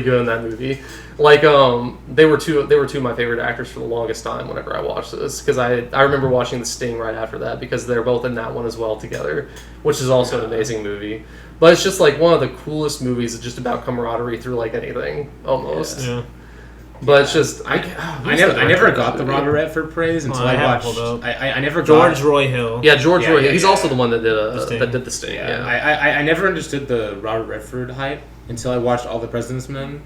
good in that movie. Like, they were two of my favorite actors for the longest time whenever I watched this, because I remember watching The Sting right after that because they're both in that one as well together, which is also an amazing movie. But it's just like one of the coolest movies. It's just about camaraderie through like anything almost. Yeah. But it's just I never got the Robert Redford praise until I watched. I never George Roy Hill. Yeah, George Roy Hill. He's also the one that did the Sting. Yeah. I never understood the Robert Redford hype until I watched All the President's Men.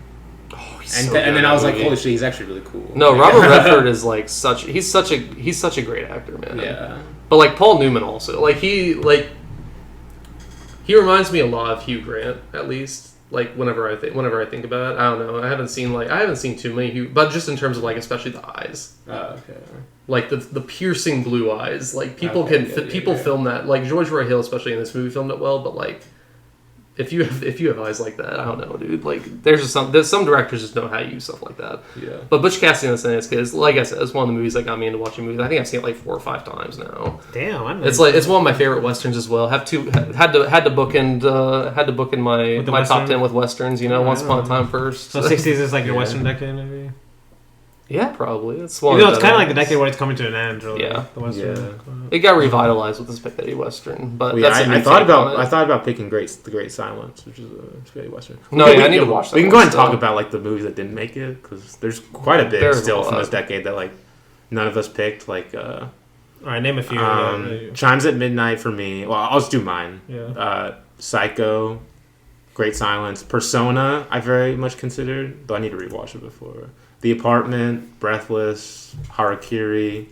Oh, and then I was like, holy shit, he's actually really cool. No, Robert Redford is like he's such a great actor, man. Yeah. But like Paul Newman also, he reminds me a lot of Hugh Grant, at least. Like whenever I think about it, I don't know. I haven't seen too many but just in terms of like especially the eyes. Oh, okay. Like the piercing blue eyes. Like people film that. Like George Roy Hill, especially in this movie, filmed it well. But like if you have eyes like that, I don't know, dude. Like there's some directors just know how to use stuff like that. Yeah. But Butch Cassidy and the Sundance Kid is, like I said, it's one of the movies that got me into watching movies. I think I've seen it like 4 or 5 times now. Damn, it's one of my favorite westerns as well. Had to bookend my top 10 with westerns. You know, Once Upon a Time first. So 60s is like your western decade, maybe. Yeah, probably. It's one. It's kind of like the decade where it's coming to an end. Really. Yeah. It got revitalized with the spaghetti western, but I thought about picking The Great Silence, which is a spaghetti western. No, I need to watch that. We can go ahead and talk about like the movies that didn't make it because there's quite a bit still from this decade that like none of us picked. Like, all right, name a few. Chimes at Midnight for me. Well, I'll just do mine. Yeah. Psycho, Great Silence, Persona. I very much considered, though I need to rewatch it before. The Apartment, Breathless, Harakiri,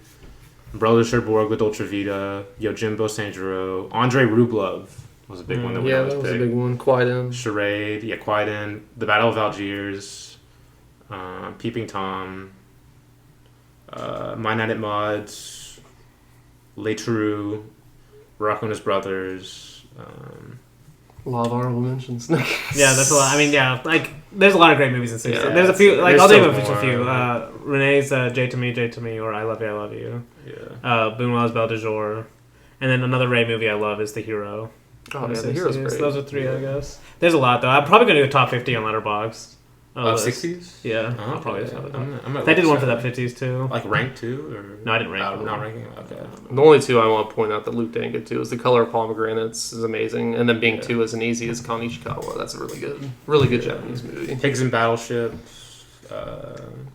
Brother Cherbourg with Dolce Vita, Yojimbo Sanjuro, Andrei Rublev was a big one that we always picked. Yeah, that was a big one. Quiet In. Charade, Quiet In, The Battle of Algiers, Peeping Tom, My Night at Maud's, Les True, Rocco and His Brothers. A lot of honorable mentions. Yeah, that's a lot. I mean, yeah, like there's a lot of great movies in 60s. Yeah, there's a few. Like I'll name a few. Renee's J to Me, or I Love You. Yeah. Buñuel's Belle de Jour, and then another Ray movie I love is The Hero. Oh yeah, The Hero's great. Those are 3, I guess. There's a lot though. I'm probably gonna do a top 50 on Letterboxd. Of 60s? Yeah. I'll probably I did one for that 50s too. Like ranked too? Or? No, I didn't rank them. Not ranking? Okay. The only 2 I want to point out that Luke didn't get to is The Color of Pomegranates is amazing, and then Being 2 isn't easy as Kan Ishikawa. That's a really good Japanese movie. Pigs and Battleships,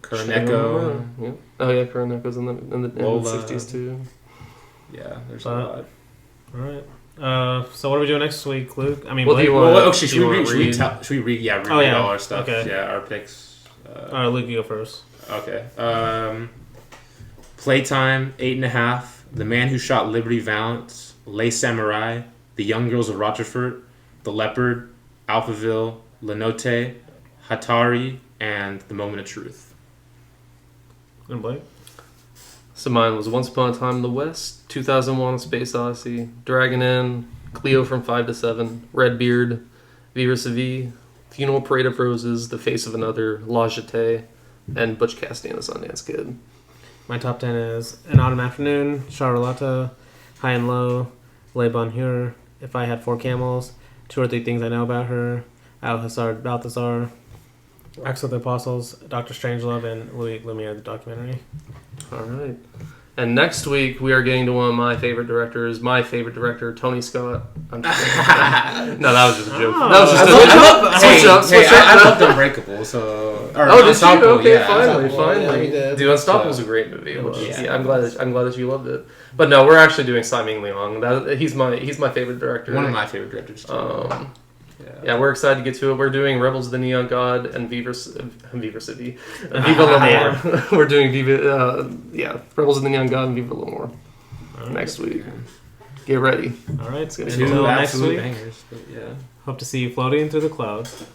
Kuroneko. Yeah. Oh yeah, Kuroneko's in the 60s too. Yeah, there's a lot. Alright. So what are we doing next week, Luke? I mean, what do you want? Well, should we read all our stuff? Okay. Yeah, our picks. All right, Luke, you go first. Okay. Playtime 8.5. The Man Who Shot Liberty Valance, Les Samurai, The Young Girls of Rochefort, The Leopard, Alphaville, Lenote, Hatari, and The Moment of Truth. And Blake? So mine was Once Upon a Time in the West, 2001: A Space Odyssey, Dragon Inn, Cleo from 5 to 7, Redbeard, Vive Seville, Funeral Parade of Roses, The Face of Another, La Jetée, and Butch Cassidy and the Sundance Kid. My top 10 is An Autumn Afternoon, Charlotta, High and Low, Le Bonheur, If I Had 4 Camels, 2 or 3 Things I Know About Her, Al-Hazard Balthazar, Acts of the Apostles, Dr. Strangelove, and Louis Lumiere, the documentary. All right. And next week, we are getting to one of my favorite director, Tony Scott. I'm just kidding. No, that was just a joke. That was just a joke. I loved Unbreakable, so... Did you? Okay, yeah, finally. Dude, Unstoppable's a great movie. I'm glad that you loved it. But no, we're actually doing Tsai Ming-Liang. He's my favorite director. One of my favorite directors, too. Yeah, we're excited to get to it. We're doing Rebels of the Neon God and Viva City. Viva L'Amour. We're doing Rebels of the Neon God and Viva L'Amour next week. Get ready. All right, it's going to be until next week. Bangers, but yeah. Hope to see you floating through the clouds.